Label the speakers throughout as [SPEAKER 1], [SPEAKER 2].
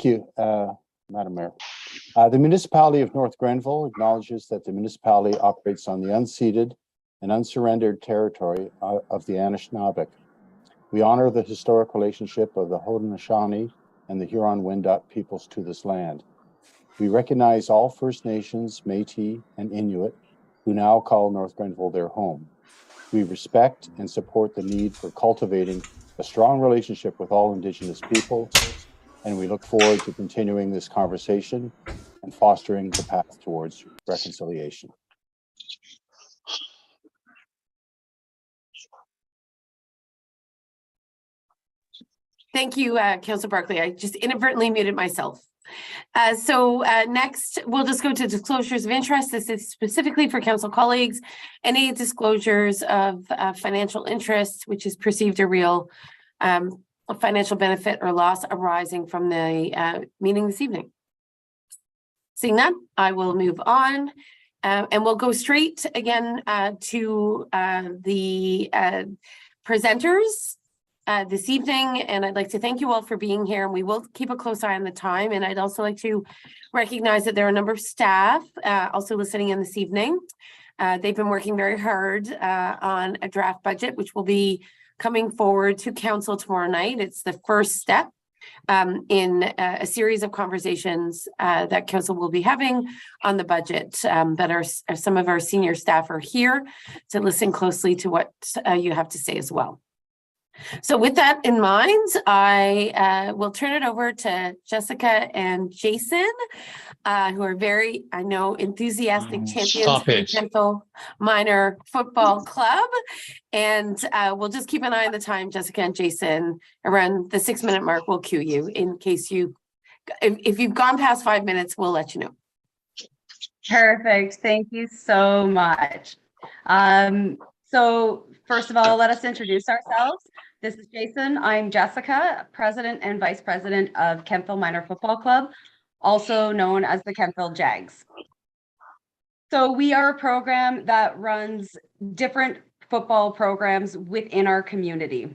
[SPEAKER 1] Thank you, Madam Mayor. The municipality of North Grenville acknowledges that the municipality operates on the unceded and unsurrendered territory of the Anishinaabe. We honor the historic relationship of the Haudenosaunee and the Huron-Wendat peoples to this land. We recognize all First Nations, Métis, and Inuit who now call North Grenville their home. We respect and support the need for cultivating a strong relationship with all Indigenous peoples, and we look forward to continuing this conversation and fostering the path towards reconciliation.
[SPEAKER 2] Thank you, Councillor Barclay. I just inadvertently muted myself. Next, we'll just go to disclosures of interest. This is specifically for council colleagues. Any disclosures of financial interest, which is perceived or real financial benefit or loss arising from the meeting this evening. Seeing that, I will move on and we'll go straight again to the presenters this evening, and I'd like to thank you all for being here, and we will keep a close eye on the time. And I'd also like to recognize that there are a number of staff also listening in this evening. They've been working very hard on a draft budget, which will be coming forward to council tomorrow night. It's the first step in a series of conversations that council will be having on the budget. Some of our senior staff are here to listen closely to what you have to say as well. So with that in mind, I will turn it over to Jessica and Jason, who are very, I know, enthusiastic champions of the Kentville Minor Football Club. And we'll just keep an eye on the time, Jessica and Jason. Around the 6-minute mark, we'll cue you in case if you've gone past 5 minutes, we'll let you know.
[SPEAKER 3] Perfect. Thank you so much. So first of all, let us introduce ourselves. This is Jason. I'm Jessica, President and Vice President of Kentville Minor Football Club, also known as the Kentville Jags. So we are a program that runs different football programs within our community.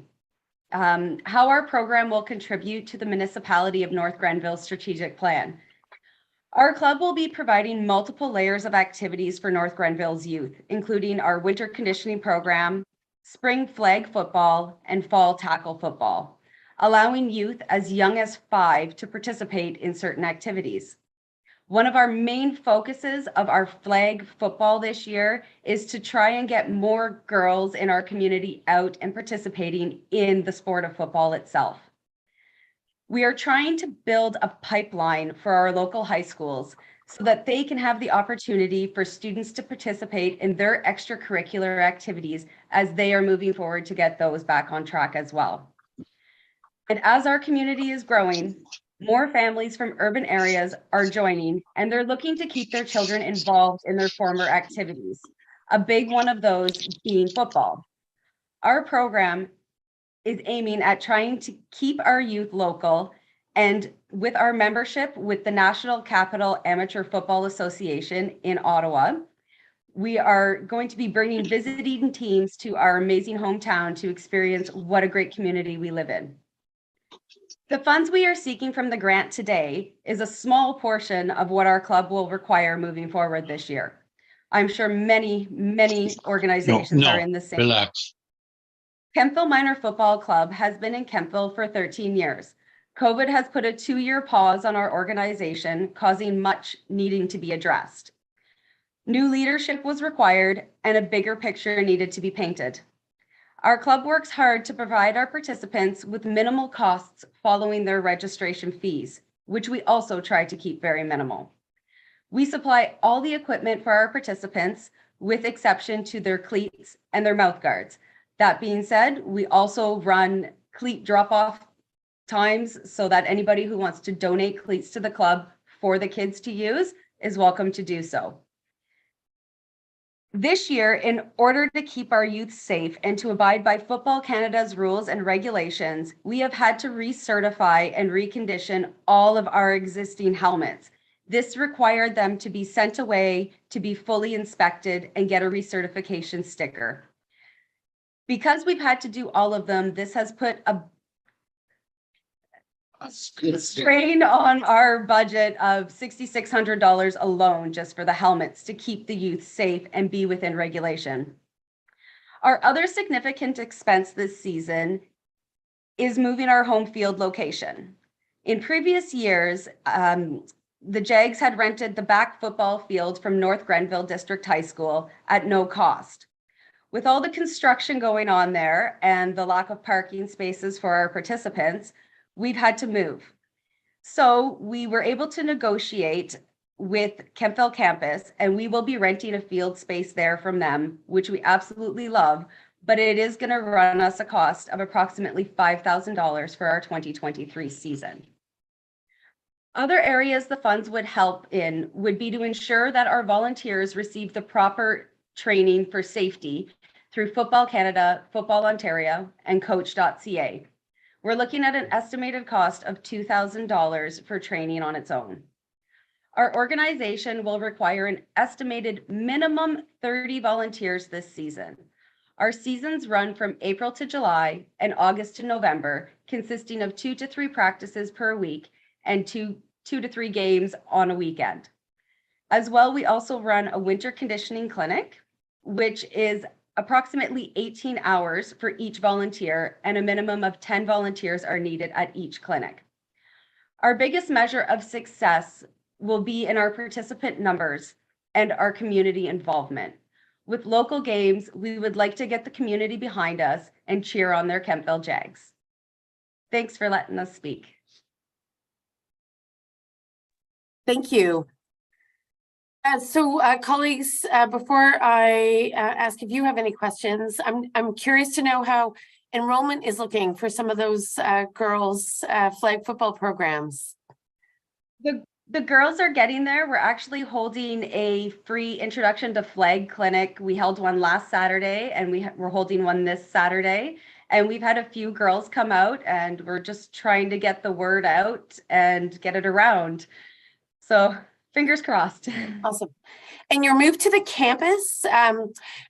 [SPEAKER 3] How our program will contribute to the municipality of North Grenville's strategic plan. Our club will be providing multiple layers of activities for North Grenville's youth, including our winter conditioning program, spring flag football, and fall tackle football, allowing youth as young as 5 to participate in certain activities. One of our main focuses of our flag football this year is to try and get more girls in our community out and participating in the sport of football itself. We are trying to build a pipeline for our local high schools so that they can have the opportunity for students to participate in their extracurricular activities as they are moving forward to get those back on track as well. And as our community is growing, more families from urban areas are joining, and they're looking to keep their children involved in their former activities, a big one of those being football. Our program is aiming at trying to keep our youth local, and with our membership with the National Capital Amateur Football Association in Ottawa, we are going to be bringing visiting teams to our amazing hometown to experience what a great community we live in. The funds we are seeking from the grant today is a small portion of what our club will require moving forward this year. I'm sure many organizations are in the same.
[SPEAKER 4] Relax.
[SPEAKER 3] Kentville Minor Football Club has been in Kentville for 13 years. COVID has put a 2-year pause on our organization, causing much needing to be addressed. New leadership was required and a bigger picture needed to be painted. Our club works hard to provide our participants with minimal costs following their registration fees, which we also try to keep very minimal. We supply all the equipment for our participants with exception to their cleats and their mouth guards. That being said, we also run cleat drop-off times so that anybody who wants to donate cleats to the club for the kids to use is welcome to do so. This year, in order to keep our youth safe and to abide by Football Canada's rules and regulations, we have had to recertify and recondition all of our existing helmets. This required them to be sent away to be fully inspected and get a recertification sticker. Because we've had to do all of them, this has put strain on our budget of $6,600 alone just for the helmets to keep the youth safe and be within regulation. Our other significant expense this season is moving our home field location. In previous years, the Jags had rented the back football field from North Grenville District High School at no cost. With all the construction going on there and the lack of parking spaces for our participants, we've had to move. So we were able to negotiate with Kemptville campus, and we will be renting a field space there from them, which we absolutely love, but it is going to run us a cost of approximately $5,000 for our 2023 season. Other areas the funds would help in would be to ensure that our volunteers receive the proper training for safety through Football Canada, Football Ontario, and Coach.ca. We're looking at an estimated cost of $2,000 for training on its own. Our organization will require an estimated minimum 30 volunteers this season. Our seasons run from April to July and August to November, consisting of 2 to 3 practices per week and two to three games on a weekend. As well, we also run a winter conditioning clinic, which is approximately 18 hours for each volunteer, and a minimum of 10 volunteers are needed at each clinic. Our biggest measure of success will be in our participant numbers and our community involvement. With local games, we would like to get the community behind us and cheer on their Kemptville Jags. Thanks for letting us speak.
[SPEAKER 2] Thank you. Colleagues, before I ask if you have any questions, I'm curious to know how enrollment is looking for some of those girls' flag football programs.
[SPEAKER 3] The girls are getting there. We're actually holding a free introduction to flag clinic. We held one last Saturday, and we're holding one this Saturday. And we've had a few girls come out, and we're just trying to get the word out and get it around. So fingers crossed.
[SPEAKER 2] Awesome. And your move to the campus,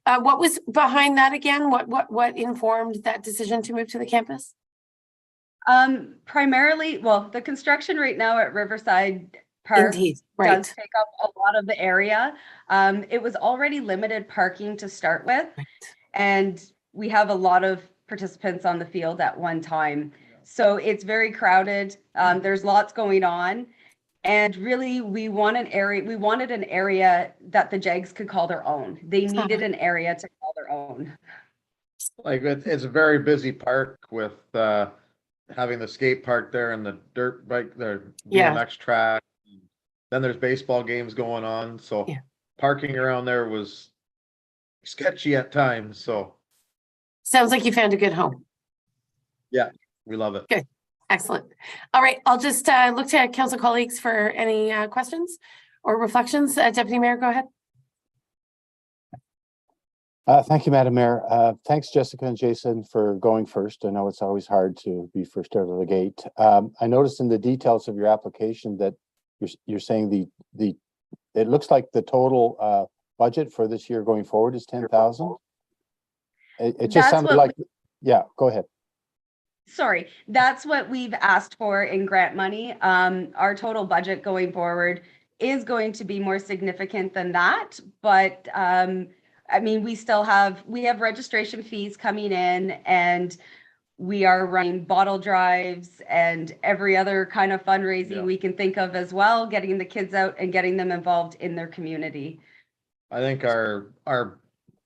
[SPEAKER 2] what was behind that again? What informed that decision to move to the campus?
[SPEAKER 3] Primarily, well, the construction right now at Riverside Park
[SPEAKER 2] Indeed, right.
[SPEAKER 3] does take up a lot of the area. It was already limited parking to start with,
[SPEAKER 2] Right.
[SPEAKER 3] and we have a lot of participants on the field at one time. So it's very crowded. There's lots going on. And really, we wanted an area that the Jags could call their own. They needed an area to call their own.
[SPEAKER 4] Like it's a very busy park with having the skate park there and the dirt bike, the BMX track. Then there's baseball games going on. So parking around there was sketchy at times. So
[SPEAKER 2] sounds like you found a good home.
[SPEAKER 4] Yeah, we love it.
[SPEAKER 2] Good. Excellent. All right. I'll just look to council colleagues for any questions or reflections. Deputy Mayor, go ahead.
[SPEAKER 1] Thank you, Madam Mayor. Thanks, Jessica and Jason, for going first. I know it's always hard to be first out of the gate. I noticed in the details of your application that you're saying it looks like the total budget for this year going forward is 10,000. It just sounded like, yeah, go ahead.
[SPEAKER 3] Sorry, that's what we've asked for in grant money. Our total budget going forward is going to be more significant than that, but I mean, we have registration fees coming in, and we are running bottle drives and every other kind of fundraising we can think of as well, getting the kids out and getting them involved in their community.
[SPEAKER 4] I think our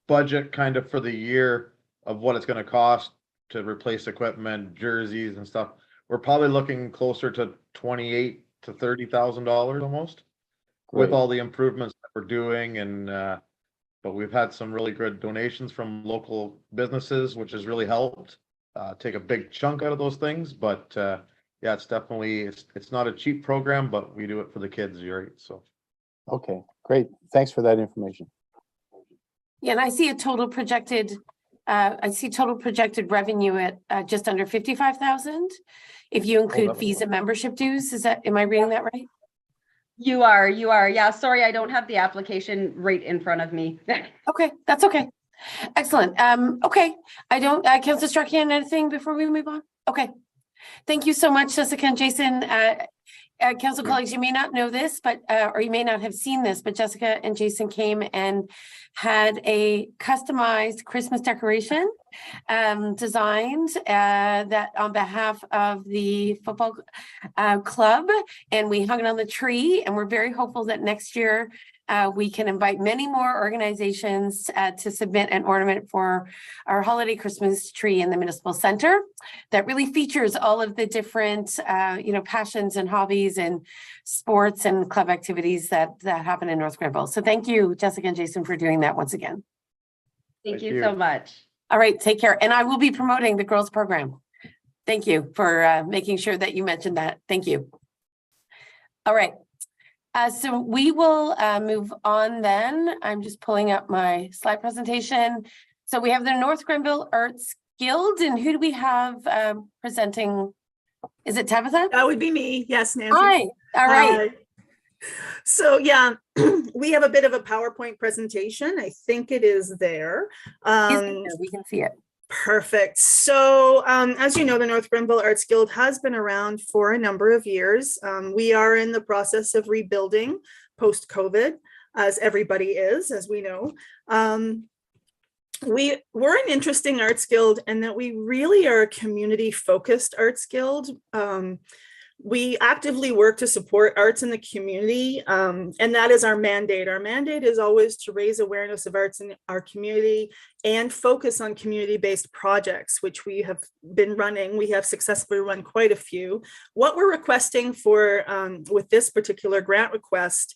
[SPEAKER 4] budget kind of for the year of what it's going to cost to replace equipment, jerseys and stuff, we're probably looking closer to $28,000 to $30,000 almost. Great. With all the improvements that we're doing. And but we've had some really good donations from local businesses, which has really helped take a big chunk out of those things. But yeah, it's definitely, it's not a cheap program, but we do it for the kids, right? So
[SPEAKER 1] okay, great. Thanks for that information.
[SPEAKER 2] Yeah, and I see total projected revenue at just under 55,000. If you include fees and membership dues, am I reading that right?
[SPEAKER 3] You are. Yeah, sorry, I don't have the application right in front of me.
[SPEAKER 2] Okay, that's okay. Excellent. Okay, I don't, Councilor Strachan, anything before we move on? Okay. Thank you so much, Jessica and Jason. Council colleagues, you may not know this, but or you may not have seen this, but Jessica and Jason came and had a customized Christmas decoration designed that on behalf of the football club, and we hung it on the tree, and we're very hopeful that next year we can invite many more organizations to submit an ornament for our holiday Christmas tree in the municipal center that really features all of the different, passions and hobbies and sports and club activities that happen in North Grenville. So thank you, Jessica and Jason, for doing that once again.
[SPEAKER 3] Thank
[SPEAKER 4] Thank
[SPEAKER 3] you
[SPEAKER 4] you.
[SPEAKER 3] so much.
[SPEAKER 2] All right, take care. And I will be promoting the girls program. Thank you for making sure that you mentioned that. Thank you. All right. So we will move on then. I'm just pulling up my slide presentation. So we have the North Grenville Arts Guild, and who do we have presenting? Is it Tabitha?
[SPEAKER 5] That would be me. Yes, Nancy.
[SPEAKER 2] Hi, all right.
[SPEAKER 5] Hi. So yeah, we have a bit of a PowerPoint presentation. I think it is there.
[SPEAKER 2] We can see it.
[SPEAKER 5] Perfect. So as you know, the North Grenville Arts Guild has been around for a number of years. We are in the process of rebuilding post-COVID, as everybody is, as we know. We're an interesting arts guild in that we really are a community-focused arts guild. We actively work to support arts in the community, and that is our mandate. Our mandate is always to raise awareness of arts in our community and focus on community-based projects, which we have been running. We have successfully run quite a few. What we're requesting for with this particular grant request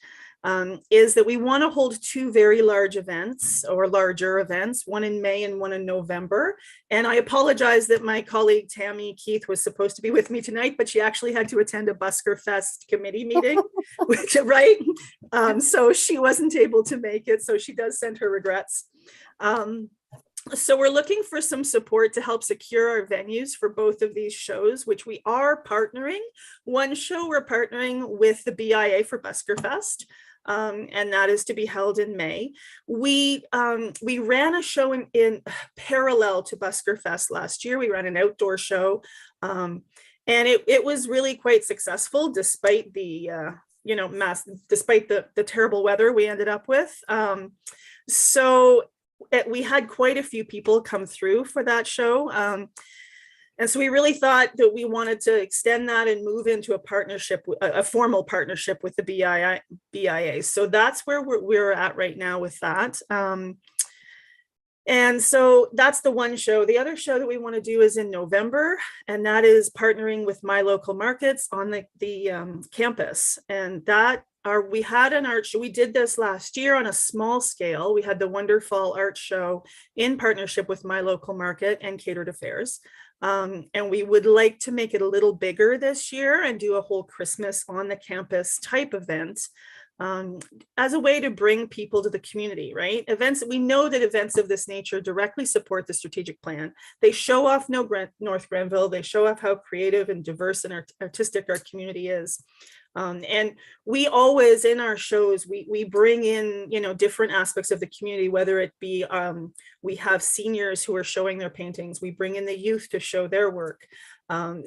[SPEAKER 5] is that we want to hold two very large events or larger events, one in May and one in November. And I apologize that my colleague Tammy Keith was supposed to be with me tonight, but she actually had to attend a Busker Fest committee meeting, which, right? So she wasn't able to make it. So she does send her regrets. So we're looking for some support to help secure our venues for both of these shows, which we are partnering. One show we're partnering with the BIA for Busker Fest, and that is to be held in May. We ran a show in parallel to Busker Fest last year. We ran an outdoor show, and it was really quite successful despite the despite the terrible weather we ended up with. We had quite a few people come through for that show. And so we really thought that we wanted to extend that and move into a partnership, a formal partnership with the BIA. So that's where we're at right now with that. And so that's the one show. The other show that we want to do is in November, and that is partnering with My Local Markets on the campus. And we had an art show. We did this last year on a small scale. We had the Wonderful Art Show in partnership with My Local Market and Catered Affairs. And we would like to make it a little bigger this year and do a whole Christmas on the campus type event as a way to bring people to the community, right? We know that events of this nature directly support the strategic plan. They show off North Grenville. They show off how creative and diverse and artistic our community is. And we always, in our shows, we bring in, different aspects of the community, whether it be, we have seniors who are showing their paintings, we bring in the youth to show their work.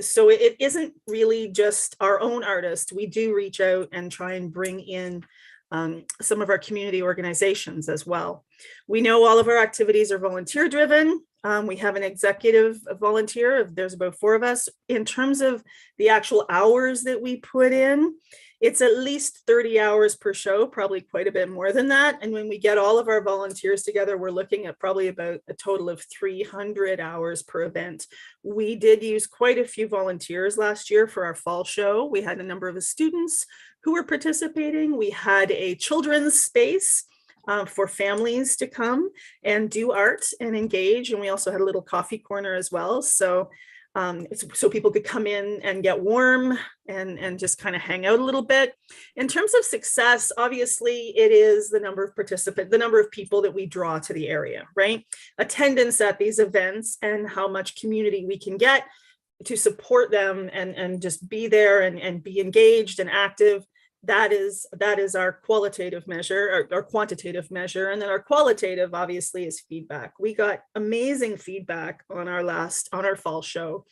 [SPEAKER 5] So it isn't really just our own artists. We do reach out and try and bring in some of our community organizations as well. We know all of our activities are volunteer driven. We have an executive volunteer. There's about 4 of us. In terms of the actual hours that we put in, it's at least 30 hours per show, probably quite a bit more than that. And when we get all of our volunteers together, we're looking at probably about a total of 300 hours per event. We did use quite a few volunteers last year for our fall show. We had a number of students who were participating. We had a children's space for families to come and do art and engage. And we also had a little coffee corner as well. So people could come in and get warm and just kind of hang out a little bit. In terms of success, obviously it is the number of participants, the number of people that we draw to the area, right? Attendance at these events and how much community we can get to support them and just be there and be engaged and active. That is our qualitative measure, our quantitative measure. And then our qualitative obviously is feedback. We got amazing feedback on our fall show.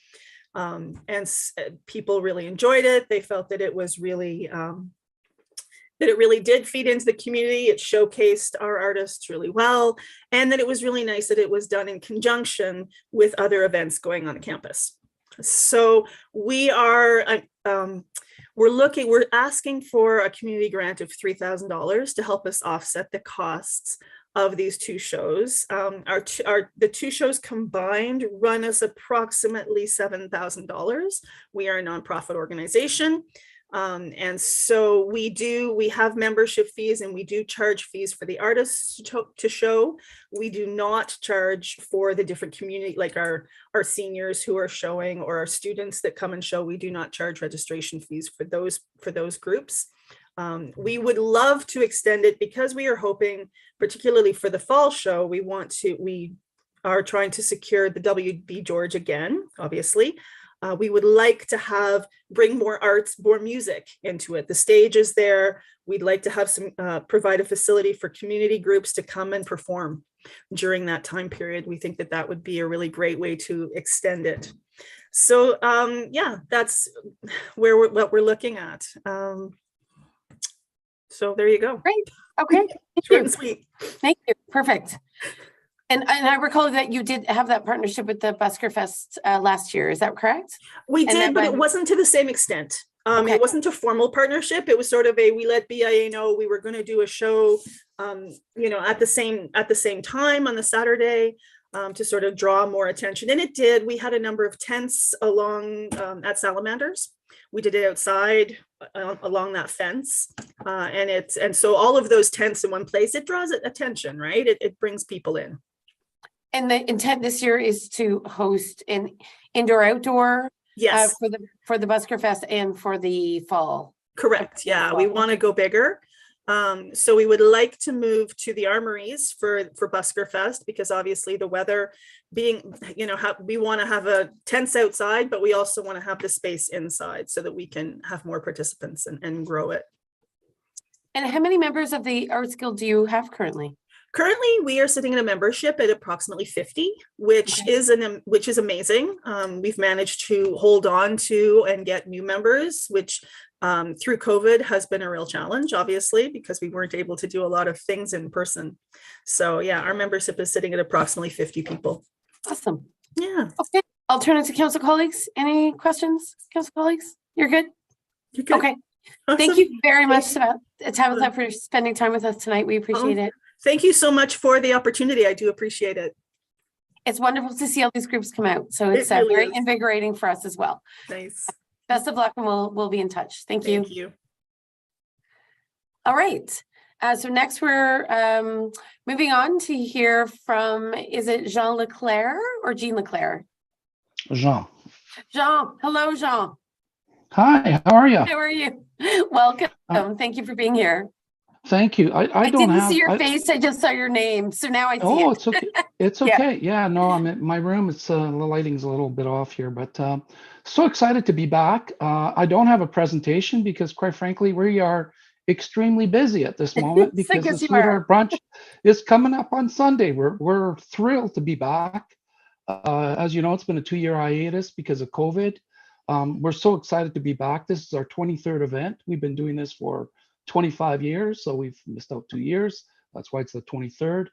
[SPEAKER 5] People really enjoyed it. They felt that it was really, that it really did feed into the community. It showcased our artists really well. And that it was really nice that it was done in conjunction with other events going on campus. So we are, we're asking for a community grant of $3,000 to help us offset the costs of these two shows. The two shows combined run us approximately $7,000. We are a nonprofit organization. And so we have membership fees, and we do charge fees for the artists to show. We do not charge for the different community, like our seniors who are showing, or our students that come and show. We do not charge registration fees for those groups. We would love to extend it, because we are hoping, particularly for the fall show, we are trying to secure the WB George again, obviously. We would like to bring more arts, more music into it. The stage is there. We'd like to have provide a facility for community groups to come and perform during that time period. We think that would be a really great way to extend it. So yeah, that's what we're looking at. So there you go.
[SPEAKER 2] Great. Okay.
[SPEAKER 5] Short and sweet.
[SPEAKER 2] Thank you. Perfect. And I recall that you did have that partnership with the Busker Fest last year. Is that correct?
[SPEAKER 5] We
[SPEAKER 2] And
[SPEAKER 5] did,
[SPEAKER 2] then
[SPEAKER 5] but
[SPEAKER 2] when-
[SPEAKER 5] it wasn't to the same extent.
[SPEAKER 2] Okay.
[SPEAKER 5] It wasn't a formal partnership. It was sort of we let BIA know we were going to do a show, at the same time on the Saturday, to sort of draw more attention. And it did. We had a number of tents along at Salamanders. We did it outside along that fence, and so all of those tents in one place, it draws attention, right? It brings people in.
[SPEAKER 2] And the intent this year is to host an indoor-outdoor
[SPEAKER 5] Yes.
[SPEAKER 2] for the Busker Fest and for the fall.
[SPEAKER 5] Correct. Yeah, we want to go bigger. So we would like to move to the armories for Busker Fest, because obviously the weather being, we want to have tents outside, but we also want to have the space inside so that we can have more participants and grow it.
[SPEAKER 2] And how many members of the Arts Guild do you have currently?
[SPEAKER 5] Currently, we are sitting in a membership at approximately 50, which is amazing. We've managed to hold on to and get new members, which through COVID has been a real challenge, obviously, because we weren't able to do a lot of things in person. So yeah, our membership is sitting at approximately 50 people.
[SPEAKER 2] Awesome.
[SPEAKER 5] Yeah.
[SPEAKER 2] Okay. I'll turn it to council colleagues. Any questions, council colleagues? You're good?
[SPEAKER 5] You're good.
[SPEAKER 2] Okay.
[SPEAKER 5] Awesome.
[SPEAKER 2] Thank you very much, Tabitha, for spending time with us tonight. We appreciate it.
[SPEAKER 5] Thank you so much for the opportunity. I do appreciate it.
[SPEAKER 2] It's wonderful to see all these groups come out. So it's
[SPEAKER 5] really
[SPEAKER 2] very
[SPEAKER 5] is.
[SPEAKER 2] invigorating for us as well.
[SPEAKER 5] Nice.
[SPEAKER 2] Best of luck, and we'll be in touch. Thank you.
[SPEAKER 5] Thank you.
[SPEAKER 2] All right. So next we're moving on to hear from, is it Jean Leclerc or Jean Leclerc?
[SPEAKER 6] Jean.
[SPEAKER 2] Jean. Hello, Jean.
[SPEAKER 6] Hi, how are you?
[SPEAKER 2] How are you? Welcome. Thank you for being here.
[SPEAKER 6] Thank you. I don't
[SPEAKER 2] didn't
[SPEAKER 6] have.
[SPEAKER 2] see your face. I just saw your name. So now I see
[SPEAKER 6] Oh,
[SPEAKER 2] it.
[SPEAKER 6] it's okay. It's
[SPEAKER 2] Yeah.
[SPEAKER 6] okay. Yeah, no, I'm in my room. It's the lighting's a little bit off here, but so excited to be back. I don't have a presentation because, quite frankly, we are extremely busy at this moment because
[SPEAKER 2] Because
[SPEAKER 6] the
[SPEAKER 2] you are.
[SPEAKER 6] Sweetheart Brunch is coming up on Sunday. We're thrilled to be back. As you know, it's been a 2-year hiatus because of COVID. We're so excited to be back. This is our 23rd event. We've been doing this for 25 years, so we've missed out 2 years. That's why it's the 23rd.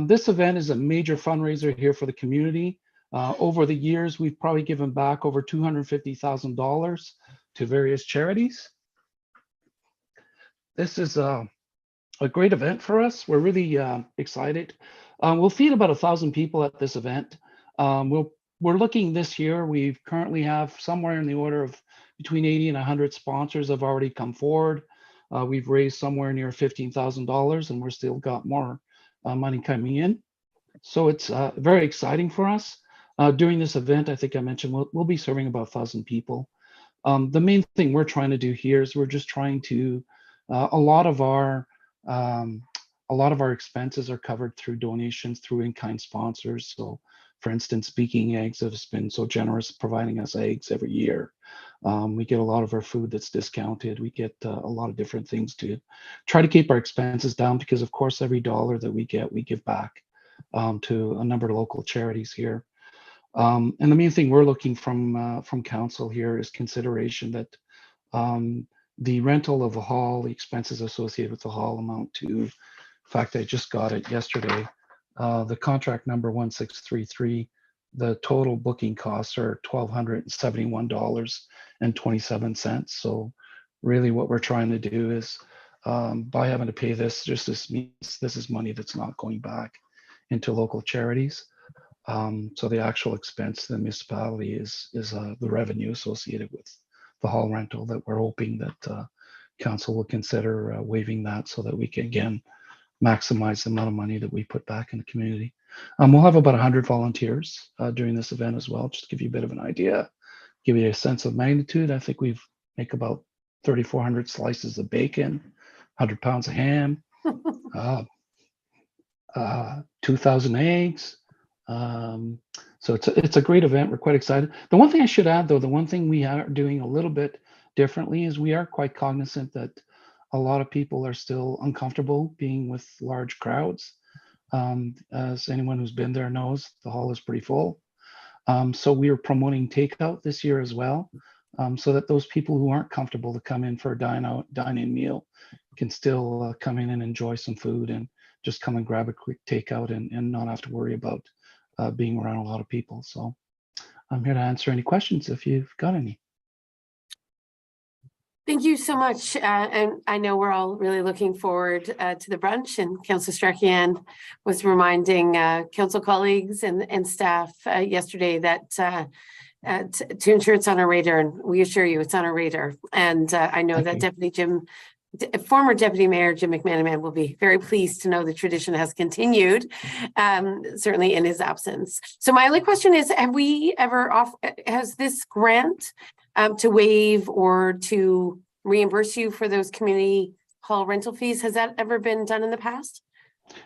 [SPEAKER 6] This event is a major fundraiser here for the community. Over the years, we've probably given back over $250,000 to various charities. This is a great event for us. We're really excited. We'll feed about 1,000 people at this event. We're looking this year, we currently have somewhere in the order of between 80 and 100 sponsors have already come forward. We've raised somewhere near $15,000 and we're still got more money coming in. So it's very exciting for us. During this event, I think I mentioned we'll be serving about 1,000 people. The main thing we're trying to do here is we're just trying to, a lot of our expenses are covered through donations, through in-kind sponsors. So for instance, Speaking Eggs has been so generous providing us eggs every year. We get a lot of our food that's discounted. We get a lot of different things to try to keep our expenses down because of course, every dollar that we get, we give back to a number of local charities here. And the main thing we're looking from council here is consideration that the rental of a hall, the expenses associated with the hall amount to, in fact, I just got it yesterday, the contract number 1633, the total booking costs are $1,271.27. So really what we're trying to do is, by having to pay this, just this means this is money that's not going back into local charities. So the actual expense to the municipality is the revenue associated with the hall rental that we're hoping that council will consider waiving that so that we can again maximize the amount of money that we put back in the community. We'll have about 100 volunteers during this event as well, just to give you a bit of an idea, give you a sense of magnitude. I think we've make about 3,400 slices of bacon, 100 pounds of ham, 2,000 eggs. So it's a great event. We're quite excited. The one thing I should add, though, the one thing we are doing a little bit differently is we are quite cognizant that a lot of people are still uncomfortable being with large crowds. As anyone who's been there knows, the hall is pretty full. So we are promoting takeout this year as well, so that those people who aren't comfortable to come in for a dine-in meal can still come in and enjoy some food and just come and grab a quick takeout and not have to worry about being around a lot of people. So I'm here to answer any questions if you've got any.
[SPEAKER 2] Thank you so much. And I know we're all really looking forward to the brunch, and Councillor Strachian was reminding council colleagues and staff yesterday that to ensure it's on our radar, and we assure you it's on our radar. And I know
[SPEAKER 6] Thank
[SPEAKER 2] that
[SPEAKER 6] you.
[SPEAKER 2] former Deputy Mayor Jim McManaman will be very pleased to know the tradition has continued, certainly in his absence. So my only question is, have we ever has this grant to waive or to reimburse you for those community hall rental fees, has that ever been done in the past?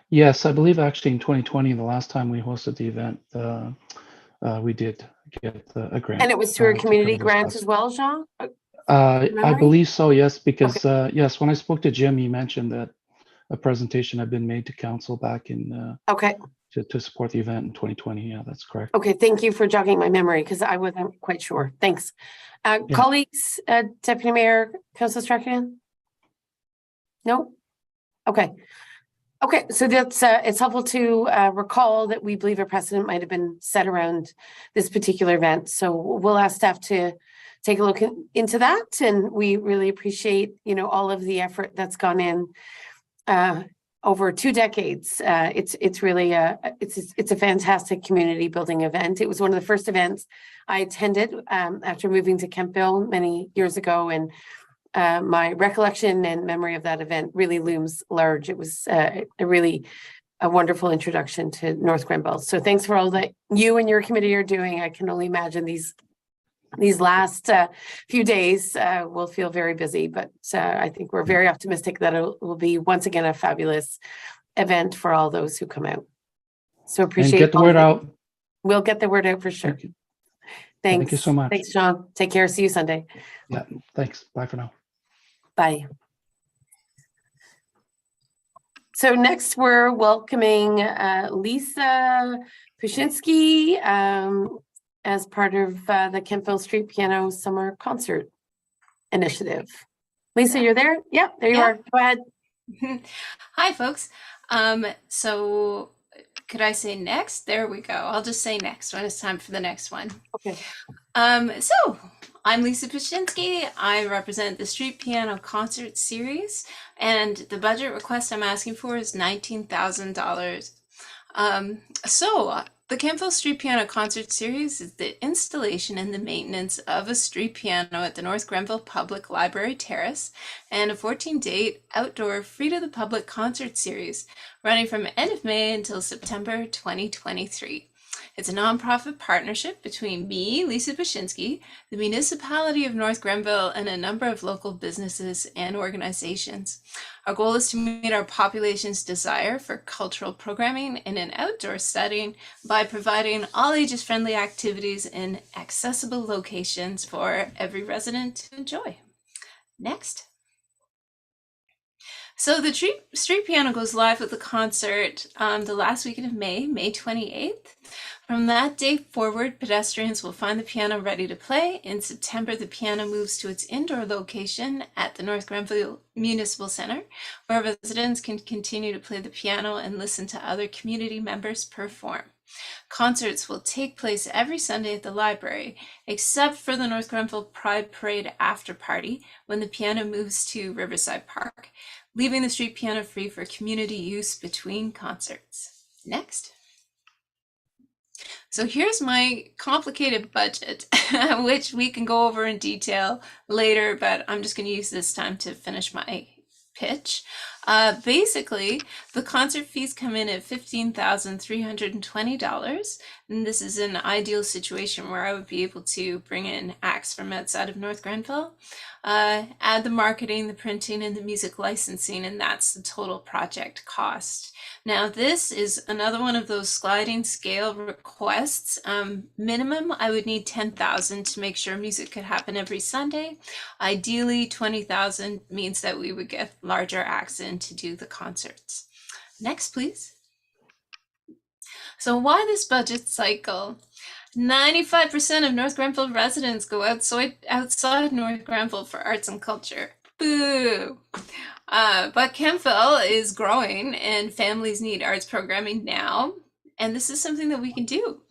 [SPEAKER 6] Yes, I believe actually in 2020, the last time we hosted the event, we did get a grant.
[SPEAKER 2] And it was through a
[SPEAKER 6] to
[SPEAKER 2] community
[SPEAKER 6] cover those
[SPEAKER 2] grant
[SPEAKER 6] costs.
[SPEAKER 2] as well, Jean?
[SPEAKER 6] I
[SPEAKER 2] memory?
[SPEAKER 6] believe so, yes, because yes, when I spoke to Jim, he mentioned that a presentation had been made to council back in
[SPEAKER 2] Okay.
[SPEAKER 6] to support the event in 2020. Yeah, that's correct.
[SPEAKER 2] Okay, thank you for jogging my memory because I wasn't quite sure. Thanks. Colleagues, Deputy Mayor, Councillor Strachian? No? Okay. Okay, so that's it's helpful to recall that we believe a precedent might have been set around this particular event. So we'll ask staff to take a look into that, and we really appreciate, you know, all of the effort that's gone in over 2 decades. It's really it's a fantastic community building event. It was one of the first events I attended after moving to Kemptville many years ago, and my recollection and memory of that event really looms large. It was a wonderful introduction to North Grenville. So thanks for all that you and your committee are doing. I can only imagine these last few days will feel very busy, but I think we're very optimistic that it will be once again a fabulous event for all those who come out. So appreciate
[SPEAKER 6] And get the
[SPEAKER 2] all
[SPEAKER 6] word
[SPEAKER 2] of it.
[SPEAKER 6] out.
[SPEAKER 2] We'll get the word out for sure.
[SPEAKER 6] Thank you.
[SPEAKER 2] Thanks.
[SPEAKER 6] Thank you so much.
[SPEAKER 2] Thanks, Sean. Take care. See you Sunday.
[SPEAKER 6] Yeah, thanks. Bye for now.
[SPEAKER 2] Bye. So next we're welcoming Lisa Pushinsky as part of the Kemptville Street Piano Summer Concert Initiative. Lisa, you're there? Yep, there you are. Go ahead.
[SPEAKER 7] Hi, folks. So could I say next? There we go. I'll just say next when it's time for the next one.
[SPEAKER 2] Okay.
[SPEAKER 7] So I'm Lisa Pushinsky. I represent the Street Piano Concert Series, and the budget request I'm asking for is $19,000. So the Kemptville Street Piano Concert Series is the installation and the maintenance of a street piano at the North Grenville Public Library Terrace, and a 14-date outdoor free-to-the-public concert series running from end of May until September 2023. It's a nonprofit partnership between me, Lisa Pushinsky, the municipality of North Grenville, and a number of local businesses and organizations. Our goal is to meet our population's desire for cultural programming in an outdoor setting by providing all ages friendly activities in accessible locations for every resident to enjoy. Next. So the Street Piano goes live with the concert the last weekend of May 28th. From that day forward, pedestrians will find the piano ready to play. In September, the piano moves to its indoor location at the North Grenville Municipal Center, where residents can continue to play the piano and listen to other community members perform. Concerts will take place every Sunday at the library, except for the North Grenville Pride Parade after party, when the piano moves to Riverside Park, leaving the street piano free for community use between concerts. Next. So here's my complicated budget, which we can go over in detail later, but I'm just going to use this time to finish my pitch. Basically, the concert fees come in at $15,320, and this is an ideal situation where I would be able to bring in acts from outside of North Grenville, add the marketing, the printing, and the music licensing, and that's the total project cost. Now, this is another one of those sliding scale requests. Minimum, I would need $10,000 to make sure music could happen every Sunday. Ideally, $20,000 means that we would get larger acts in to do the concerts. Next, please. So why this budget cycle? 95% of North Grenville residents go outside North Grenville for arts and culture. Boo! But Kemptville is growing and families need arts programming now, and this is something that we can do.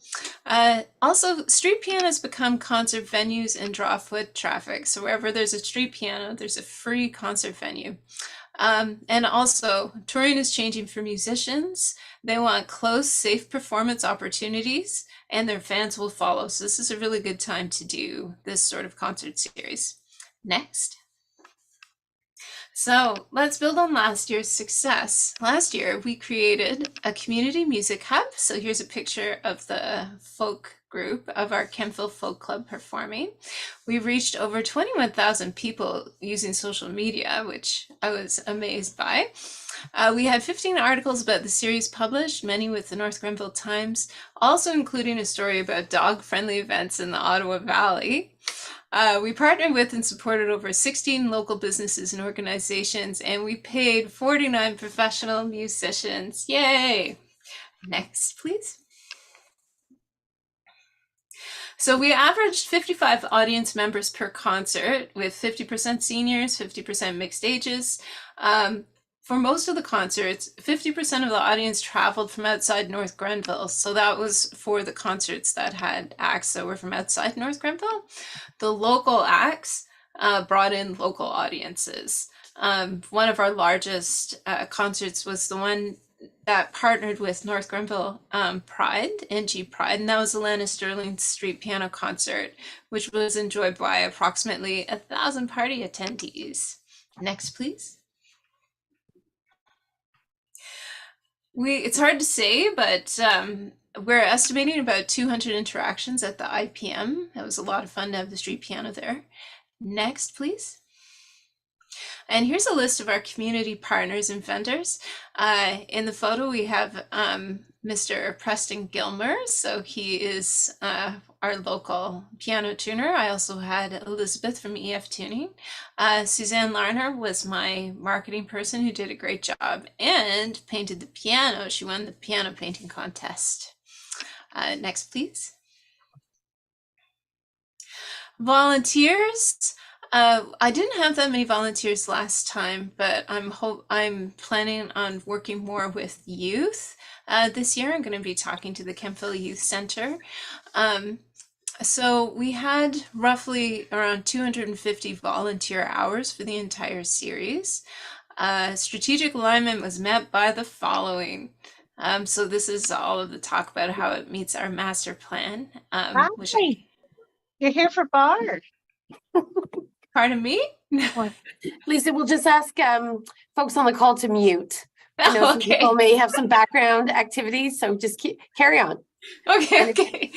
[SPEAKER 7] Also, street pianos become concert venues and draw foot traffic. So wherever there's a street piano, there's a free concert venue. And also, touring is changing for musicians. They want close, safe performance opportunities, and their fans will follow. So this is a really good time to do this sort of concert series. Next. So let's build on last year's success. Last year, we created a community music hub. So here's a picture of the folk group of our Kemptville Folk Club performing. We reached over 21,000 people using social media, which I was amazed by. We had 15 articles about the series published, many with the North Grenville Times, also including a story about dog-friendly events in the Ottawa Valley. We partnered with and supported over 16 local businesses and organizations, and we paid 49 professional musicians. Yay! Next, please. So we averaged 55 audience members per concert, with 50% seniors, 50% mixed ages. For most of the concerts, 50% of the audience traveled from outside North Grenville. So that was for the concerts that had acts that were from outside North Grenville. The local acts brought in local audiences. One of our largest concerts was the one that partnered with North Grenville Pride, NG Pride, and that was the Lana Sterling Street Piano Concert, which was enjoyed by approximately 1,000 party attendees. Next, please. It's hard to say, but we're estimating about 200 interactions at the IPM. That was a lot of fun to have the street piano there. Next, please. And here's a list of our community partners and vendors. In the photo, we have Mr. Preston Gilmer. So he is our local piano tuner. I also had Elizabeth from EF Tuning. Suzanne Larner was my marketing person who did a great job and painted the piano. She won the piano painting contest. Next, please. Volunteers. I didn't have that many volunteers last time, but I'm planning on working more with youth. This year, I'm going to be talking to the Kemptville Youth Center. So we had roughly around 250 volunteer hours for the entire series. Strategic alignment was met by the following. So this is all of the talk about how it meets our master plan. Which
[SPEAKER 8] You're here for Bard.
[SPEAKER 7] Pardon me?
[SPEAKER 2] Lisa, we'll just ask folks on the call to mute. I know some
[SPEAKER 7] Okay.
[SPEAKER 2] people may have some background activities, so just carry on.
[SPEAKER 7] Okay.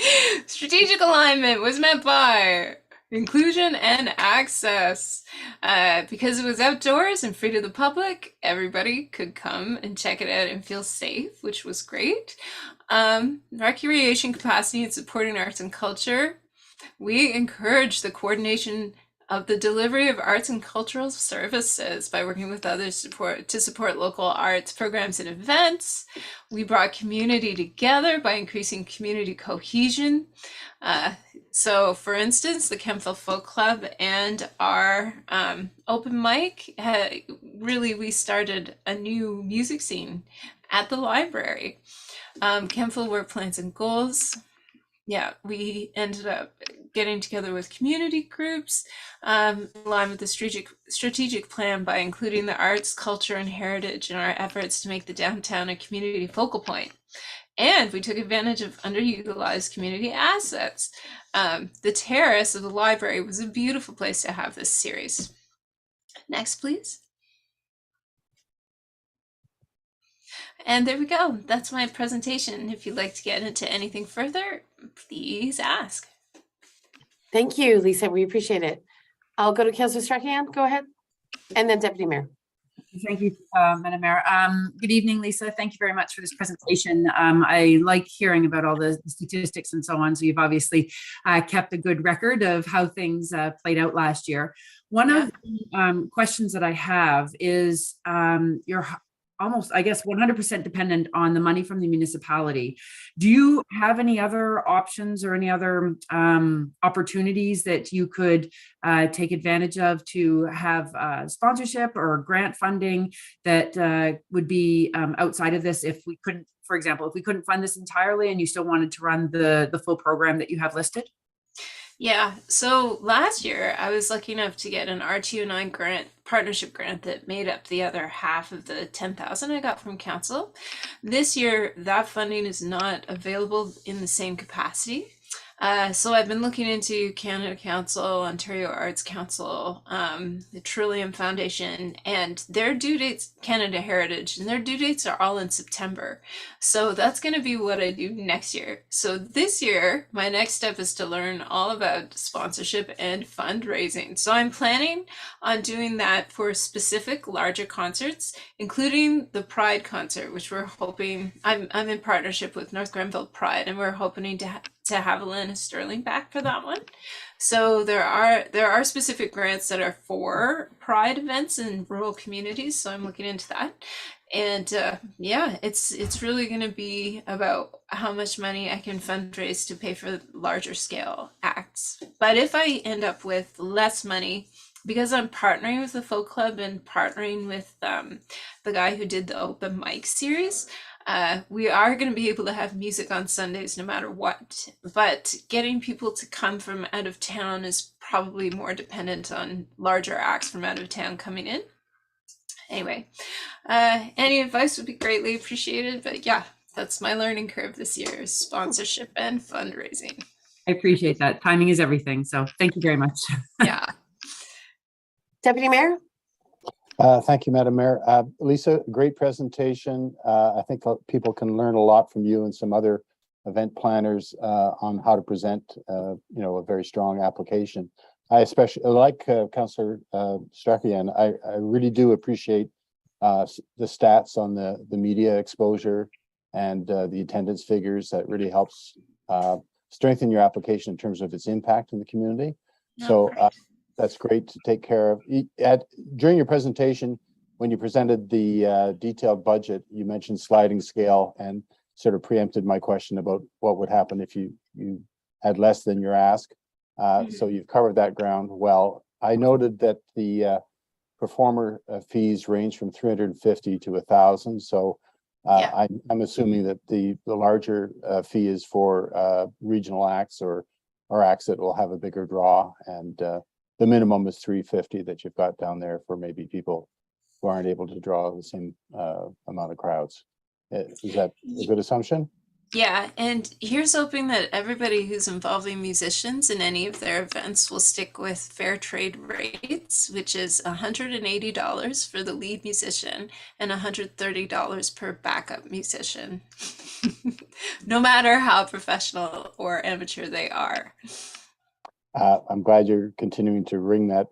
[SPEAKER 7] Strategic alignment was met by inclusion and access. Because it was outdoors and free to the public, everybody could come and check it out and feel safe, which was great. Recreation capacity and supporting arts and culture. We encourage the coordination of the delivery of arts and cultural services by working with others to support local arts programs and events. We brought community together by increasing community cohesion. So for instance, the Kemptville Folk Club and our open mic, we started a new music scene at the library. Kemptville Work Plans and Goals. Yeah, we ended up getting together with community groups in line with the strategic plan by including the arts, culture, and heritage in our efforts to make the downtown a community focal point. And we took advantage of underutilized community assets. The terrace of the library was a beautiful place to have this series. Next, please. And there we go. That's my presentation. If you'd like to get into anything further, please ask.
[SPEAKER 2] Thank you, Lisa. We appreciate it. I'll go to Councillor Strachian. Go ahead. And then Deputy Mayor.
[SPEAKER 9] Thank you, Madam Mayor. Good evening, Lisa. Thank you very much for this presentation. I like hearing about all the statistics and so on. So you've obviously kept a good record of how things played out last year. One of the questions that I have is you're almost, I guess, 100% dependent on the money from the municipality. Do you have any other options or any other opportunities that you could take advantage of to have sponsorship or grant funding that would be outside of this if we couldn't, for example, if we couldn't fund this entirely and you still wanted to run the full program that you have listed?
[SPEAKER 7] Yeah, so last year I was lucky enough to get an R209 grant, partnership grant that made up the other half of the 10,000 I got from council. This year that funding is not available in the same capacity. So I've been looking into Canada Council, Ontario Arts Council, the Trillium Foundation, and their due dates, Canada Heritage, and their due dates are all in September. So that's going to be what I do next year. So this year, my next step is to learn all about sponsorship and fundraising. So I'm planning on doing that for specific larger concerts, including the Pride concert, which we're hoping, I'm in partnership with North Grenville Pride, and we're hoping to have Elena Sterling back for that one. So there are specific grants that are for Pride events in rural communities. So I'm looking into that. And yeah, it's really going to be about how much money I can fundraise to pay for larger scale acts. But if I end up with less money, because I'm partnering with the folk club and partnering with the guy who did the open mic series, we are going to be able to have music on Sundays no matter what, but getting people to come from out of town is probably more dependent on larger acts from out of town coming in. Anyway, any advice would be greatly appreciated, but yeah, that's my learning curve this year, is sponsorship and fundraising.
[SPEAKER 9] I appreciate that. Timing is everything. So thank you very much.
[SPEAKER 7] Yeah.
[SPEAKER 2] Deputy Mayor?
[SPEAKER 1] Thank you, Madam Mayor. Lisa, great presentation. I think people can learn a lot from you and some other event planners on how to present, a very strong application. I especially like Councillor Strachian. I really do appreciate the stats on the media exposure and the attendance figures. That really helps strengthen your application in terms of its impact in the community. So that's great to take care of. During your presentation, when you presented the detailed budget, you mentioned sliding scale and sort of preempted my question about what would happen if you had less than your ask. So you've covered that ground well. I noted that the performer fees range from 350 to 1,000. So I'm assuming that the larger fee is for regional acts or acts that will have a bigger draw, and the minimum is 350 that you've got down there for maybe people who aren't able to draw the same amount of crowds. Is that a good assumption?
[SPEAKER 7] Yeah, and here's hoping that everybody who's involving musicians in any of their events will stick with fair trade rates, which is $180 for the lead musician and $130 per backup musician, no matter how professional or amateur they are.
[SPEAKER 1] I'm glad you're continuing to ring that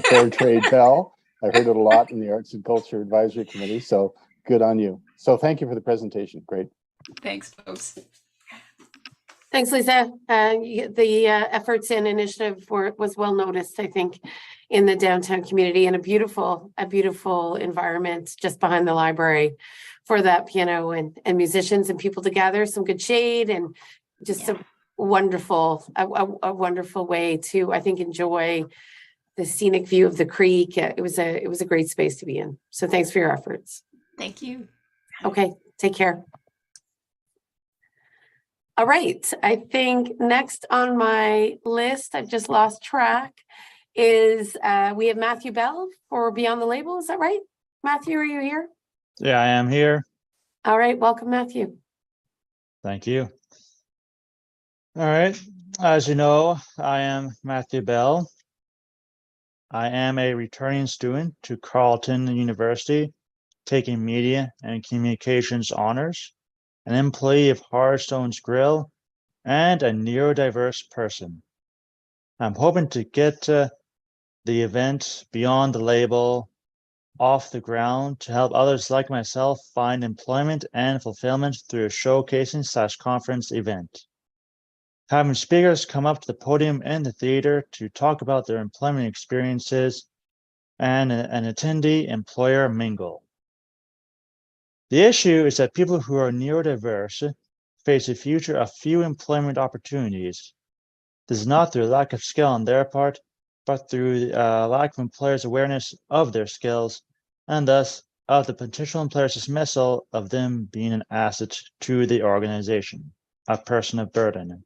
[SPEAKER 1] fair trade bell. I heard it a lot in the Arts and Culture Advisory Committee, so good on you. So thank you for the presentation. Great.
[SPEAKER 7] Thanks, folks.
[SPEAKER 2] Thanks, Lisa. The efforts and initiative was well noticed, I think, in the downtown community, and a beautiful environment just behind the library for that piano and musicians and people to gather, some good shade, and just a wonderful way to, I think, enjoy the scenic view of the creek. It was a great space to be in. So thanks for your efforts.
[SPEAKER 7] Thank you.
[SPEAKER 2] Okay, take care. All right, I think next on my list, I've just lost track, is we have Matthew Bell for Beyond the Label. Is that right? Matthew, are you here?
[SPEAKER 10] Yeah, I am here.
[SPEAKER 2] All right, welcome, Matthew.
[SPEAKER 10] Thank you. All right. As you know, I am Matthew Bell. I am a returning student to Carleton University, taking media and communications honors, an employee of Hearthstone's Grill, and a neurodiverse person. I'm hoping to get the event Beyond the Label off the ground to help others like myself find employment and fulfillment through a showcasing / conference event. Having speakers come up to the podium in the theater to talk about their employment experiences, and an attendee employer mingle. The issue is that people who are neurodiverse face a future of few employment opportunities. This is not through lack of skill on their part, but through lack of employers' awareness of their skills, and thus of the potential employer's dismissal of them being an asset to the organization, a person of burden.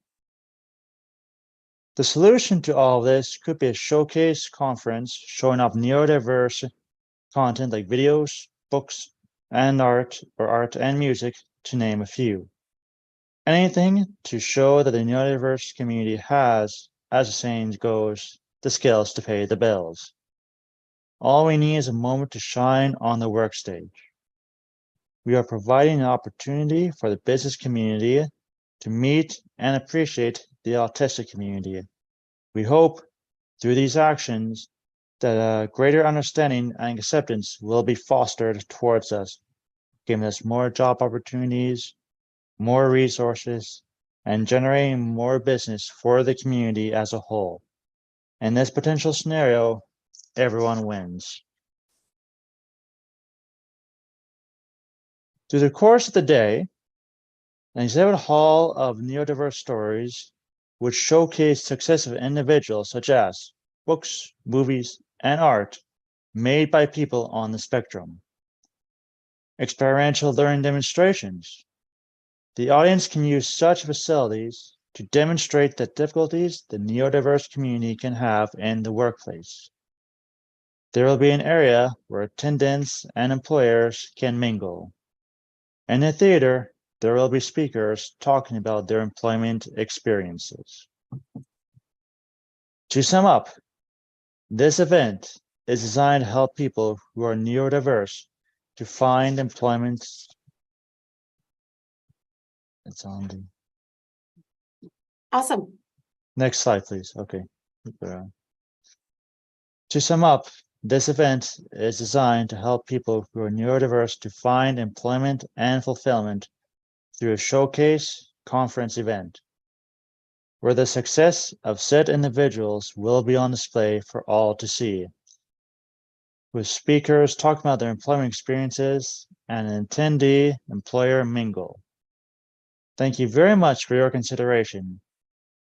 [SPEAKER 10] The solution to all of this could be a showcase conference showing off neurodiverse content like videos, books, and art, or art and music, to name a few. Anything to show that the neurodiverse community has, as the saying goes, the skills to pay the bills. All we need is a moment to shine on the work stage. We are providing an opportunity for the business community to meet and appreciate the autistic community. We hope through these actions that a greater understanding and acceptance will be fostered towards us, giving us more job opportunities, more resources, and generating more business for the community as a whole. In this potential scenario, everyone wins. Through the course of the day, an exhibit hall of neurodiverse stories would showcase successive individuals such as books, movies, and art made by people on the spectrum. Experiential learning demonstrations. The audience can use such facilities to demonstrate the difficulties the neurodiverse community can have in the workplace. There will be an area where attendants and employers can mingle. In the theater, there will be speakers talking about their employment experiences. To sum up, this event is designed to help people who are neurodiverse to find employment. It's on the
[SPEAKER 2] Awesome.
[SPEAKER 10] next slide, please. Okay. To sum up, this event is designed to help people who are neurodiverse to find employment and fulfillment through a showcase conference event, where the success of said individuals will be on display for all to see, with speakers talking about their employment experiences and an attendee employer mingle. Thank you very much for your consideration.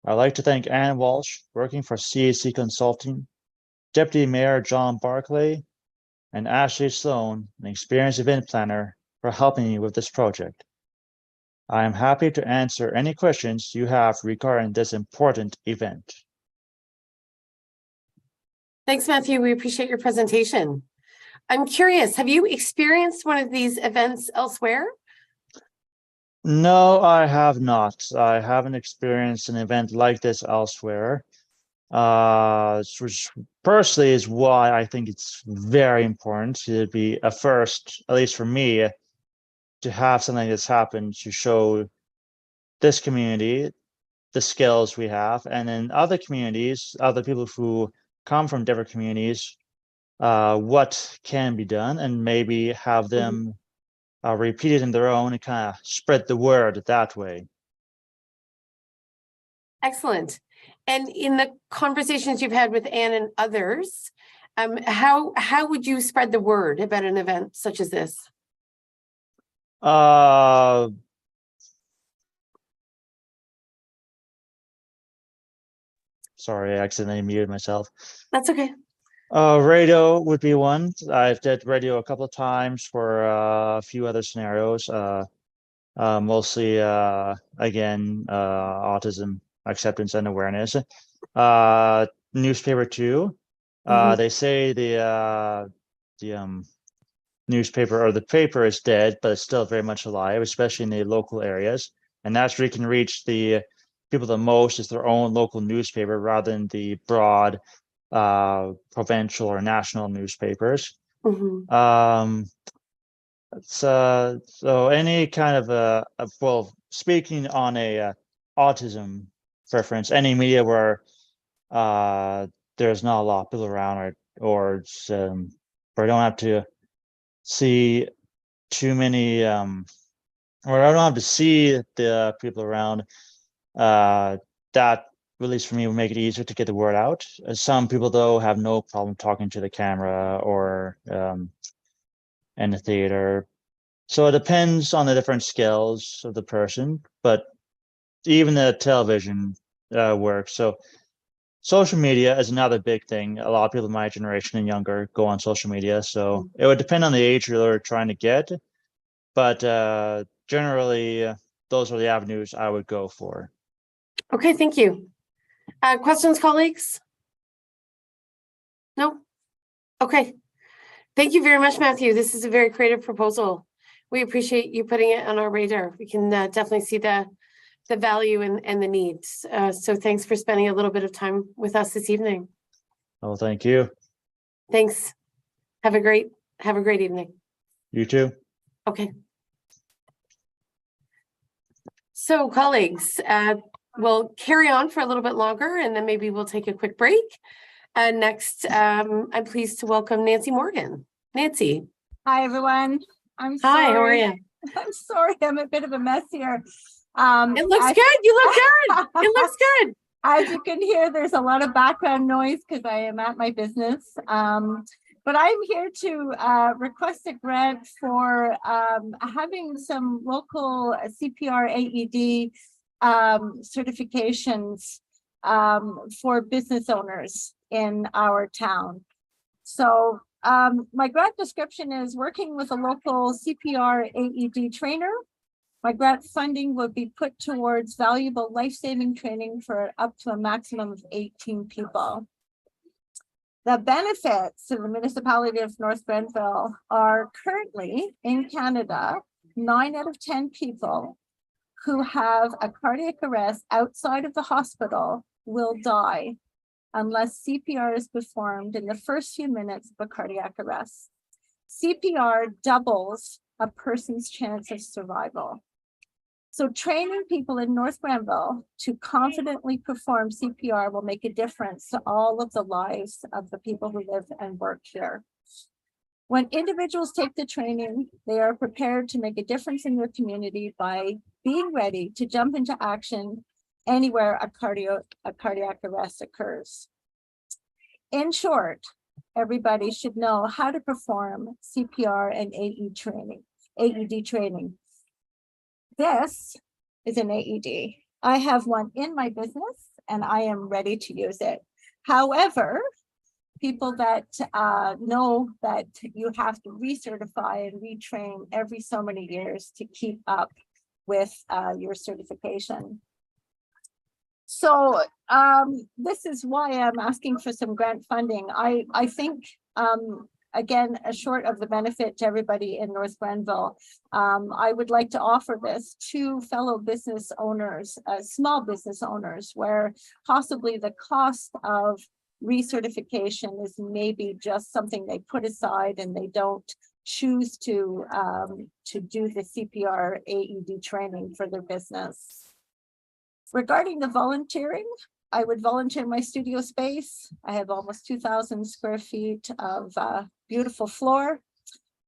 [SPEAKER 10] I'd like to thank Ann Walsh, working for CAC Consulting, Deputy Mayor John Barclay, and Ashley Sloan, an experienced event planner, for helping me with this project. I am happy to answer any questions you have regarding this important event.
[SPEAKER 2] Thanks, Matthew. We appreciate your presentation. I'm curious, have you experienced one of these events elsewhere?
[SPEAKER 10] No, I have not. I haven't experienced an event like this elsewhere. Which personally is why I think it's very important to be a first, at least for me, to have something that's happened to show this community the skills we have, and in other communities, other people who come from different communities, what can be done, and maybe have them repeat it in their own and kind of spread the word that way.
[SPEAKER 2] Excellent. And in the conversations you've had with Anne and others, how would you spread the word about an event such as this?
[SPEAKER 10] Sorry, I accidentally muted myself.
[SPEAKER 2] That's okay.
[SPEAKER 10] Radio would be one. I've did radio a couple of times for a few other scenarios. Mostly, again, autism acceptance and awareness. Newspaper too. They say the newspaper or the paper is dead, but it's still very much alive, especially in the local areas. And that's where you can reach the people the most is their own local newspaper rather than the broad provincial or national newspapers. So any kind of well, speaking on a autism reference, any media where there's not a lot of people around, or where I don't have to see too many, or I don't have to see the people around, that, at least for me, would make it easier to get the word out. Some people, though, have no problem talking to the camera or in the theater. So it depends on the different skills of the person, but even the television works. So social media is another big thing. A lot of people my generation and younger go on social media. So it would depend on the age you're trying to get. But generally, those are the avenues I would go for.
[SPEAKER 2] Okay, thank you. Questions, colleagues? No? Okay. Thank you very much, Matthew. This is a very creative proposal. We appreciate you putting it on our radar. We can definitely see the value and the needs. So thanks for spending a little bit of time with us this evening.
[SPEAKER 10] Oh, thank you.
[SPEAKER 2] Thanks. Have a great evening.
[SPEAKER 10] You too.
[SPEAKER 2] Okay. So colleagues, we'll carry on for a little bit longer and then maybe we'll take a quick break. And next, I'm pleased to welcome Nancy Morgan. Nancy.
[SPEAKER 8] Hi, everyone. I'm
[SPEAKER 2] Hi,
[SPEAKER 8] sorry.
[SPEAKER 2] how are you?
[SPEAKER 8] I'm sorry. I'm a bit of a mess here.
[SPEAKER 2] It looks good. You look good. It looks good.
[SPEAKER 8] As you can hear, there's a lot of background noise because I am at my business. But I'm here to request a grant for having some local CPR AED certifications for business owners in our town. So my grant description is working with a local CPR AED trainer. My grant funding will be put towards valuable life-saving training for up to a maximum of 18 people. The benefits of the municipality of North Grenville are currently in Canada, 9 out of 10 people who have a cardiac arrest outside of the hospital will die unless CPR is performed in the first few minutes of a cardiac arrest. CPR doubles a person's chance of survival. So training people in North Grenville to confidently perform CPR will make a difference to all of the lives of the people who live and work here. When individuals take the training, they are prepared to make a difference in their community by being ready to jump into action anywhere a cardiac arrest occurs. In short, everybody should know how to perform CPR and AED training. This is an AED. I have one in my business and I am ready to use it. However, people that know that you have to recertify and retrain every so many years to keep up with your certification. So this is why I'm asking for some grant funding. I think, again, short of the benefit to everybody in North Grenville, I would like to offer this to fellow business owners, small business owners, where possibly the cost of recertification is maybe just something they put aside and they don't choose to do the CPR AED training for their business. Regarding the volunteering, I would volunteer my studio space. I have almost 2,000 square feet of beautiful floor.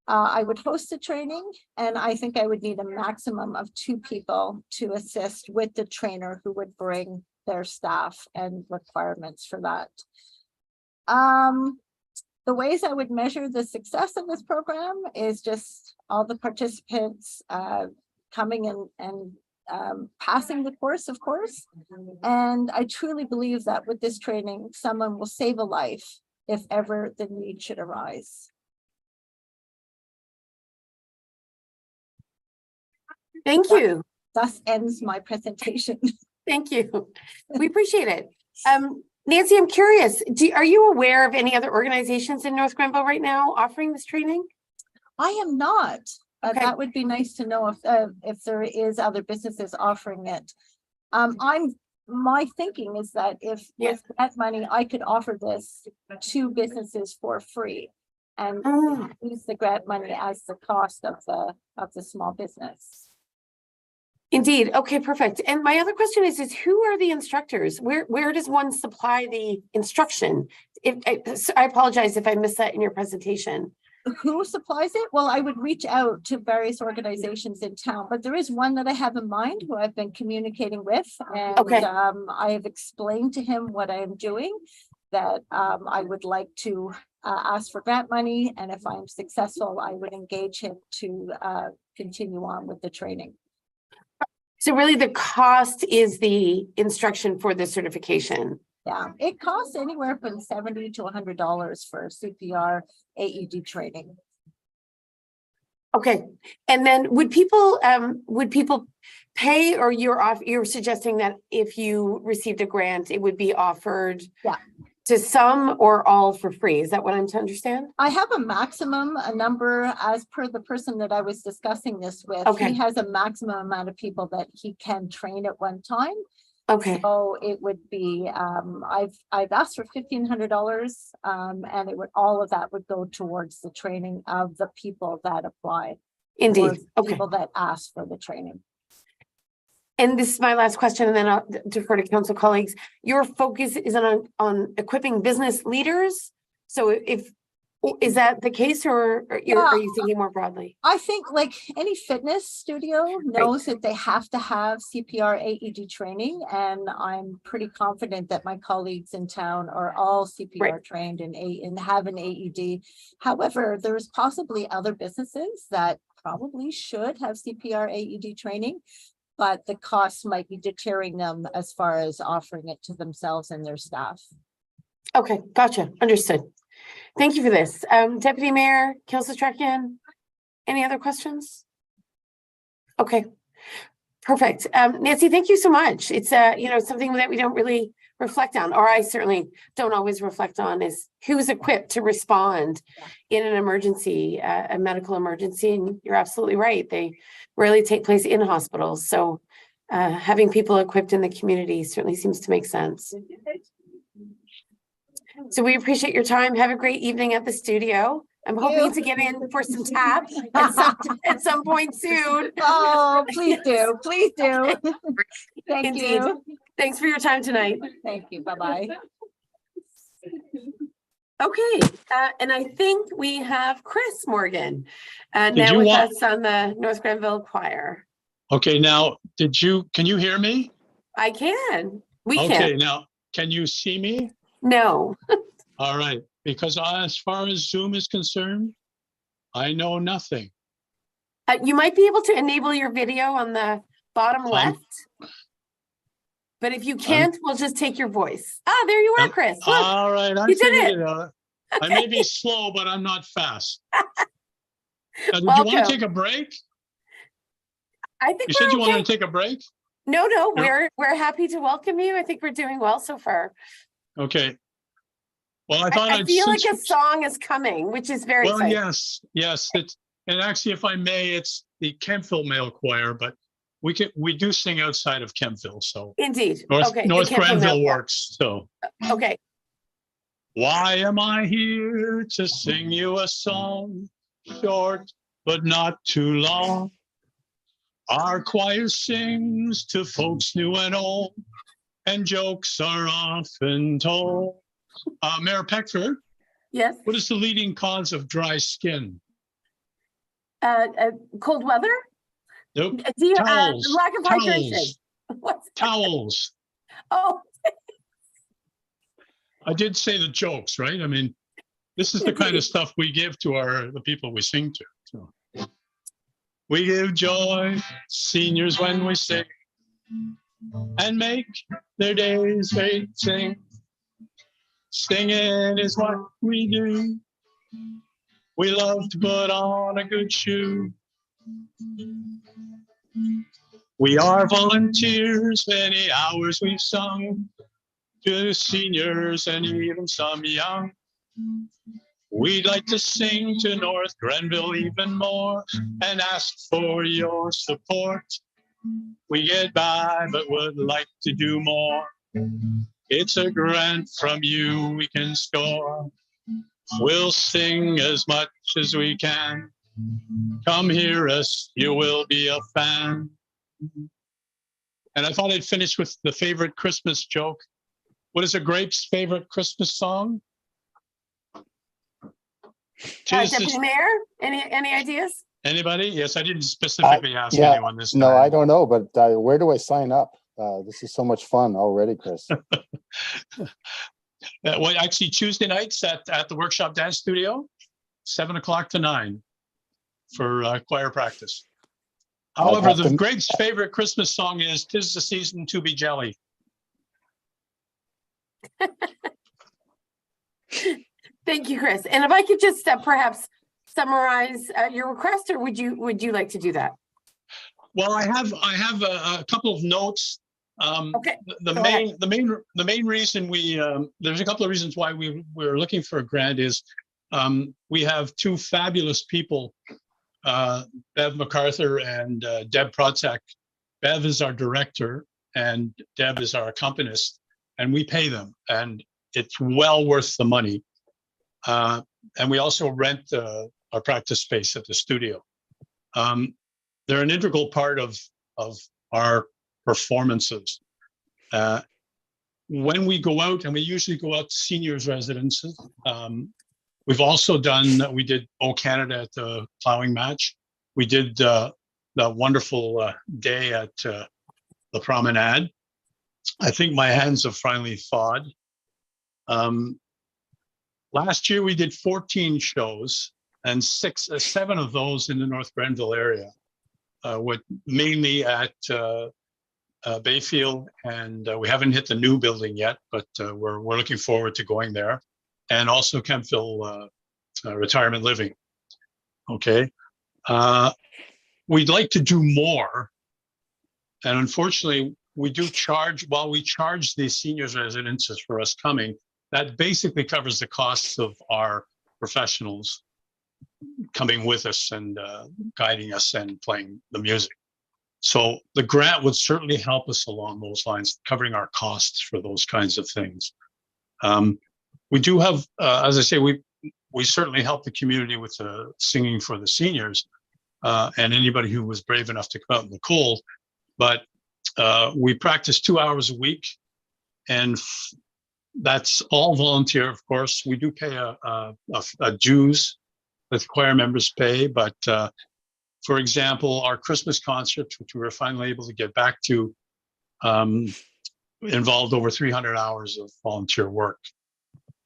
[SPEAKER 8] I would host a training, and I think I would need a maximum of 2 people to assist with the trainer who would bring their staff and requirements for that. The ways I would measure the success of this program is just all the participants coming in and passing the course, of course. And I truly believe that with this training, someone will save a life if ever the need should arise.
[SPEAKER 2] Thank you.
[SPEAKER 8] Thus ends my presentation.
[SPEAKER 2] Thank you. We appreciate it. Nancy, I'm curious, are you aware of any other organizations in North Grenville right now offering this training?
[SPEAKER 8] I am not, but
[SPEAKER 2] Okay.
[SPEAKER 8] that would be nice to know if there is other businesses offering it. My thinking is that if
[SPEAKER 2] Yeah.
[SPEAKER 8] with that money, I could offer this to businesses for free and
[SPEAKER 2] Oh,
[SPEAKER 8] use the grant money as the cost of the small business.
[SPEAKER 2] indeed. Okay, perfect. And my other question is who are the instructors? Where does one supply the instruction? I apologize if I missed that in your presentation.
[SPEAKER 8] Who supplies it? Well, I would reach out to various organizations in town, but there is one that I have in mind who I've been communicating with. And
[SPEAKER 2] Okay.
[SPEAKER 8] I have explained to him what I am doing, that I would like to ask for grant money. And if I'm successful, I would engage him to continue on with the training.
[SPEAKER 2] So really the cost is the instruction for the certification.
[SPEAKER 8] Yeah, it costs anywhere from $70 to $100 for CPR AED training.
[SPEAKER 2] Okay, and then would people pay, or you're suggesting that if you received a grant, it would be offered
[SPEAKER 8] Yeah.
[SPEAKER 2] to some or all for free? Is that what I'm to understand?
[SPEAKER 8] I have a maximum, a number as per the person that I was discussing this with.
[SPEAKER 2] Okay.
[SPEAKER 8] He has a maximum amount of people that he can train at one time.
[SPEAKER 2] Okay,
[SPEAKER 8] So it would be, I've asked for $1,500, and it would, all of that would go towards the training of the people that apply.
[SPEAKER 2] indeed.
[SPEAKER 8] Or
[SPEAKER 2] Okay,
[SPEAKER 8] people that ask for the training.
[SPEAKER 2] and this is my last question, and then I'll defer to council colleagues. Your focus is on equipping business leaders. So is that the case, or are you thinking more broadly?
[SPEAKER 8] I think like any fitness studio knows that they have to have CPR AED training, and I'm pretty confident that my colleagues in town are all CPR trained and have an AED. However, there's possibly other businesses that probably should have CPR AED training, but the costs might be deterring them as far as offering it to themselves and their staff.
[SPEAKER 2] Okay, gotcha, understood. Thank you for this. Deputy Mayor, Councilor Strachan, any other questions? Okay, perfect. Nancy, thank you so much. It's something that we don't really reflect on, or I certainly don't always reflect on, is who's equipped to respond in an emergency, a medical emergency. And you're absolutely right. They rarely take place in hospitals. So having people equipped in the community certainly seems to make sense. So we appreciate your time. Have a great evening at the studio. I'm hoping to get in for some tap at some point soon.
[SPEAKER 8] Oh, please do. Please do. Thank
[SPEAKER 2] Indeed.
[SPEAKER 8] you.
[SPEAKER 2] Thanks for your time tonight.
[SPEAKER 8] Thank you. Bye-bye.
[SPEAKER 2] Okay, and I think we have Chris Morgan now
[SPEAKER 11] you
[SPEAKER 2] with
[SPEAKER 11] want-
[SPEAKER 2] us on the North Grenville Choir.
[SPEAKER 11] Okay, now, can you hear me?
[SPEAKER 2] I can. We
[SPEAKER 11] Okay,
[SPEAKER 2] can.
[SPEAKER 11] now, can you see me?
[SPEAKER 2] No.
[SPEAKER 11] All right, because as far as Zoom is concerned, I know nothing.
[SPEAKER 2] You might be able to enable your video on the bottom left. But if you can't, we'll just take your voice. Ah, there you are, Chris. Look,
[SPEAKER 11] All right, I'm
[SPEAKER 2] you did
[SPEAKER 11] figuring
[SPEAKER 2] it.
[SPEAKER 11] it out. I may be slow, but I'm not fast. Do you
[SPEAKER 2] Welcome.
[SPEAKER 11] want to take a break?
[SPEAKER 2] I think
[SPEAKER 11] You said you
[SPEAKER 2] we're okay.
[SPEAKER 11] wanted to take a break?
[SPEAKER 2] No,
[SPEAKER 11] No.
[SPEAKER 2] we're happy to welcome you. I think we're doing well so far.
[SPEAKER 11] Okay. Well, I thought
[SPEAKER 2] I
[SPEAKER 11] I'd
[SPEAKER 2] feel like
[SPEAKER 11] switch-
[SPEAKER 2] a song is coming, which is very
[SPEAKER 11] Well,
[SPEAKER 2] exciting.
[SPEAKER 11] yes, and actually, if I may, it's the Kempville Male Choir, but we do sing outside of Kempville, so
[SPEAKER 2] Indeed.
[SPEAKER 11] North
[SPEAKER 2] Okay. the
[SPEAKER 11] North
[SPEAKER 2] Kempville
[SPEAKER 11] Grenville
[SPEAKER 2] Male Choir.
[SPEAKER 11] works, so.
[SPEAKER 2] Okay.
[SPEAKER 11] Why am I here to sing you a song, short but not too long? Our choir sings to folks new and old, and jokes are often told. Mayor Peckford,
[SPEAKER 2] Yes.
[SPEAKER 11] what is the leading cause of dry skin?
[SPEAKER 2] Cold weather?
[SPEAKER 11] Nope.
[SPEAKER 2] Do you,
[SPEAKER 11] Towels.
[SPEAKER 2] lack of hydration?
[SPEAKER 11] Towels.
[SPEAKER 2] What's
[SPEAKER 11] Towels.
[SPEAKER 2] Oh,
[SPEAKER 11] I did say the jokes, right? I mean, this is the kind of stuff we give to the people we sing to. So. We give joy, seniors, when we sing and make their days great sing. Singing is what we do. We love to put on a good shoe. We are volunteers, many hours we've sung to seniors and even some young. We'd like to sing to North Grenville even more and ask for your support. We get by, but would like to do more. It's a grant from you we can score. We'll sing as much as we can. Come hear us, you will be a fan. And I thought I'd finish with the favorite Christmas joke. What is a grape's favorite Christmas song?
[SPEAKER 2] Deputy Mayor, any ideas?
[SPEAKER 11] Anybody? Yes, I didn't specifically ask
[SPEAKER 1] yeah,
[SPEAKER 11] anyone this time.
[SPEAKER 1] No, I don't know, but where do I sign up? This is so much fun already, Chris.
[SPEAKER 11] Well, actually, Tuesday nights at the Workshop Dance Studio, 7 o'clock to 9 for choir practice. However, the Greg's favorite Christmas song is "'Tis the Season to Be Jelly."
[SPEAKER 2] Thank you, Chris. And if I could just perhaps summarize your request, or would you like to do that?
[SPEAKER 11] Well, I have a couple of notes.
[SPEAKER 2] Okay.
[SPEAKER 11] The main reason there's a couple of reasons why we're looking for a grant is we have two fabulous people, Bev MacArthur and Deb Protzak. Bev is our director and Deb is our accompanist, and we pay them, and it's well worth the money. And we also rent our practice space at the studio. They're an integral part of our performances. When we go out, and we usually go out to seniors' residences, we've also we did O Canada at the plowing match. We did the wonderful day at the promenade. I think my hands have finally thawed. Last year we did 14 shows, and 7 of those in the North Grenville area, with mainly at Bayfield, and we haven't hit the new building yet, but we're looking forward to going there, and also Kemptville Retirement Living. Okay, we'd like to do more, and unfortunately, we do charge. While we charge these seniors residences for us coming, that basically covers the costs of our professionals coming with us and guiding us and playing the music. So the grant would certainly help us along those lines, covering our costs for those kinds of things. We do have, as I say, we certainly help the community with the singing for the seniors and anybody who was brave enough to come out in the cold. But we practice 2 hours a week, and that's all volunteer, of course. We do pay a dues that choir members pay, but for example, our Christmas concert, which we were finally able to get back to, involved over 300 hours of volunteer work.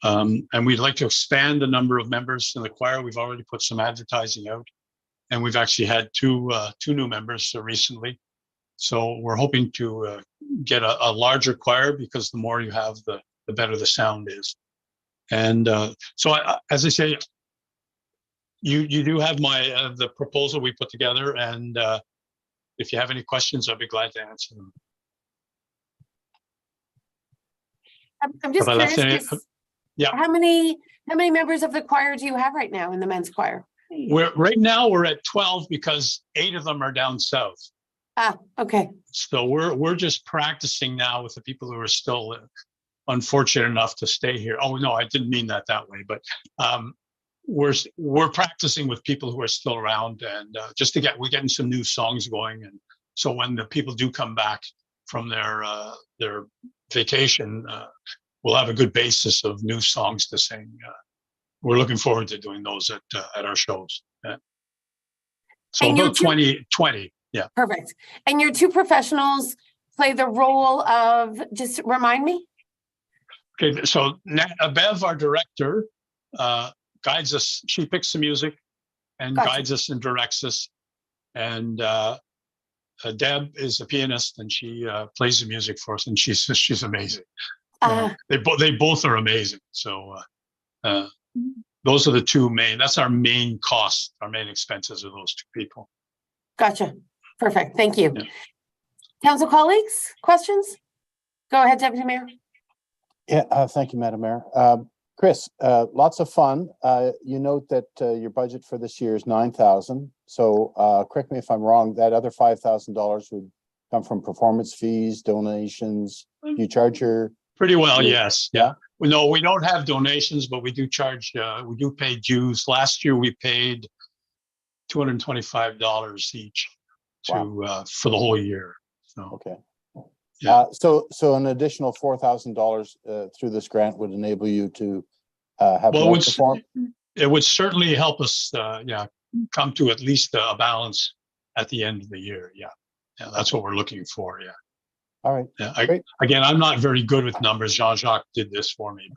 [SPEAKER 11] And we'd like to expand the number of members in the choir. We've already put some advertising out, and we've actually had two new members recently. So we're hoping to get a larger choir, because the more you have, the better the sound is. And so, as I say, you do have the proposal we put together, and if you have any questions, I'd be glad to answer them.
[SPEAKER 2] I'm just curious,
[SPEAKER 11] yeah.
[SPEAKER 2] How many members of the choir do you have right now in the men's choir?
[SPEAKER 11] Right now we're at 12, because 8 of them are down south.
[SPEAKER 2] Ah, okay.
[SPEAKER 11] So we're just practicing now with the people who are still unfortunate enough to stay here. Oh no, I didn't mean that way, but we're practicing with people who are still around, and just we're getting some new songs going, and so when the people do come back from their vacation, we'll have a good basis of new songs to sing. We're looking forward to doing those at our shows. Yeah. So
[SPEAKER 2] And
[SPEAKER 11] about 20, yeah.
[SPEAKER 2] Perfect. And your 2 professionals play the role of, just remind me?
[SPEAKER 11] Okay, so Bev, our director, guides us. She picks the music and
[SPEAKER 2] Gotcha.
[SPEAKER 11] guides us and directs us. And Deb is a pianist, and she plays the music for us, and she's amazing. They both are amazing. So those are the two main. That's our main cost. Our main expenses are those two people.
[SPEAKER 2] Gotcha. Perfect. Thank you.
[SPEAKER 11] Yeah.
[SPEAKER 2] Council colleagues, questions? Go ahead, Deputy Mayor.
[SPEAKER 1] Yeah, thank you, Madam Mayor. Chris, lots of fun. You note that your budget for this year is $9,000. So correct me if I'm wrong, that other $5,000 would come from performance fees, donations. You charge your...
[SPEAKER 11] Pretty well, yes. Yeah. No, we don't have donations, but we do charge, we do pay dues. Last year we paid $225 each to for the whole year. So,
[SPEAKER 1] okay.
[SPEAKER 11] Yeah.
[SPEAKER 1] So an additional $4,000 through this grant would enable you to have
[SPEAKER 11] well,
[SPEAKER 1] more perform.
[SPEAKER 11] it would certainly help us, come to at least a balance at the end of the year. Yeah, that's what we're looking for. Yeah.
[SPEAKER 1] All right.
[SPEAKER 11] Yeah. Again, I'm not very good with numbers. Jean-Jacques did this for me,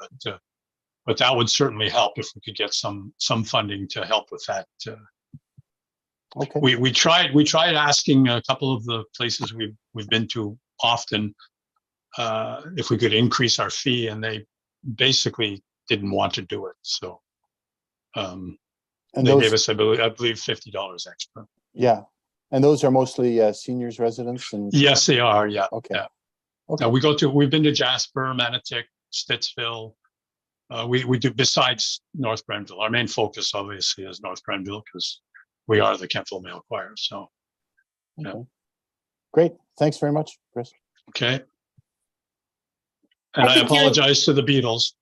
[SPEAKER 11] but that would certainly help if we could get some funding to help with that.
[SPEAKER 1] Okay.
[SPEAKER 11] We tried asking a couple of the places we've been to often if we could increase our fee, and they basically didn't want to do it. So
[SPEAKER 1] And
[SPEAKER 11] they gave us, I believe, $50 extra.
[SPEAKER 1] Yeah. And those are mostly seniors residents? And
[SPEAKER 11] Yes, they are. Yeah.
[SPEAKER 1] Okay.
[SPEAKER 11] Yeah.
[SPEAKER 1] Okay.
[SPEAKER 11] We've been to Jasper, Manotick, Stittsville. We do, besides North Grenville. Our main focus obviously is North Grenville because we are the Kemptville Male Choir. So, yeah.
[SPEAKER 1] Okay. Great. Thanks very much, Chris.
[SPEAKER 11] Okay. And I
[SPEAKER 2] think
[SPEAKER 11] apologize to the Beatles.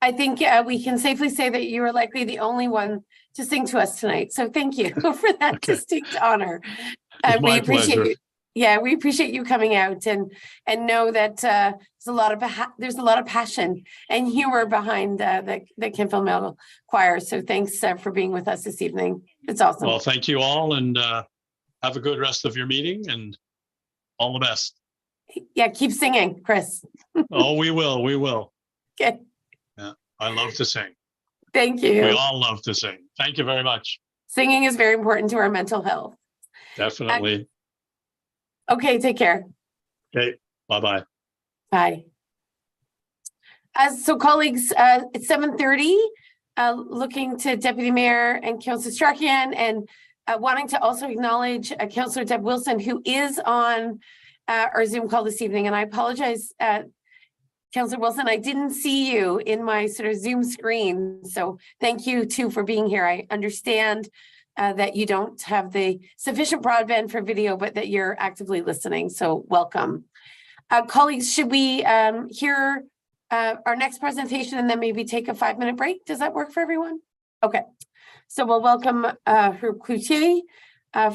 [SPEAKER 2] I think we can safely say that you are likely the only one to sing to us tonight. So thank you for that
[SPEAKER 11] Okay.
[SPEAKER 2] distinct honor.
[SPEAKER 11] It's
[SPEAKER 2] We
[SPEAKER 11] my
[SPEAKER 2] appreciate
[SPEAKER 11] pleasure.
[SPEAKER 2] you. Yeah, we appreciate you coming out and know that there's a lot of passion and humor behind the Kemptville Male Choir. So thanks for being with us this evening. It's awesome.
[SPEAKER 11] Well, thank you all, and have a good rest of your meeting, and all the best.
[SPEAKER 2] Yeah, keep singing, Chris.
[SPEAKER 11] Oh, we will. We will.
[SPEAKER 2] Okay.
[SPEAKER 11] Yeah, I love to sing.
[SPEAKER 2] Thank
[SPEAKER 11] We
[SPEAKER 2] you.
[SPEAKER 11] all love to sing. Thank you very much.
[SPEAKER 2] Singing is very important to our mental health.
[SPEAKER 11] Definitely.
[SPEAKER 2] Okay, take care.
[SPEAKER 11] Okay. Bye-bye.
[SPEAKER 2] Bye. So colleagues, it's 7:30, looking to Deputy Mayor and Councillor Strachan, and wanting to also acknowledge Councillor Deb Wilson, who is on our Zoom call this evening. And I apologize, Councillor Wilson, I didn't see you in my sort of Zoom screen. So thank you too for being here. I understand that you don't have the sufficient broadband for video, but that you're actively listening. So welcome. Colleagues, should we hear our next presentation and then maybe take a 5-minute break? Does that work for everyone? Okay. So we'll welcome Herb Cloutier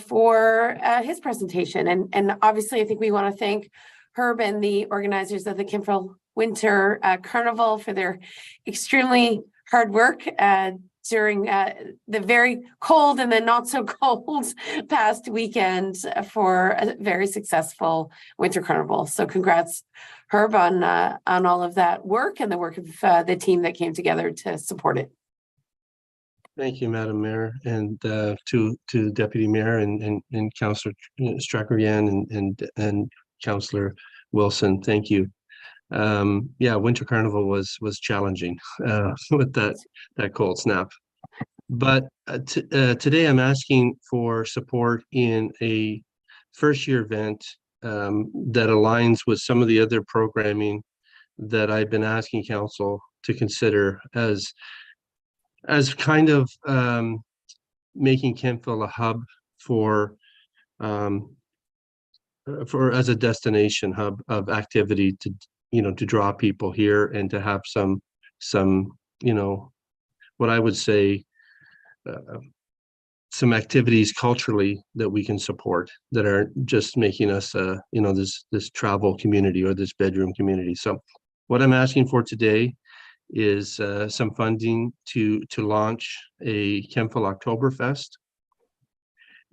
[SPEAKER 2] for his presentation. And obviously, I think we want to thank Herb and the organizers of the Kemptville Winter Carnival for their extremely hard work during the very cold and then not so cold past weekend for a very successful winter carnival. So congrats, Herb, on all of that work and the work of the team that came together to support it.
[SPEAKER 12] Thank you, Madam Mayor, and to Deputy Mayor and Councillor Strachan and Councillor Wilson. Thank you. Yeah, Winter Carnival was challenging with that cold snap. But today I'm asking for support in a first-year event that aligns with some of the other programming that I've been asking Council to consider as kind of making Kemptville a hub for as a destination hub of activity to to draw people here and to have some what I would say some activities culturally that we can support that are just making us this travel community or this bedroom community. So what I'm asking for today is some funding to launch a Kemptville Oktoberfest.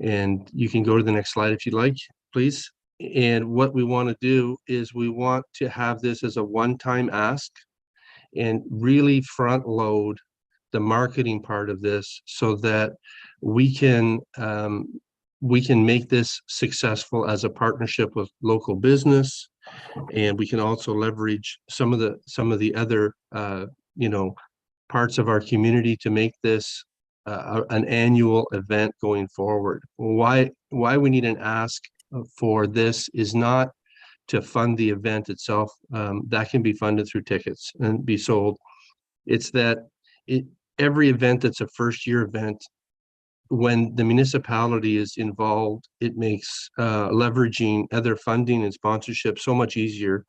[SPEAKER 12] And you can go to the next slide if you'd like, please. And what we want to do is we want to have this as a one-time ask and really front load the marketing part of this so that we can make this successful as a partnership with local business, and we can also leverage some of the other parts of our community to make this an annual event going forward. Why we need an ask for this is not to fund the event itself. That can be funded through tickets and be sold. It's that every event that's a first year event, when the municipality is involved, it makes leveraging other funding and sponsorship so much easier,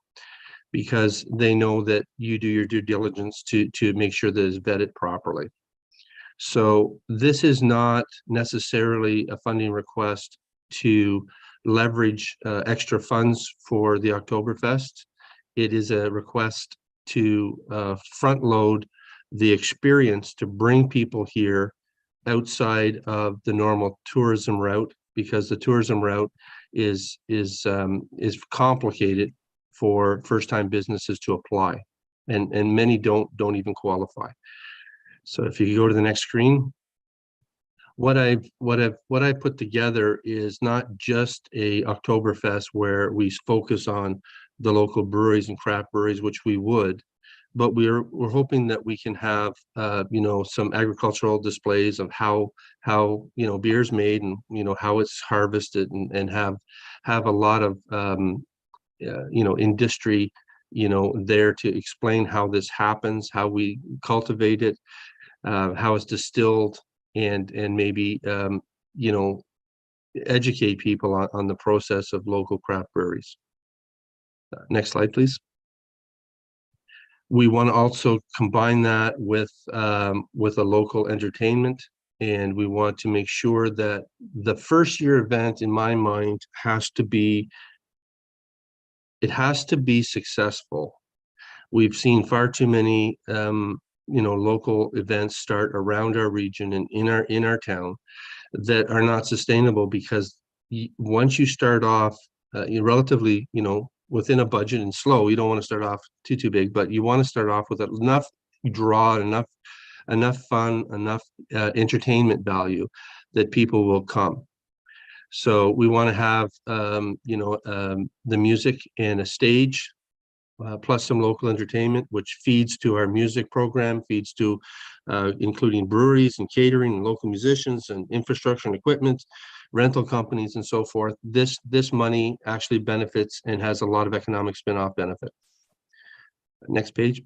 [SPEAKER 12] because they know that you do your due diligence to make sure that it's vetted properly. So this is not necessarily a funding request to leverage extra funds for the Oktoberfest. It is a request to front load the experience, to bring people here outside of the normal tourism route, because the tourism route is complicated for first-time businesses to apply, and many don't even qualify. So if you go to the next screen, what I put together is not just a Oktoberfest where we focus on the local breweries and craft breweries, which we would, but we're hoping that we can have some agricultural displays of how beer's made, and how it's harvested, and have a lot of industry there to explain how this happens, how we cultivate it, how it's distilled, and maybe educate people on the process of local craft breweries. Next slide, please. We want to also combine that with a local entertainment, and we want to make sure that the first year event, in my mind, has to be successful. We've seen far too many local events start around our region and in our town that are not sustainable, because once you start off relatively within a budget and slow, you don't want to start off too big, but you want to start off with enough draw, enough fun, enough entertainment value that people will come. So we want to have the music and a stage, plus some local entertainment, which feeds to our music program, feeds to including breweries and catering and local musicians and infrastructure and equipment, rental companies, and so forth. This money actually benefits and has a lot of economic spin-off benefit. Next page.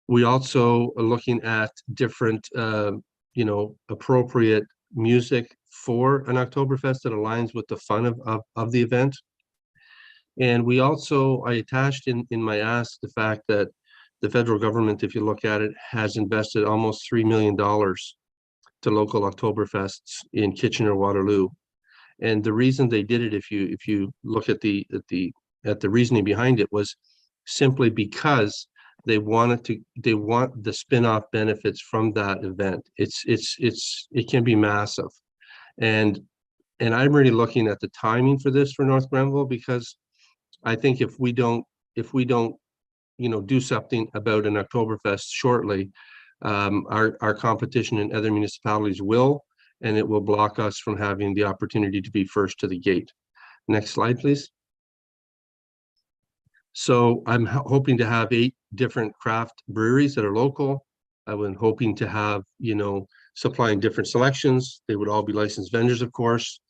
[SPEAKER 12] We also are looking at different appropriate music for an Oktoberfest that aligns with the fun of the event. And we also, I attached in my ask the fact that the federal government, if you look at it, has invested almost $3 million to local Oktoberfests in Kitchener-Waterloo. And the reason they did it, if you look at the reasoning behind it, was simply because they want the spin-off benefits from that event. It can be massive. And I'm really looking at the timing for this for North Grenville, because I think if we don't do something about an Oktoberfest shortly, our competition in other municipalities will, and it will block us from having the opportunity to be first to the gate. Next slide, please. So I'm hoping to have 8 different craft breweries that are local. I'm hoping to have, supplying different selections. They would all be licensed vendors, of course.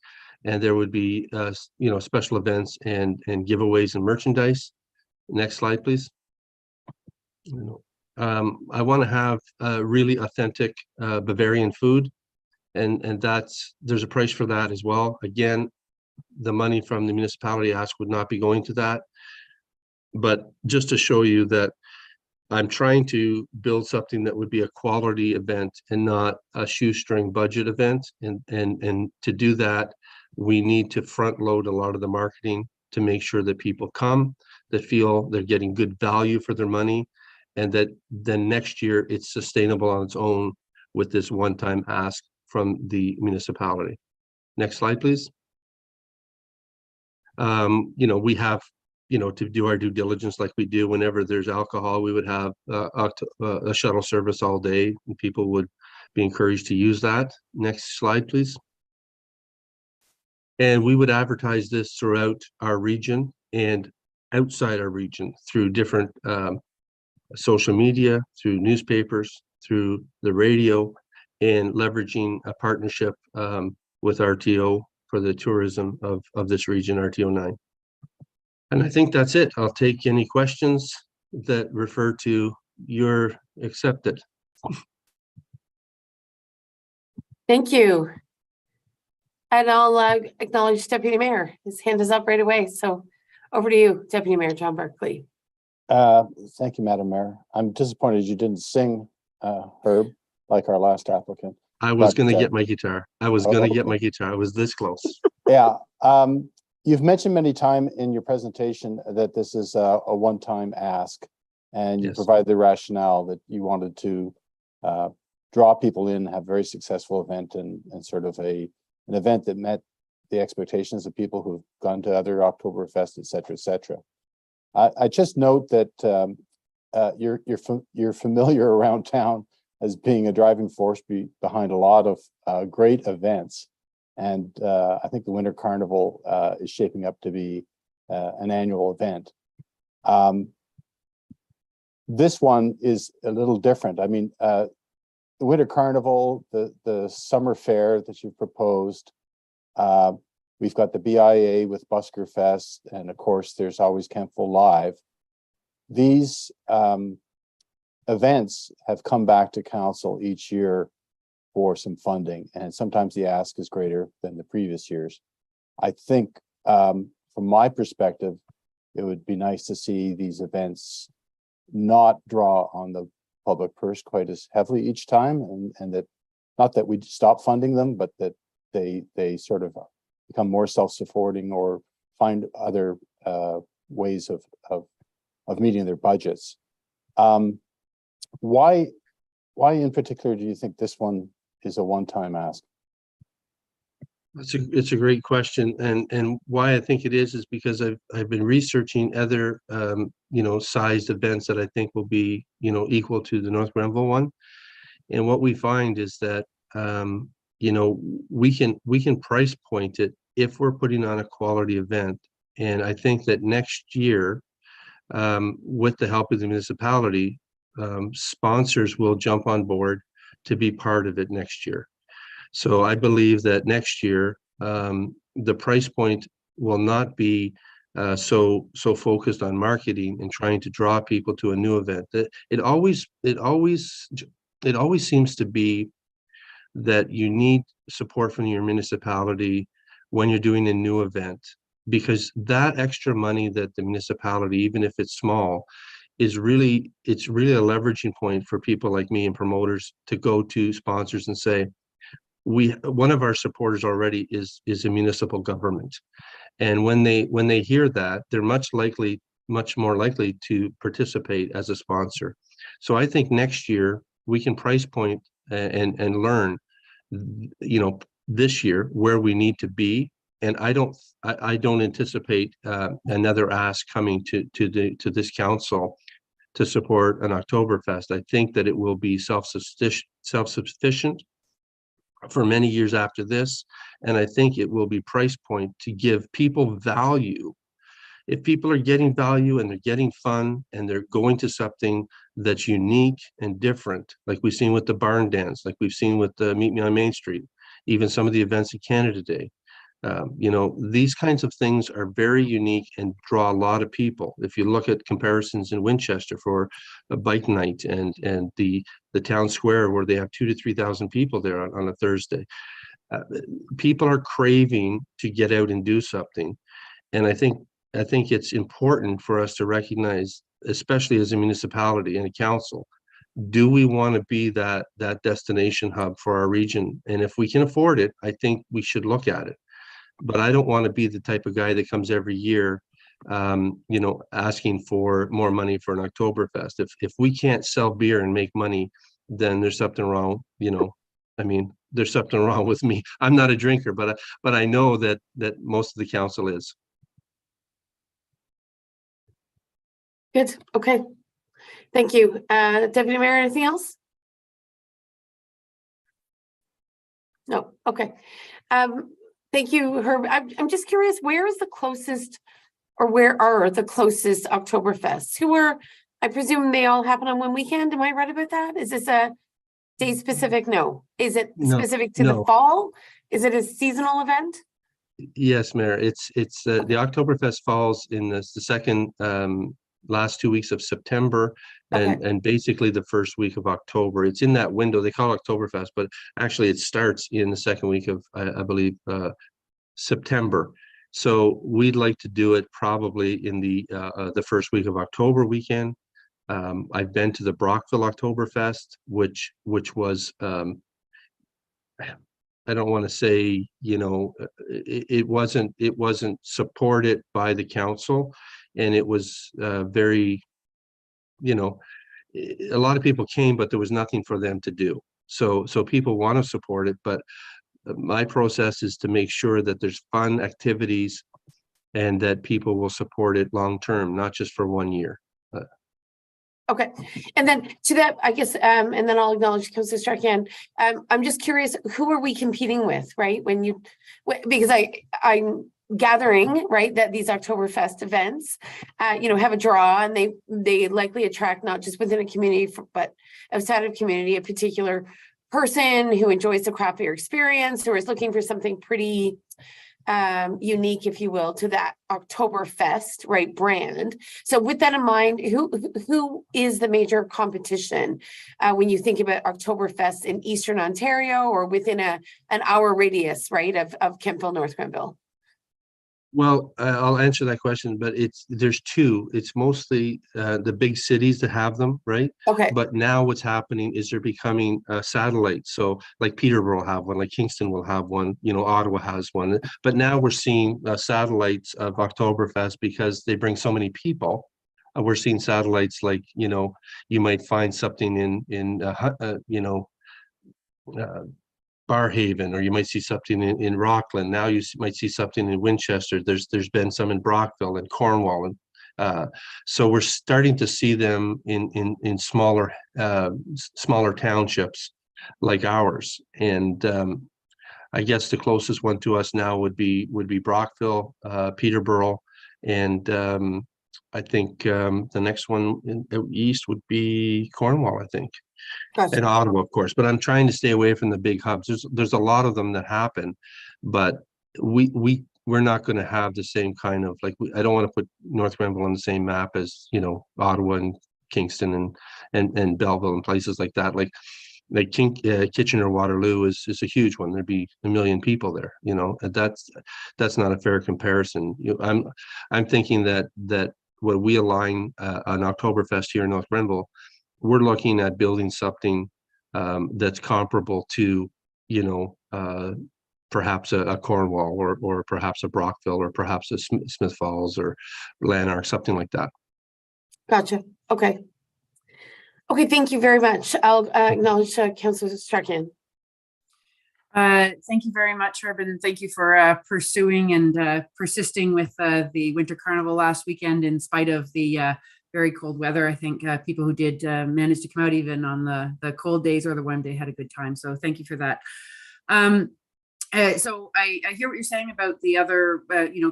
[SPEAKER 12] And there would be, special events and giveaways and merchandise. Next slide, please. I want to have really authentic Bavarian food, and there's a price for that as well. Again, the money from the municipality ask would not be going to that. But just to show you that I'm trying to build something that would be a quality event and not a shoestring budget event. And to do that, we need to front load a lot of the marketing to make sure that people come, that feel they're getting good value for their money, and that then next year it's sustainable on its own with this one-time ask from the municipality. Next slide, please. You know, we have, you know, to do our due diligence like we do whenever there's alcohol, we would have a shuttle service all day, and people would be encouraged to use that. Next slide, please. And we would advertise this throughout our region and outside our region through different social media, through newspapers, through the radio, and leveraging a partnership with RTO for the tourism of this region, RTO 9. And I think that's it. I'll take any questions that refer to your accepted.
[SPEAKER 2] Thank you. And I'll acknowledge Deputy Mayor. His hand is up right away. So over to you, Deputy Mayor John Barkley.
[SPEAKER 1] Thank you, Madam Mayor. I'm disappointed you didn't sing, Herb, like our last applicant.
[SPEAKER 12] I was
[SPEAKER 1] But,
[SPEAKER 12] going to get my guitar. I was going to get my guitar. I was this close.
[SPEAKER 1] Yeah. You've mentioned many times in your presentation that this is a one-time ask, and you
[SPEAKER 12] Yes.
[SPEAKER 1] provide the rationale that you wanted to draw people in, have a very successful event, and sort of an event that met the expectations of people who've gone to other Oktoberfest, et cetera, et cetera. I just note that you're familiar around town as being a driving force behind a lot of great events. And I think the Winter Carnival is shaping up to be an annual event. This one is a little different. I mean, the Winter Carnival, the summer fair that you've proposed, we've got the BIA with Busker Fest, and of course, there's always Kemptville Live. These events have come back to council each year for some funding, and sometimes the ask is greater than the previous years. I think from my perspective, it would be nice to see these events not draw on the public purse quite as heavily each time, and that not that we stop funding them, but that they sort of become more self-supporting or find other ways of meeting their budgets. Why in particular do you think this one is a one-time ask?
[SPEAKER 12] It's a great question, and why I think it is because I've been researching other sized events that I think will be equal to the North Grenville one, and what we find is that we can price point it if we're putting on a quality event, and I think that next year, with the help of the municipality, sponsors will jump on board to be part of it next year. So I believe that next year, the price point will not be so focused on marketing and trying to draw people to a new event. That it always seems to be that you need support from your municipality when you're doing a new event, because that extra money that the municipality, even if it's small, it's really a leveraging point for people like me and promoters to go to sponsors and say, one of our supporters already is a municipal government, and when they hear that, they're much more likely to participate as a sponsor. So I think next year we can price point and learn, this year where we need to be, and I don't anticipate another ask coming to this council to support an Oktoberfest. I think that it will be self-sufficient for many years after this, and I think it will be price point to give people value. If people are getting value and they're getting fun and they're going to something that's unique and different, like we've seen with the barn dance, like we've seen with the Meet Me on Main Street, even some of the events at Canada Day, these kinds of things are very unique and draw a lot of people. If you look at comparisons in Winchester for a bike night and the town square where they have 2,000 to 3,000 people there on a Thursday, people are craving to get out and do something. And I think it's important for us to recognize, especially as a municipality and a council, do we want to be that destination hub for our region? And if we can afford it, I think we should look at it. But I don't want to be the type of guy that comes every year, asking for more money for an Oktoberfest. If we can't sell beer and make money, then there's something wrong. There's something wrong with me. I'm not a drinker, but I know that most of the council is.
[SPEAKER 2] Good, okay. Thank you. Deputy Mayor, anything else? No, okay. Thank you, Herb. I'm just curious, where is the closest, or where are the closest Oktoberfests? I presume they all happen on one weekend. Am I right about that? Is this a day specific? No. Is it
[SPEAKER 12] No,
[SPEAKER 2] specific to the
[SPEAKER 12] no.
[SPEAKER 2] fall? Is it a seasonal event?
[SPEAKER 12] Yes, Mayor, it's the Oktoberfest falls in the second last 2 weeks of September
[SPEAKER 2] Okay.
[SPEAKER 12] and basically the first week of October. It's in that window. They call it Oktoberfest, but actually it starts in the second week of I believe September. So we'd like to do it probably in the first week of October weekend. I've been to the Brockville Oktoberfest, which was I don't want to say, you know, it wasn't supported by the council, and it was very, you know, a lot of people came, but there was nothing for them to do. So people want to support it, but my process is to make sure that there's fun activities and that people will support it long term, not just for 1 year.
[SPEAKER 2] Okay, and then to that, I guess, and then I'll acknowledge Councilor Strachan. I'm just curious, who are we competing with, right? Because I'm gathering, right, that these Oktoberfest events, have a draw, and they likely attract not just within a community, but outside of community, a particular person who enjoys the craft beer experience, or is looking for something pretty unique, if you will, to that Oktoberfest, right, brand. So with that in mind, who is the major competition when you think about Oktoberfest in Eastern Ontario or within an hour radius, right, of Kemptville, North Grenville?
[SPEAKER 12] Well, I'll answer that question, but there's two. It's mostly the big cities that have them, right?
[SPEAKER 2] Okay.
[SPEAKER 12] But now what's happening is they're becoming satellites. So like Peterborough will have one, like Kingston will have one, Ottawa has one. But now we're seeing satellites of Oktoberfest because they bring so many people. We're seeing satellites like, you might find something in Barhaven, or you might see something in Rockland. Now you might see something in Winchester. There's been some in Brockville and Cornwall, and so we're starting to see them in smaller townships like ours. And I guess the closest one to us now would be Brockville, Peterborough, and I think the next one east would be Cornwall, I think.
[SPEAKER 2] Gotcha.
[SPEAKER 12] And Ottawa, of course, but I'm trying to stay away from the big hubs. There's a lot of them that happen, but we're not going to have the same kind of, like, I don't want to put North Grenville on the same map as Ottawa and Kingston and Belleville and places like that. Like Kitchener-Waterloo is a huge one. There'd be 1 million people there. And that's not a fair comparison. I'm thinking that when we align an Oktoberfest here in North Grenville, we're looking at building something that's comparable to, perhaps a Cornwall or perhaps a Brockville or perhaps a Smith Falls or Lanark, something like that.
[SPEAKER 2] Gotcha. Okay. Okay, thank you very much. I'll acknowledge Councilor Strachan.
[SPEAKER 9] Thank you very much, Herb, and thank you for pursuing and persisting with the Winter Carnival last weekend in spite of the very cold weather. I think people who did manage to come out even on the cold days or the warm day had a good time. So thank you for that. So I hear what you're saying about the other,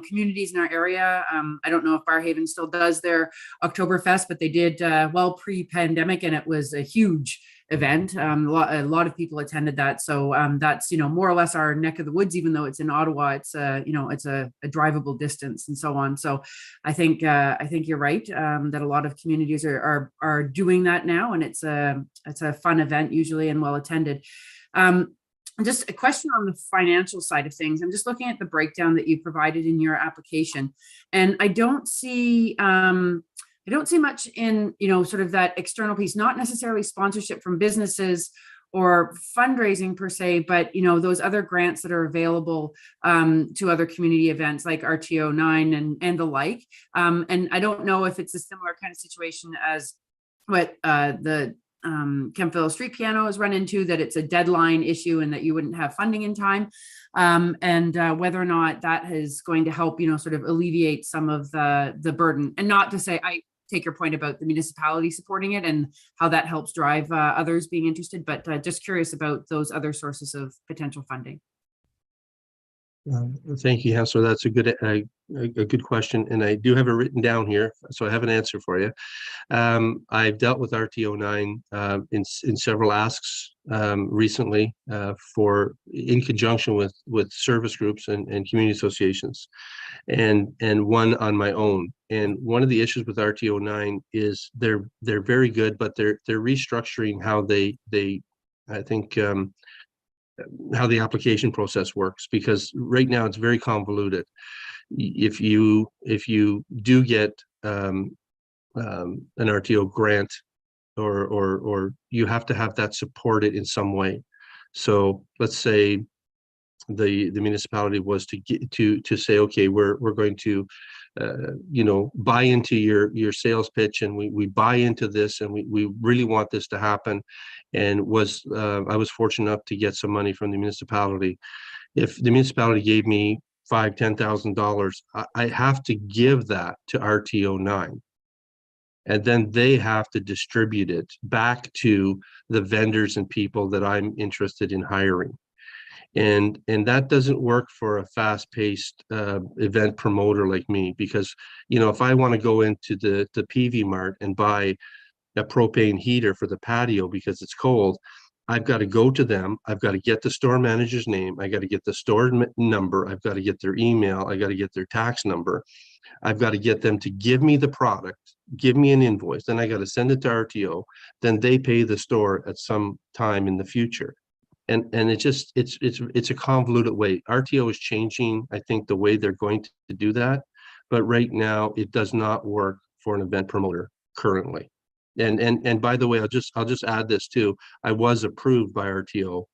[SPEAKER 9] communities in our area. I don't know if Barhaven still does their Oktoberfest, but they did well pre-pandemic, and it was a huge event. A lot of people attended that. So that's, more or less our neck of the woods, even though it's in Ottawa, it's a drivable distance and so on. So I think you're right that a lot of communities are doing that now, and it's a fun event usually and well attended. Just a question on the financial side of things. I'm just looking at the breakdown that you provided in your application, and I don't see much in, sort of that external piece, not necessarily sponsorship from businesses or fundraising per se, but, those other grants that are available to other community events like RTO 9 and the like. And I don't know if it's a similar kind of situation as what the Kemptville Street Piano has run into, that it's a deadline issue and that you wouldn't have funding in time, and whether or not that is going to help, sort of alleviate some of the burden. And not to say, I take your point about the municipality supporting it and how that helps drive others being interested, but just curious about those other sources of potential funding.
[SPEAKER 12] Thank you, Hansler. That's a good question, and I do have it written down here, so I have an answer for you. I've dealt with RTO9 in several asks recently in conjunction with service groups and community associations, and one on my own. And one of the issues with RTO9 is they're very good, but they're restructuring how I think. How the application process works, because right now it's very convoluted. If you do get an RTO grant, or you have to have that supported in some way. So let's say the municipality was to get to say, okay, we're going to buy into your sales pitch, and we buy into this, and we really want this to happen. And I was fortunate enough to get some money from the municipality. If the municipality gave me $5,000-$10,000, I have to give that to RTO9, and then they have to distribute it back to the vendors and people that I'm interested in hiring. And that doesn't work for a fast-paced event promoter like me, because if I want to go into the PV Mart and buy a propane heater for the patio because it's cold, I've got to go to them. I've got to get the store manager's name. I got to get the store number. I've got to get their email. I got to get their tax number. I've got to get them to give me the product, give me an invoice. Then I got to send it to RTO. Then they pay the store at some time in the future. And it's a convoluted way. RTO is changing, I think, the way they're going to do that. But right now it does not work for an event promoter currently. And by the way, I'll just add this too. I was approved by RTO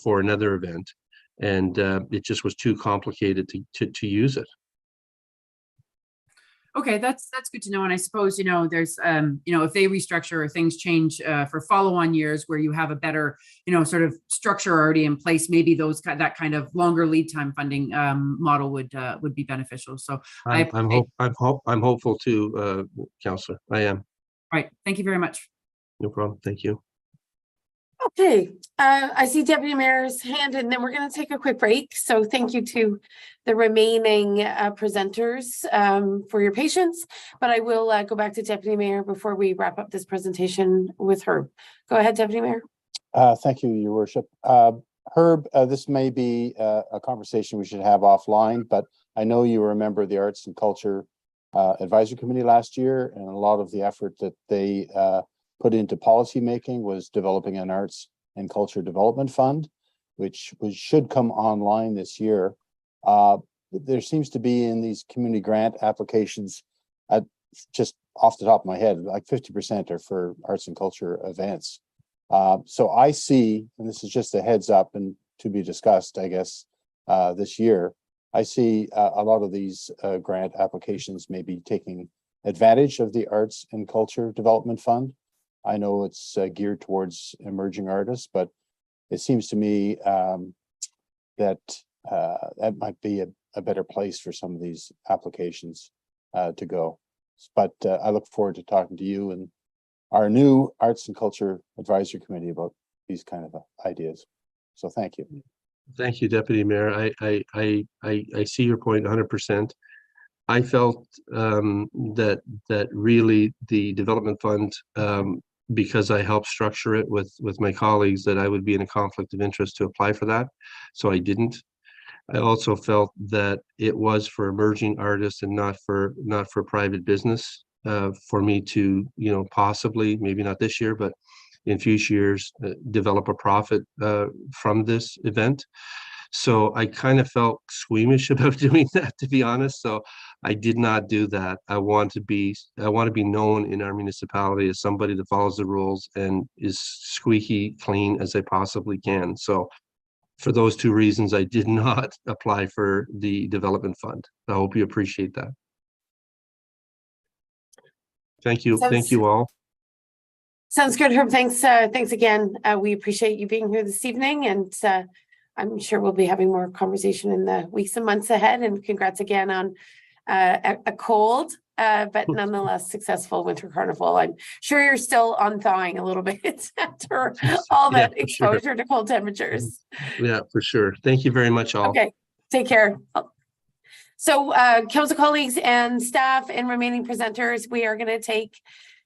[SPEAKER 12] for another event, and it just was too complicated to use it.
[SPEAKER 9] Okay, that's good to know. And I suppose, there's, if they restructure or things change for follow-on years where you have a better, sort of structure already in place, maybe that kind of longer lead time funding model would be beneficial. So
[SPEAKER 12] I'm hopeful too, Councillor. I am.
[SPEAKER 9] All right. Thank you very much.
[SPEAKER 12] No problem. Thank you.
[SPEAKER 2] Okay, I see Deputy Mayor's hand, and then we're going to take a quick break. So thank you to the remaining presenters for your patience, but I will go back to Deputy Mayor before we wrap up this presentation with Herb. Go ahead, Deputy Mayor.
[SPEAKER 1] Thank you, Your Worship. Herb, this may be a conversation we should have offline, but I know you were a member of the Arts and Culture Advisory Committee last year, and a lot of the effort that they put into policy making was developing an arts and culture development fund, which should come online this year. There seems to be in these community grant applications, just off the top of my head, like 50% are for arts and culture events. So I see, and this is just a heads up and to be discussed, I guess, this year, I see a lot of these grant applications maybe taking advantage of the Arts and Culture Development Fund. I know it's geared towards emerging artists, but it seems to me that that might be a better place for some of these applications to go. But I look forward to talking to you and our new Arts and Culture Advisory Committee about these kind of ideas. So thank you.
[SPEAKER 12] Thank you, Deputy Mayor. I see your point 100%. I felt that really the development fund, because I helped structure it with my colleagues, that I would be in a conflict of interest to apply for that. So I didn't. I also felt that it was for emerging artists and not for private business, for me to, possibly, maybe not this year, but in future years, develop a profit from this event. So I kind of felt squeamish about doing that, to be honest. So I did not do that. I want to be known in our municipality as somebody that follows the rules and is squeaky clean as I possibly can. So for those two reasons, I did not apply for the development fund. I hope you appreciate that. Thank you. Thank you all.
[SPEAKER 2] Sounds good, Herb. Thanks. Thanks again. We appreciate you being here this evening, and I'm sure we'll be having more conversation in the weeks and months ahead. And congrats again on a cold but nonetheless successful winter carnival. I'm sure you're still on thawing a little bit after all
[SPEAKER 12] Yeah,
[SPEAKER 2] that
[SPEAKER 12] for sure.
[SPEAKER 2] exposure to cold temperatures.
[SPEAKER 12] Yeah, for sure. Thank you very much, all.
[SPEAKER 2] Okay, take care. So, council colleagues and staff and remaining presenters, we are going to take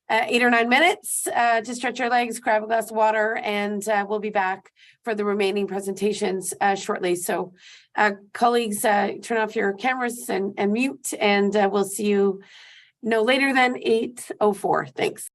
[SPEAKER 2] 8 or 9 minutes to stretch your legs, grab a glass of water, and we'll be back for the remaining presentations shortly. So, colleagues, turn off your cameras and mute, and we'll see you no later than 8:04. Thanks.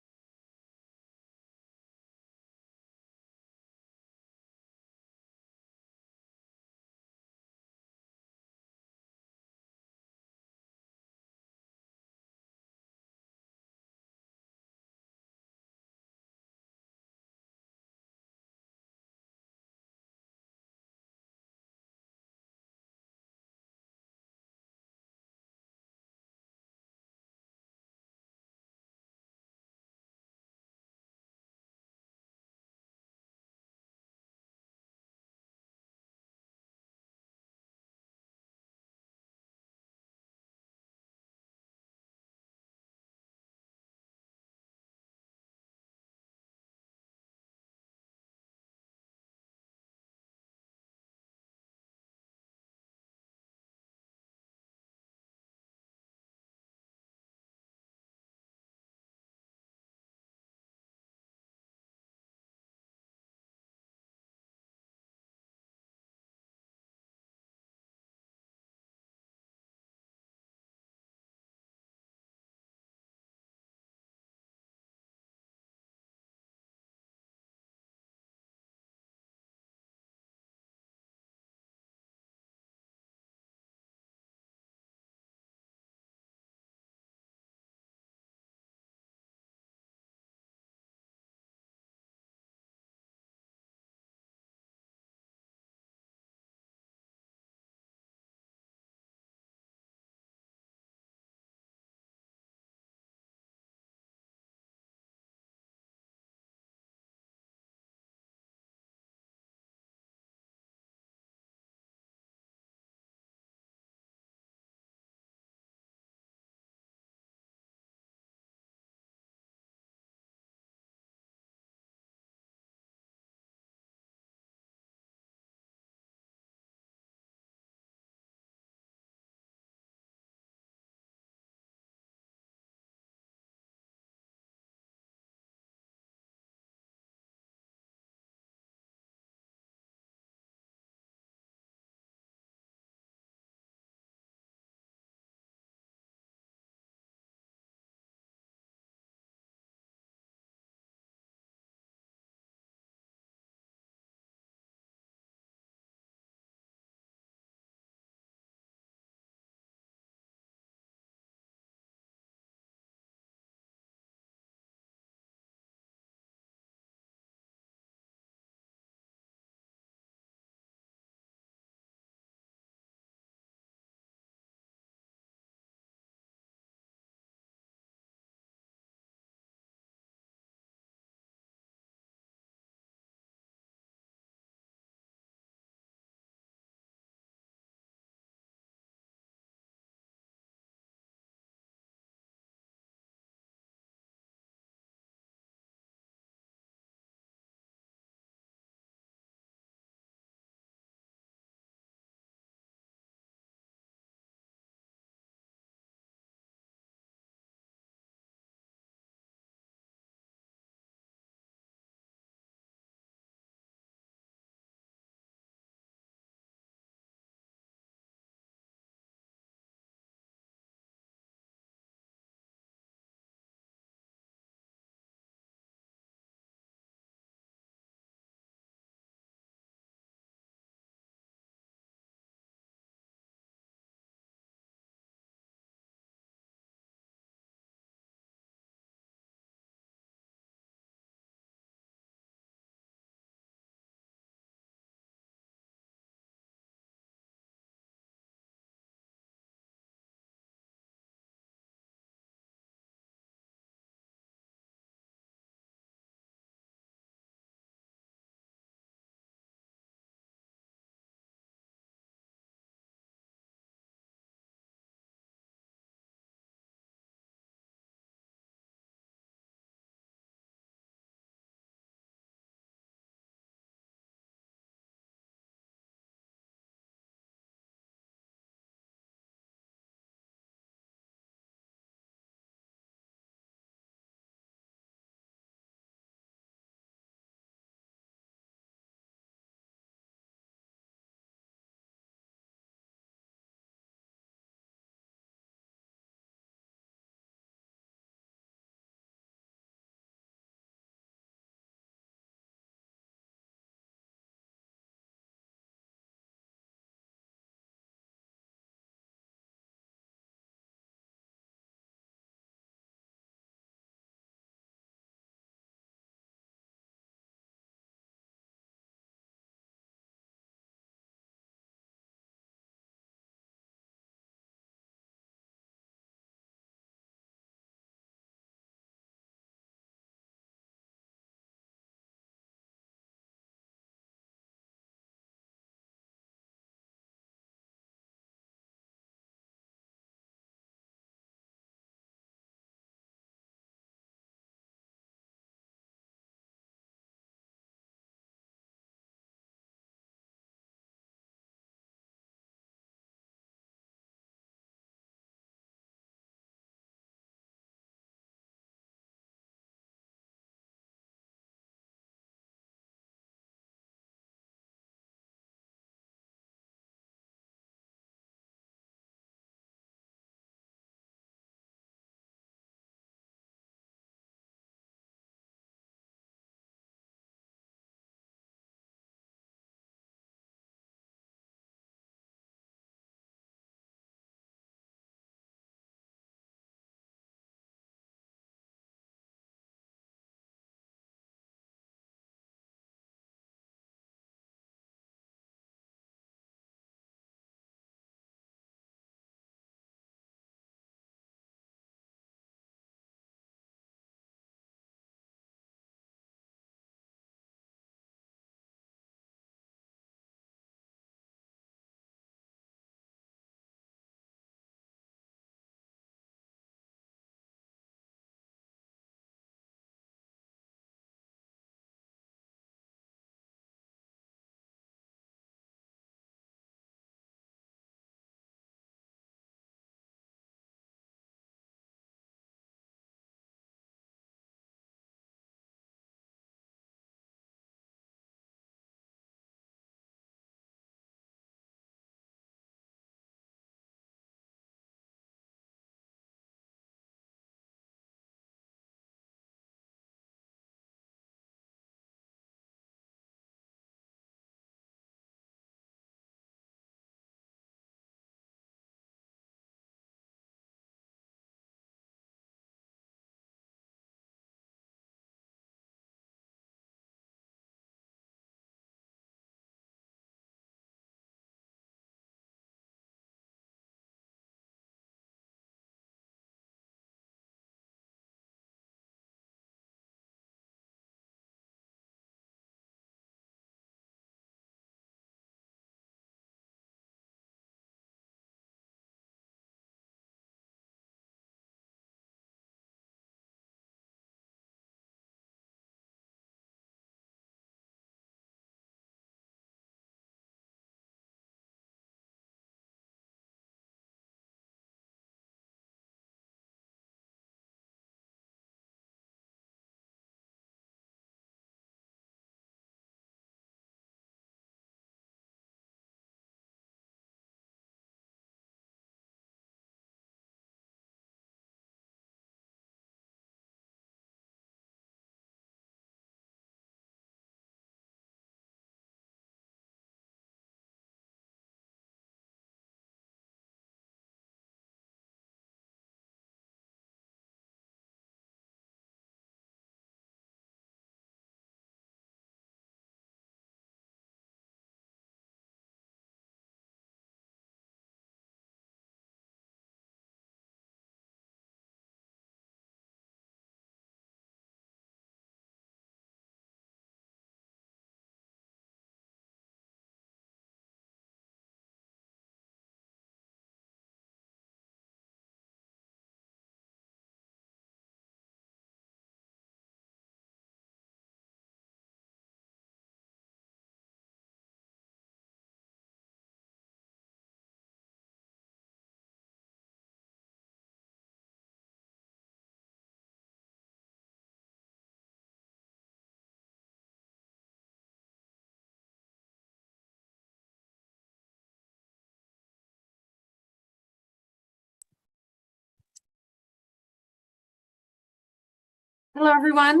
[SPEAKER 2] Hello, everyone.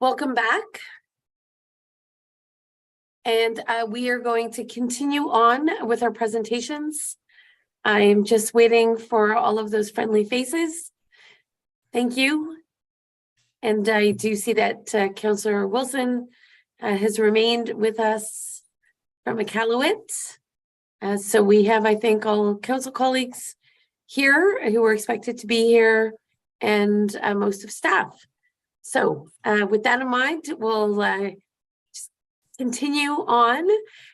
[SPEAKER 2] Welcome back. And we are going to continue on with our presentations. I'm just waiting for all of those friendly faces. Thank you. And I do see that Councillor Wilson has remained with us from Iqaluit. So we have, I think, all council colleagues here who are expected to be here, and most of staff. So with that in mind, we'll continue on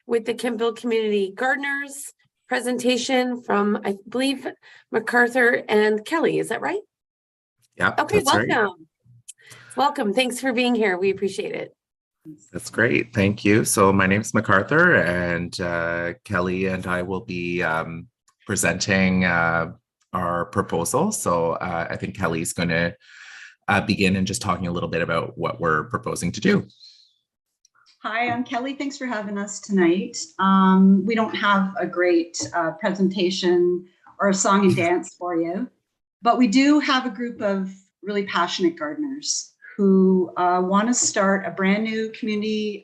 [SPEAKER 2] with the Kemptville Community Gardeners presentation from, I believe, MacArthur and Kelly. Is that right?
[SPEAKER 13] Yeah.
[SPEAKER 2] Okay,
[SPEAKER 13] that's right.
[SPEAKER 2] welcome. Welcome. Thanks for being here. We appreciate it.
[SPEAKER 13] That's great. Thank you. So my name is MacArthur, and Kelly and I will be presenting our proposal. So I think Kelly's going to begin and just talking a little bit about what we're proposing to do.
[SPEAKER 14] Hi, I'm Kelly. Thanks for having us tonight. We don't have a great presentation or a song and dance for you, but we do have a group of really passionate gardeners who want to start a brand new community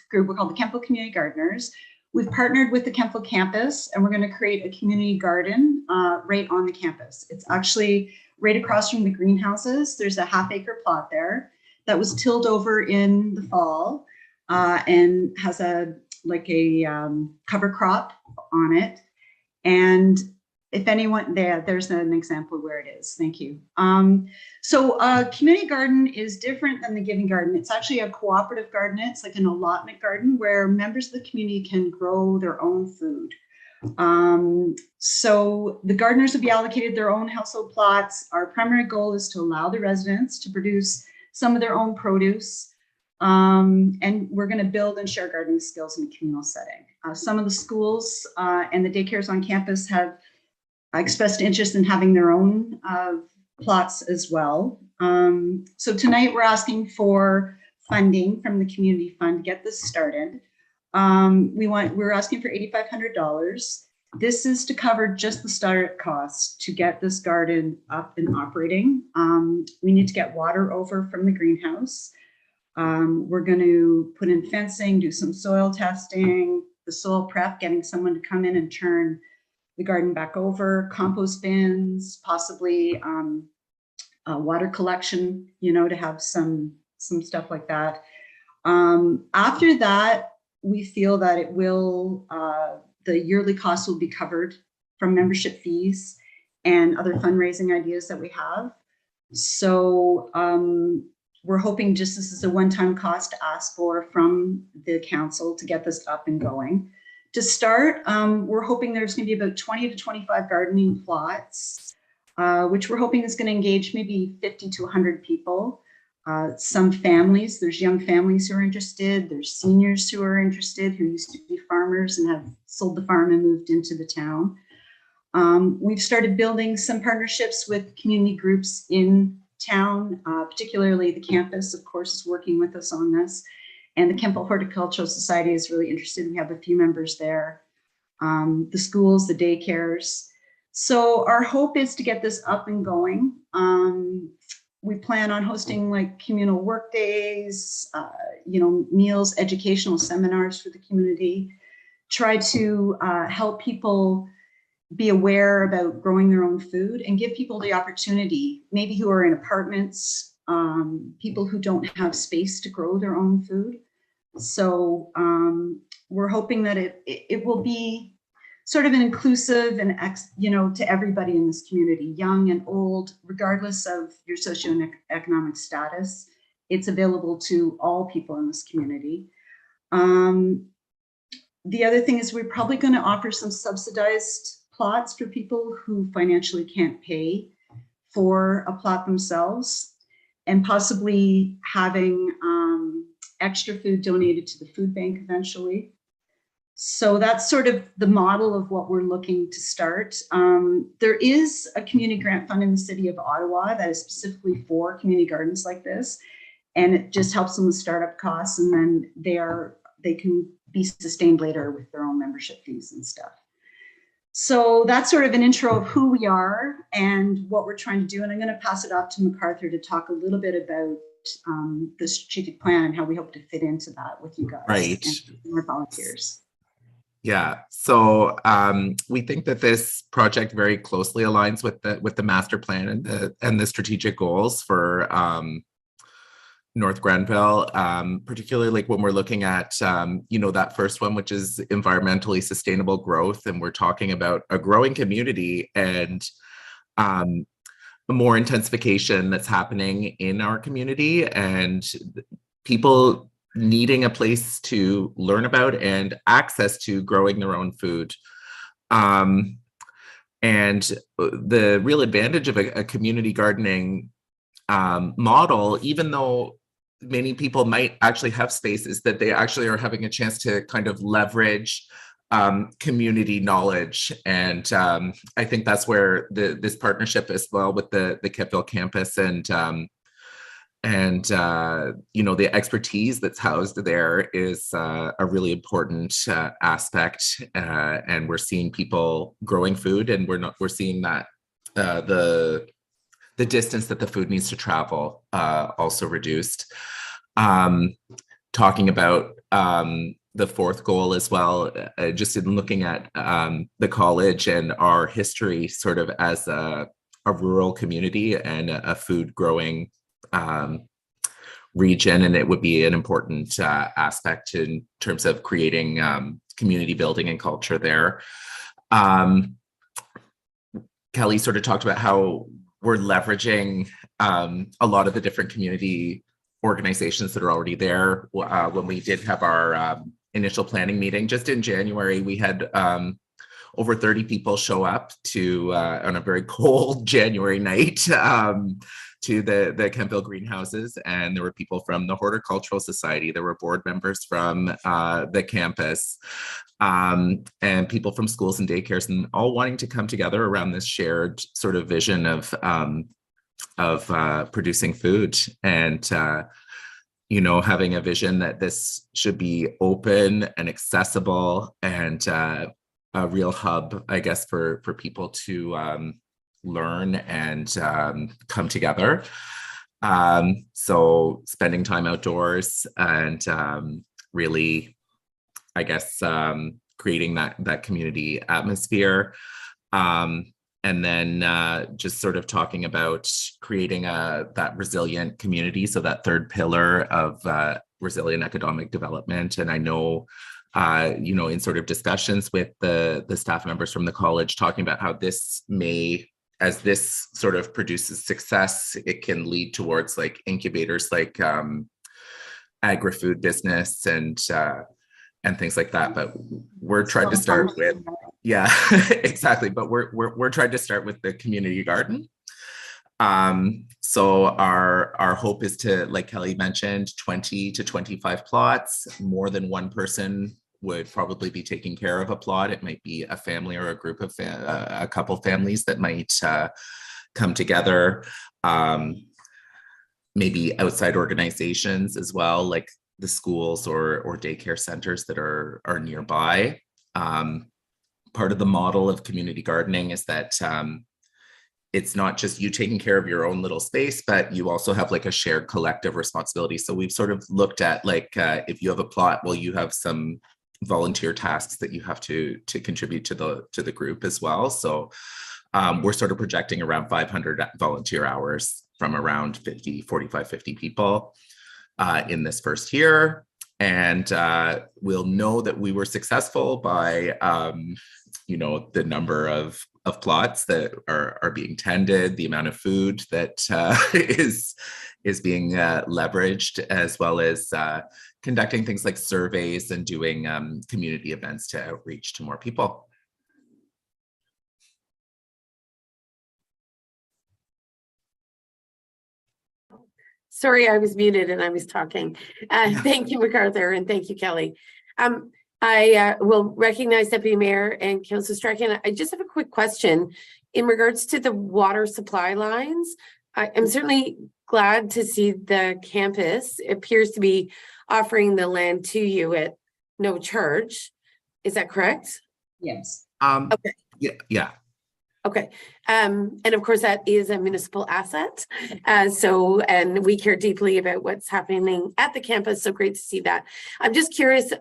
[SPEAKER 14] group. We're called the Kemptville Community Gardeners. We've partnered with the Kemptville campus, and we're going to create a community garden right on the campus. It's actually right across from the greenhouses. There's a half-acre plot there that was tilled over in the fall and has a cover crop on it. And if anyone there's an example of where it is. Thank you. So a community garden is different than the giving garden. It's actually a cooperative garden. It's like an allotment garden where members of the community can grow their own food. So the gardeners will be allocated their own household plots. Our primary goal is to allow the residents to produce some of their own produce. And we're going to build and share gardening skills in a communal setting. Some of the schools and the daycares on campus have expressed interest in having their own plots as well. So tonight we're asking for funding from the community fund to get this started. We're asking for $8,500. This is to cover just the startup costs to get this garden up and operating. We need to get water over from the greenhouse. We're going to put in fencing, do some soil testing, the soil prep, getting someone to come in and turn the garden back over, compost bins, possibly water collection, to have some stuff like that. After that, we feel that it will, the yearly costs will be covered from membership fees and other fundraising ideas that we have. So we're hoping just this is a one-time cost to ask for from the council to get this up and going. To start, we're hoping there's going to be about 20 to 25 gardening plots, which we're hoping is going to engage maybe 50 to 100 people. Some families, there's young families who are interested. There's seniors who are interested, who used to be farmers and have sold the farm and moved into the town. We've started building some partnerships with community groups in town, particularly the campus, of course, is working with us on this. And the Kemptville Horticultural Society is really interested. We have a few members there. The schools, the daycares. So our hope is to get this up and going. We plan on hosting like communal work days, meals, educational seminars for the community, try to help people be aware about growing their own food and give people the opportunity, maybe who are in apartments, people who don't have space to grow their own food. So we're hoping that it will be sort of an inclusive and to everybody in this community, young and old, regardless of your socioeconomic status. It's available to all people in this community. The other thing is we're probably going to offer some subsidized plots for people who financially can't pay for a plot themselves, and possibly having extra food donated to the food bank eventually. So that's sort of the model of what we're looking to start. There is a community grant fund in the city of Ottawa that is specifically for community gardens like this, and it just helps them with startup costs, and then they can be sustained later with their own membership fees and stuff. So that's sort of an intro of who we are and what we're trying to do. And I'm going to pass it off to MacArthur to talk a little bit about the strategic plan and how we hope to fit into that with you guys
[SPEAKER 13] Right.
[SPEAKER 14] and our volunteers.
[SPEAKER 13] Yeah, so we think that this project very closely aligns with the master plan and the strategic goals for North Grenville, particularly like when we're looking at that first one, which is environmentally sustainable growth, and we're talking about a growing community and more intensification that's happening in our community and people needing a place to learn about and access to growing their own food. And the real advantage of a community gardening model, even though many people might actually have spaces, that they actually are having a chance to kind of leverage community knowledge. And I think that's where this partnership as well with the Kemptville campus and the expertise that's housed there is a really important aspect. And we're seeing people growing food, and we're seeing that the distance that the food needs to travel also reduced. Talking about the fourth goal as well, just in looking at the college and our history sort of as a rural community and a food growing region, and it would be an important aspect in terms of creating community building and culture there. Kelly sort of talked about how we're leveraging a lot of the different community organizations that are already there. When we did have our initial planning meeting just in January, we had over 30 people show up to on a very cold January night to the Kemptville greenhouses, and there were people from the Horticultural Society, there were board members from the campus, and people from schools and daycares, and all wanting to come together around this shared sort of vision of producing food and having a vision that this should be open and accessible and a real hub, I guess, for people to learn and come together. So spending time outdoors and really, I guess, creating that community atmosphere. And then just sort of talking about creating that resilient community. So that third pillar of resilient economic development. And I know, in sort of discussions with the staff members from the college, talking about how this as this sort of produces success, it can lead towards like incubators like agri-food business and things like that. But we're trying to start with, yeah, exactly. But we're trying to start with the community garden. So our hope is to, like Kelly mentioned, 20 to 25 plots. More than one person would probably be taking care of a plot. It might be a family or a group of a couple families that might come together. Maybe outside organizations as well, like the schools or daycare centers that are nearby. Part of the model of community gardening is that it's not just you taking care of your own little space, but you also have like a shared collective responsibility. So we've sort of looked at like, if you have a plot, well, you have some volunteer tasks that you have to contribute to the group as well. So we're sort of projecting around 500 volunteer hours from around 50 people in this first year. And we'll know that we were successful by the number of plots that are being tended, the amount of food that is being leveraged, as well as conducting things like surveys and doing community events to outreach to more people.
[SPEAKER 2] Sorry, I was muted and I was talking. Thank you, MacArthur, and thank you, Kelly. I will recognize Deputy Mayor and Councillor Strachan. I just have a quick question in regards to the water supply lines. I'm certainly glad to see the campus appears to be offering the land to you at no charge. Is that correct?
[SPEAKER 14] Yes.
[SPEAKER 2] Okay.
[SPEAKER 13] Yeah.
[SPEAKER 2] Okay, and of course, that is a municipal asset. So, and we care deeply about what's happening at the campus. So great to see that. I'm just curious,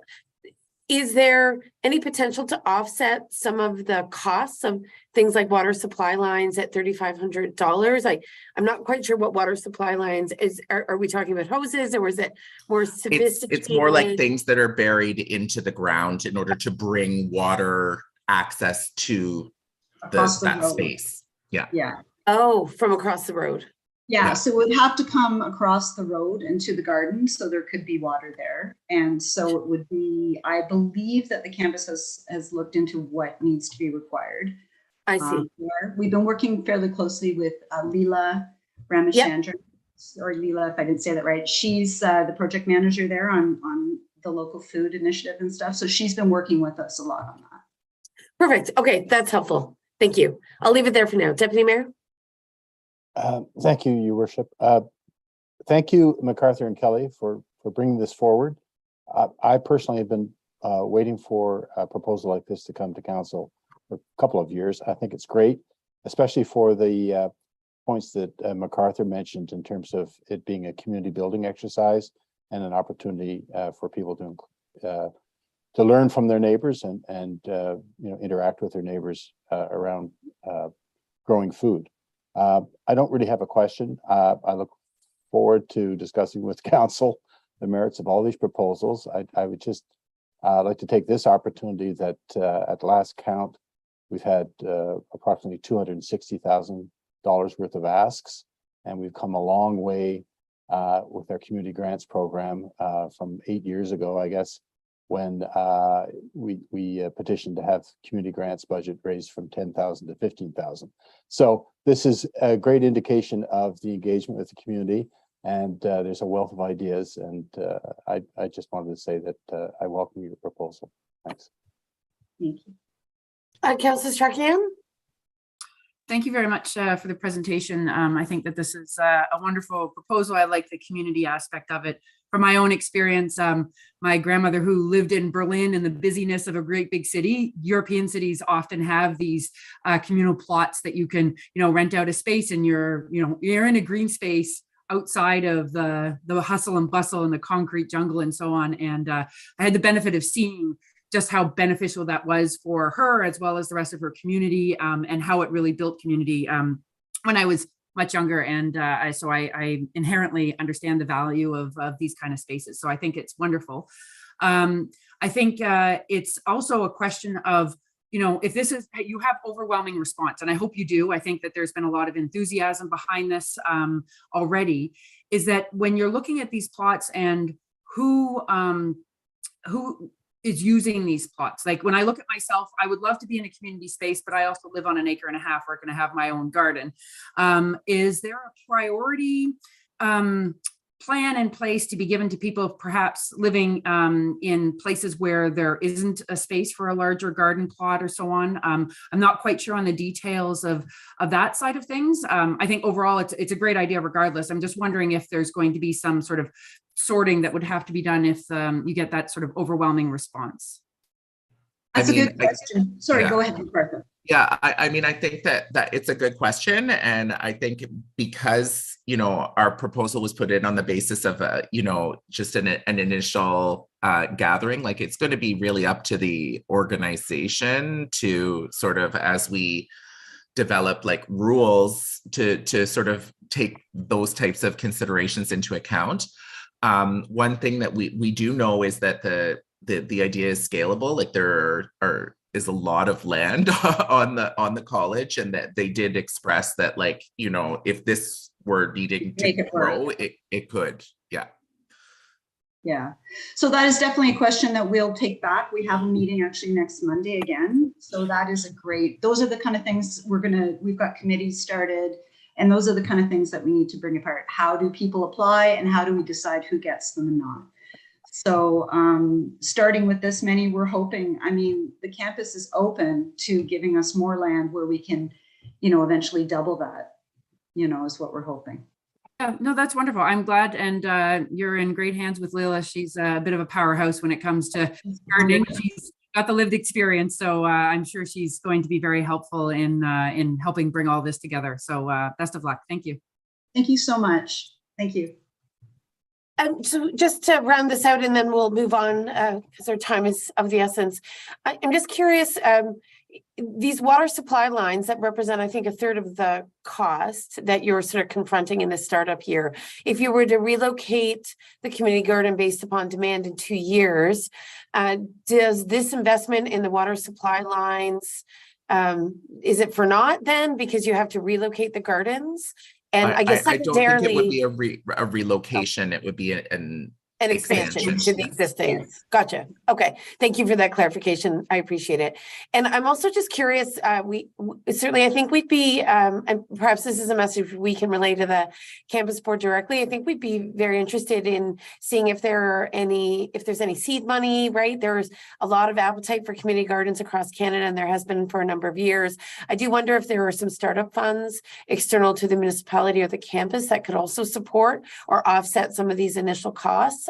[SPEAKER 2] is there any potential to offset some of the costs of things like water supply lines at $3,500? I'm not quite sure what water supply lines is. Are we talking about hoses, or is it more sophisticated?
[SPEAKER 13] It's more like things that are buried into the ground in order to bring water access to
[SPEAKER 14] Across the
[SPEAKER 13] that
[SPEAKER 14] road.
[SPEAKER 13] space. Yeah.
[SPEAKER 14] Yeah.
[SPEAKER 2] Oh, from across the road.
[SPEAKER 14] Yeah, so it would have to come across the road into the garden, so there could be water there. And so it would be, I believe that the campus has looked into what needs to be required.
[SPEAKER 2] I see.
[SPEAKER 14] We've been working fairly closely with Leela Ramachandran, or Leela, if I didn't say that right. She's the project manager there on the local food initiative and stuff. So she's been working with us a lot on that.
[SPEAKER 2] Perfect. Okay, that's helpful. Thank you. I'll leave it there for now. Deputy Mayor?
[SPEAKER 1] Thank you, Your Worship. Thank you, MacArthur and Kelly, for bringing this forward. I personally have been waiting for a proposal like this to come to council for a couple of years. I think it's great, especially for the points that MacArthur mentioned in terms of it being a community building exercise and an opportunity for people to learn from their neighbors and interact with their neighbors around growing food. I don't really have a question. I look forward to discussing with council the merits of all these proposals. I would just like to take this opportunity that at last count, we've had approximately $260,000 worth of asks, and we've come a long way with our community grants program from 8 years ago, I guess, when we petitioned to have community grants budget raised from 10,000 to 15,000. So this is a great indication of the engagement with the community, and there's a wealth of ideas. And I just wanted to say that I welcome your proposal. Thanks.
[SPEAKER 14] Thank you.
[SPEAKER 2] Councillor Strakian?
[SPEAKER 9] Thank you very much for the presentation. I think that this is a wonderful proposal. I like the community aspect of it. From my own experience, my grandmother, who lived in Berlin in the busyness of a great big city, European cities often have these communal plots that you can, rent out a space, and you're in a green space outside of the hustle and bustle and the concrete jungle and so on. And I had the benefit of seeing just how beneficial that was for her, as well as the rest of her community, and how it really built community when I was much younger. And so I inherently understand the value of these kind of spaces. So I think it's wonderful. I think it's also a question of, if this is, you have overwhelming response, and I hope you do. I think that there's been a lot of enthusiasm behind this already, is that when you're looking at these plots and who is using these plots. Like when I look at myself, I would love to be in a community space, but I also live on 1.5 acres where I'm going to have my own garden. Is there a priority plan in place to be given to people perhaps living in places where there isn't a space for a larger garden plot or so on? I'm not quite sure on the details of that side of things. I think overall it's a great idea regardless. I'm just wondering if there's going to be some sort of sorting that would have to be done if you get that sort of overwhelming response.
[SPEAKER 14] That's a good question. Sorry, go ahead, MacArthur.
[SPEAKER 13] Yeah, I mean, I think that it's a good question. And I think because, our proposal was put in on the basis of, just an initial gathering, like it's going to be really up to the organization to sort of, as we develop like rules to sort of take those types of considerations into account. One thing that we do know is that the idea is scalable. Like there is a lot of land on the college, and that they did express that, like, if this were needing to grow, it could.
[SPEAKER 14] Yeah. So that is definitely a question that we'll take back. We have a meeting actually next Monday again. So that is those are the kind of things we've got committees started, and those are the kind of things that we need to bring apart. How do people apply, and how do we decide who gets them and not? So starting with this many, we're hoping, the campus is open to giving us more land where we can, eventually double that, is what we're hoping.
[SPEAKER 9] Yeah, no, that's wonderful. I'm glad. And you're in great hands with Leela. She's a bit of a powerhouse when it comes to gardening. She's got the lived experience, so I'm sure she's going to be very helpful in helping bring all this together. So best of luck. Thank you.
[SPEAKER 14] Thank you so much. Thank you.
[SPEAKER 2] So just to round this out and then we'll move on because our time is of the essence. I'm just curious, these water supply lines that represent, I think, a third of the cost that you're sort of confronting in this startup year. If you were to relocate the community garden based upon demand in 2 years, does this investment in the water supply lines, is it for naught then because you have to relocate the gardens? And I guess
[SPEAKER 13] I don't think it would be
[SPEAKER 2] secondarily,
[SPEAKER 13] a relocation. It would be an
[SPEAKER 2] an expansion to the
[SPEAKER 13] Yes.
[SPEAKER 2] existing.
[SPEAKER 14] Yes.
[SPEAKER 2] Gotcha. Okay. Thank you for that clarification. I appreciate it. And I'm also just curious, we certainly, I think we'd be, and perhaps this is a message we can relay to the campus board directly. I think we'd be very interested in seeing if there's any seed money, right? There's a lot of appetite for community gardens across Canada, and there has been for a number of years. I do wonder if there are some startup funds external to the municipality or the campus that could also support or offset some of these initial costs.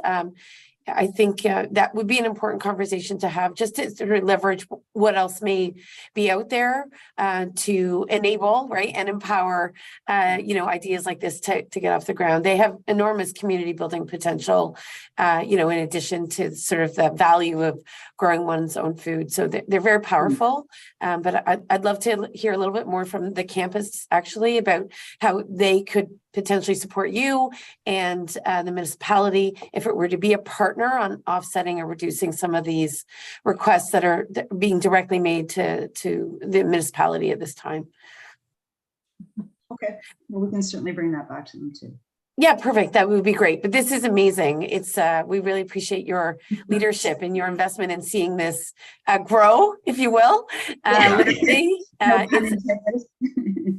[SPEAKER 2] I think that would be an important conversation to have, just to sort of leverage what else may be out there to enable, right, and empower, ideas like this to get off the ground. They have enormous community building potential, in addition to sort of the value of growing one's own food. So they're very powerful. But I'd love to hear a little bit more from the campus actually about how they could potentially support you and the municipality if it were to be a partner on offsetting or reducing some of these requests that are being directly made to the municipality at this time.
[SPEAKER 14] Okay, well, we can certainly bring that back to them too.
[SPEAKER 2] Yeah, perfect. That would be great. But this is amazing. It's we really appreciate your leadership and your investment in seeing this grow, if you will. Literally,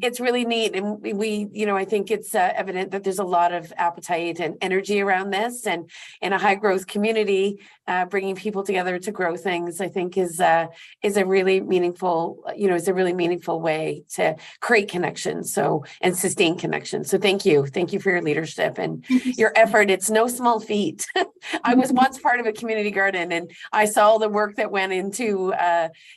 [SPEAKER 2] it's really neat, and we I think it's evident that there's a lot of appetite and energy around this, and in a high growth community, bringing people together to grow things, I think is a really meaningful, is a really meaningful way to create connections, and sustain connections. So thank you for your leadership and your effort. It's no small feat. I was once part of a community garden, and I saw the work that went into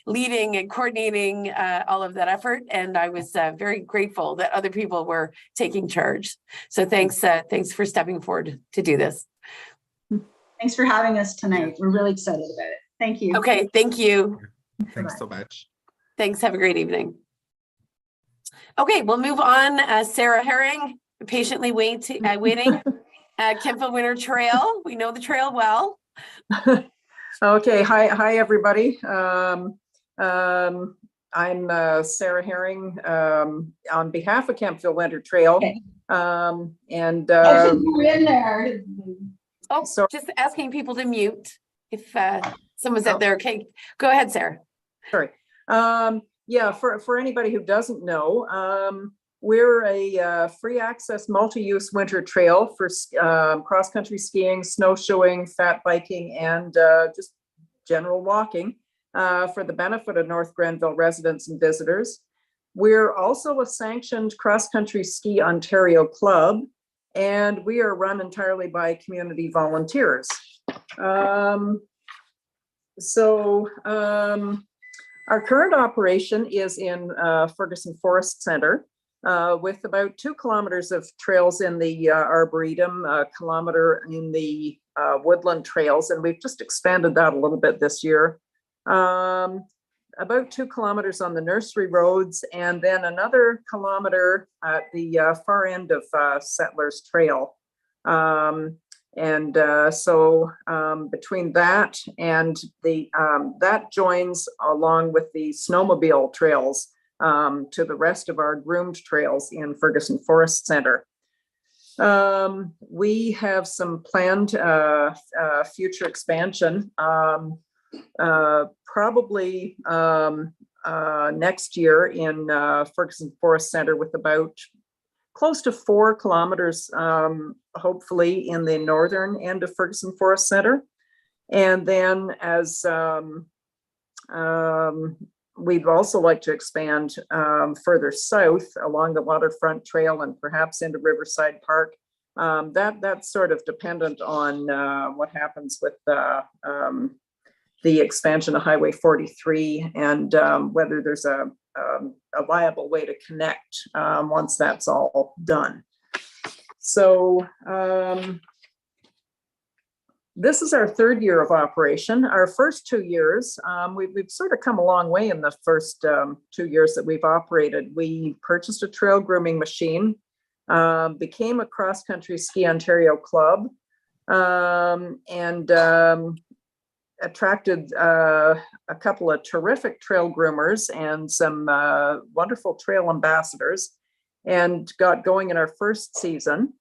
[SPEAKER 2] leading and coordinating all of that effort, and I was very grateful that other people were taking charge. So thanks for stepping forward to do this.
[SPEAKER 14] Thanks for having us tonight. We're really excited about it. Thank you.
[SPEAKER 2] Okay, thank you.
[SPEAKER 13] Thanks so much.
[SPEAKER 2] Thanks. Have a great evening. Okay, we'll move on. Sarah Herring, patiently waiting. Kemptville Winter Trail. We know the trail well.
[SPEAKER 15] Okay, hi everybody. I'm Sarah Herring on behalf of Kemptville Winter Trail.
[SPEAKER 14] Okay.
[SPEAKER 15] And
[SPEAKER 14] We're in there.
[SPEAKER 2] Oh,
[SPEAKER 15] So-
[SPEAKER 2] just asking people to mute if someone's out there. Okay, go ahead, Sarah.
[SPEAKER 15] sorry. Yeah, for anybody who doesn't know, we're a free access multi-use winter trail for cross-country skiing, snowshoeing, fat biking, and just general walking for the benefit of North Grenville residents and visitors. We're also a sanctioned cross-country ski Ontario club, and we are run entirely by community volunteers. Our current operation is in Ferguson Forest Center with about 2 kilometers of trails in the Arboretum, a kilometer in the woodland trails, and we've just expanded that a little bit this year. About 2 kilometers on the nursery roads, and then another kilometer at the far end of Settlers Trail. Between that and that joins along with the snowmobile trails to the rest of our groomed trails in Ferguson Forest Center. We have some planned future expansion, probably next year in Ferguson Forest Center with about close to 4 kilometers, hopefully in the northern end of Ferguson Forest Center. And then as we'd also like to expand further south along the Waterfront Trail and perhaps into Riverside Park. That's sort of dependent on what happens with the expansion of Highway 43 and whether there's a viable way to connect once that's all done. So this is our third year of operation. Our first 2 years, we've sort of come a long way in the first 2 years that we've operated. We purchased a trail grooming machine, became a cross-country ski Ontario club, and attracted a couple of terrific trail groomers and some wonderful trail ambassadors, and got going in our first season.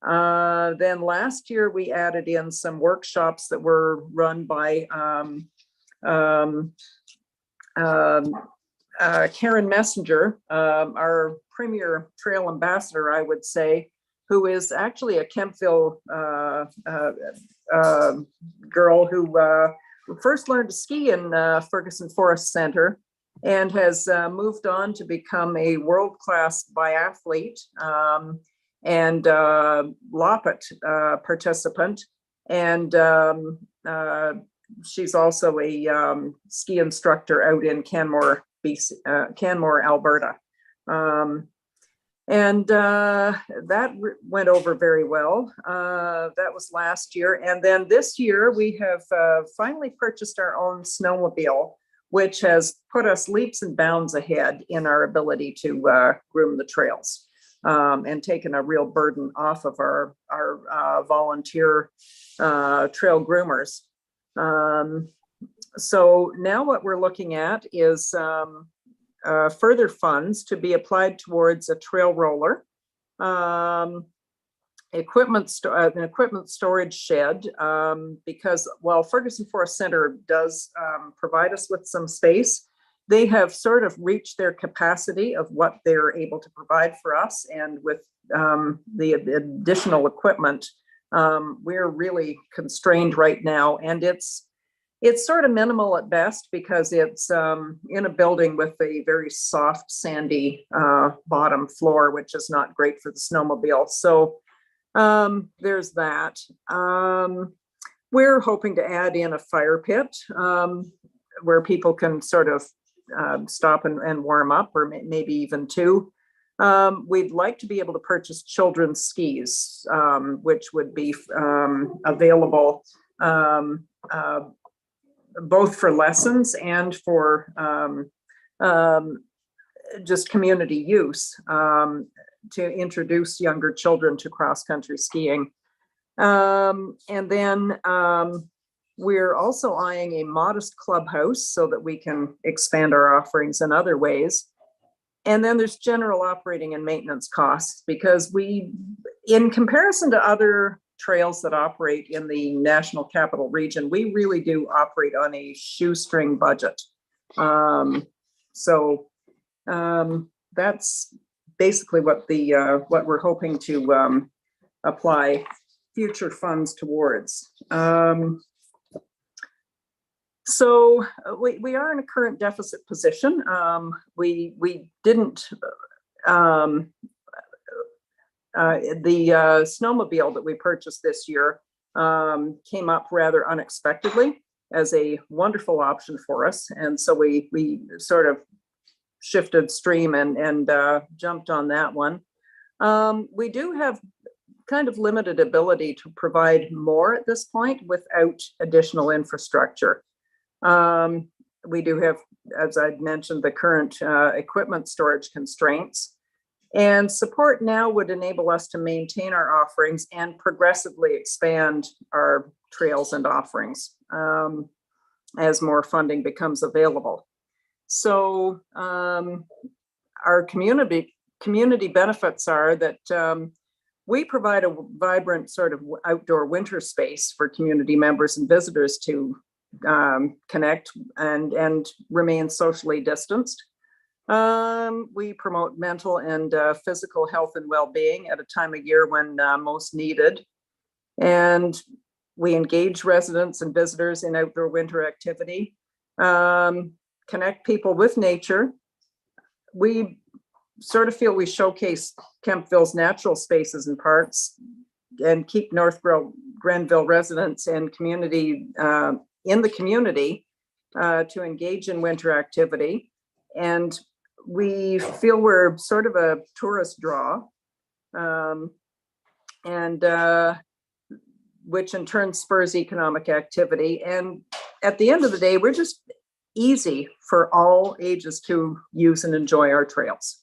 [SPEAKER 15] Then last year we added in some workshops that were run by Karen Messenger, our premier trail ambassador, I would say, who is actually a Kemptville girl who first learned to ski in Ferguson Forest Center and has moved on to become a world-class biathlete and Loppet participant. And she's also a ski instructor out in Canmore, Canmore, Alberta. And that went over very well. That was last year. And then this year we have finally purchased our own snowmobile, which has put us leaps and bounds ahead in our ability to groom the trails, and taken a real burden off of our volunteer trail groomers. So now what we're looking at is further funds to be applied towards a trail roller, an equipment storage shed, because while Ferguson Forest Center does provide us with some space, they have sort of reached their capacity of what they're able to provide for us. And with the additional equipment, we're really constrained right now. And it's sort of minimal at best because it's in a building with a very soft, sandy bottom floor, which is not great for the snowmobile. So there's that. We're hoping to add in a fire pit where people can sort of stop and warm up, or maybe even two. We'd like to be able to purchase children's skis, which would be available both for lessons and for just community use, to introduce younger children to cross-country skiing. And then we're also eyeing a modest clubhouse so that we can expand our offerings in other ways. And then there's general operating and maintenance costs, because we, in comparison to other trails that operate in the National Capital Region, we really do operate on a shoestring budget. So that's basically what we're hoping to apply future funds towards. So we are in a current deficit position. We didn't, the snowmobile that we purchased this year came up rather unexpectedly as a wonderful option for us. And so we sort of shifted stream and jumped on that one. We do have kind of limited ability to provide more at this point without additional infrastructure. We do have, as I'd mentioned, the current equipment storage constraints, and support now would enable us to maintain our offerings and progressively expand our trails and offerings as more funding becomes available. So our community benefits are that we provide a vibrant sort of outdoor winter space for community members and visitors to connect and remain socially distanced. We promote mental and physical health and well-being at a time of year when most needed. And we engage residents and visitors in outdoor winter activity, connect people with nature. We sort of feel we showcase Kemptville's natural spaces and parks and keep North Grenville residents and community in the community to engage in winter activity. And we feel we're sort of a tourist draw, which in turn spurs economic activity. And at the end of the day, we're just easy for all ages to use and enjoy our trails.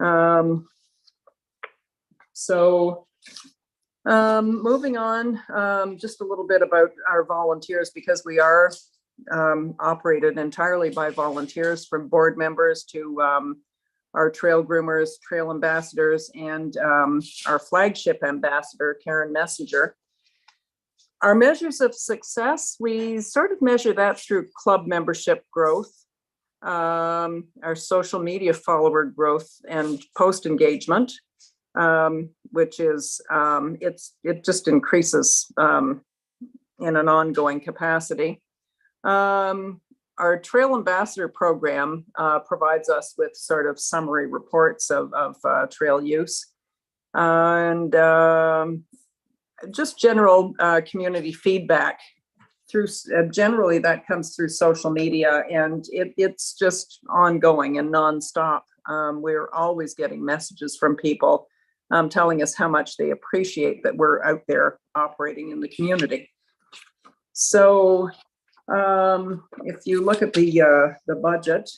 [SPEAKER 15] Moving on, just a little bit about our volunteers, because we are operated entirely by volunteers, from board members to our trail groomers, trail ambassadors, and our flagship ambassador, Karen Messenger. Our measures of success, we sort of measure that through club membership growth, our social media follower growth and post engagement, which is, it just increases in an ongoing capacity. Our Trail Ambassador program provides us with sort of summary reports of trail use, and just general community feedback through, generally that comes through social media, and it's just ongoing and nonstop. We're always getting messages from people telling us how much they appreciate that we're out there operating in the community. So if you look at the budget,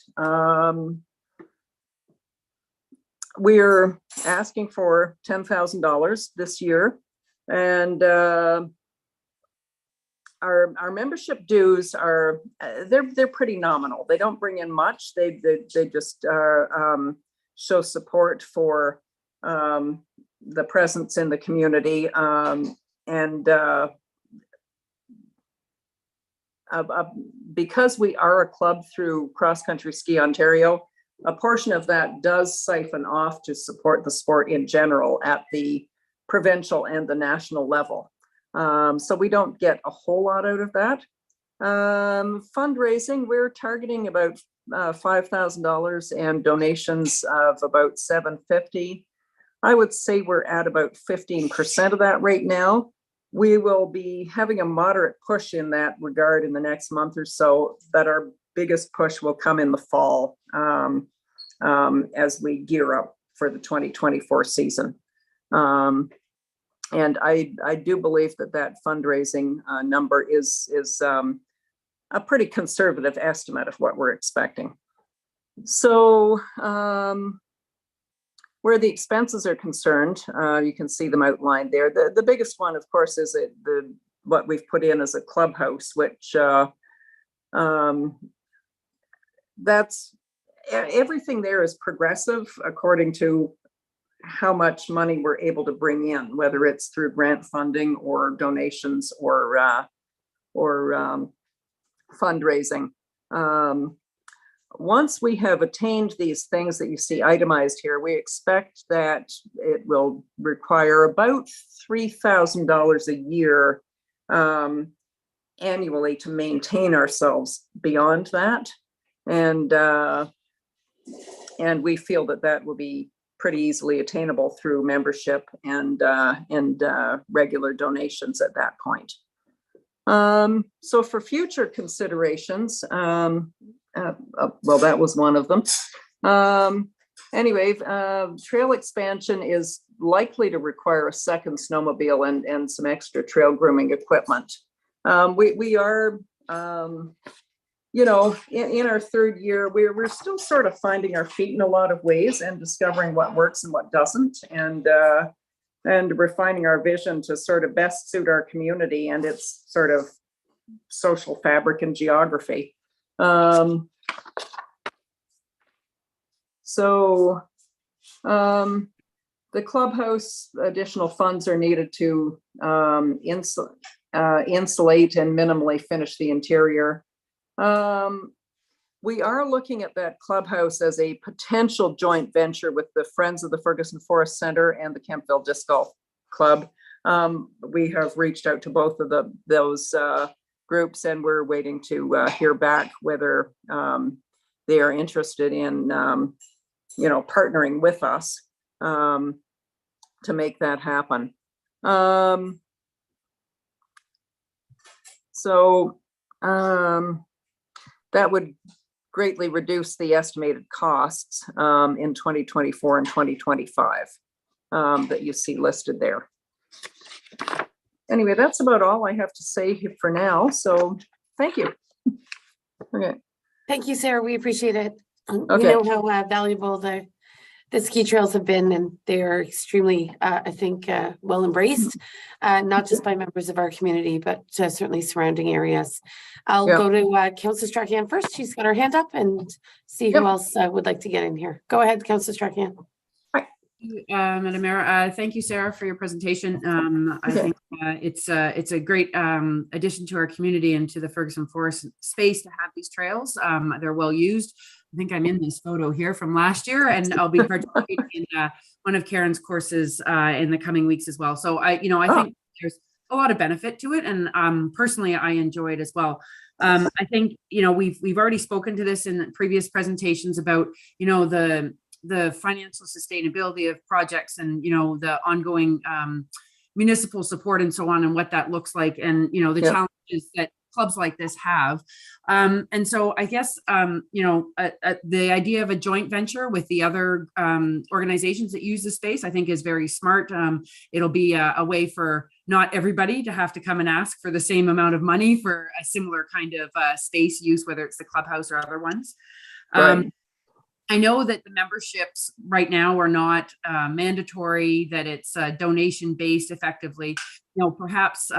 [SPEAKER 15] we're asking for $10,000 this year, and our membership dues are they're pretty nominal. They don't bring in much. They just show support for the presence in the community, because we are a club through Cross Country Ski Ontario, a portion of that does siphon off to support the sport in general at the provincial and the national level. So we don't get a whole lot out of that. Fundraising, we're targeting about $5,000 and donations of about $750. I would say we're at about 15% of that right now. We will be having a moderate push in that regard in the next month or so, but our biggest push will come in the fall as we gear up for the 2024 season. And I do believe that fundraising number is a pretty conservative estimate of what we're expecting. So where the expenses are concerned, you can see them outlined there. The biggest one, of course, is what we've put in as a clubhouse, which that's everything there is progressive according to how much money we're able to bring in, whether it's through grant funding or donations or fundraising. Once we have attained these things that you see itemized here, we expect that it will require about $3,000 a year annually to maintain ourselves beyond that. And we feel that will be pretty easily attainable through membership and regular donations at that point. So for future considerations, well, that was one of them. Anyway, trail expansion is likely to require a second snowmobile and some extra trail grooming equipment. We are, you know, in our third year, we're still sort of finding our feet in a lot of ways and discovering what works and what doesn't, and refining our vision to sort of best suit our community and its sort of social fabric and geography. The clubhouse, additional funds are needed to insulate and minimally finish the interior. We are looking at that clubhouse as a potential joint venture with the Friends of the Ferguson Forest Center and the Kemptville Disc Golf Club. We have reached out to both of those groups, and we're waiting to hear back whether they are interested in, you know, partnering with us to make that happen. So That would greatly reduce the estimated costs in 2024 and 2025 that you see listed there. Anyway, that's about all I have to say here for now. So thank you. Okay.
[SPEAKER 2] Thank you, Sarah. We appreciate it. We
[SPEAKER 15] Okay.
[SPEAKER 2] know how valuable the ski trails have been, and they are extremely, I think, well embraced, not just by members of our community, but certainly surrounding areas. I'll
[SPEAKER 15] Yeah.
[SPEAKER 2] go to Councillor Strachan first. She's got her hand up, and see who
[SPEAKER 15] Yep.
[SPEAKER 2] else would like to get in here. Go ahead, Councillor Strachan.
[SPEAKER 9] Madam Mayor, thank you, Sarah, for your presentation. I
[SPEAKER 15] Okay.
[SPEAKER 9] think it's a great addition to our community and to the Ferguson Forest space to have these trails. They're well used. I think I'm in this photo here from last year, and I'll be participating in one of Karen's courses in the coming weeks as well. So I think there's a lot of benefit to it, and personally, I enjoy it as well. I think we've already spoken to this in previous presentations about the financial sustainability of projects and the ongoing municipal support and so on, and what that looks like, and the
[SPEAKER 15] Yeah.
[SPEAKER 9] challenges that clubs like this have. And so I guess the idea of a joint venture with the other organizations that use the space, I think, is very smart. It'll be a way for not everybody to have to come and ask for the same amount of money for a similar kind of space use, whether it's the clubhouse or other ones.
[SPEAKER 15] Right.
[SPEAKER 9] I know that the memberships right now are not mandatory, that it's donation based effectively. Perhaps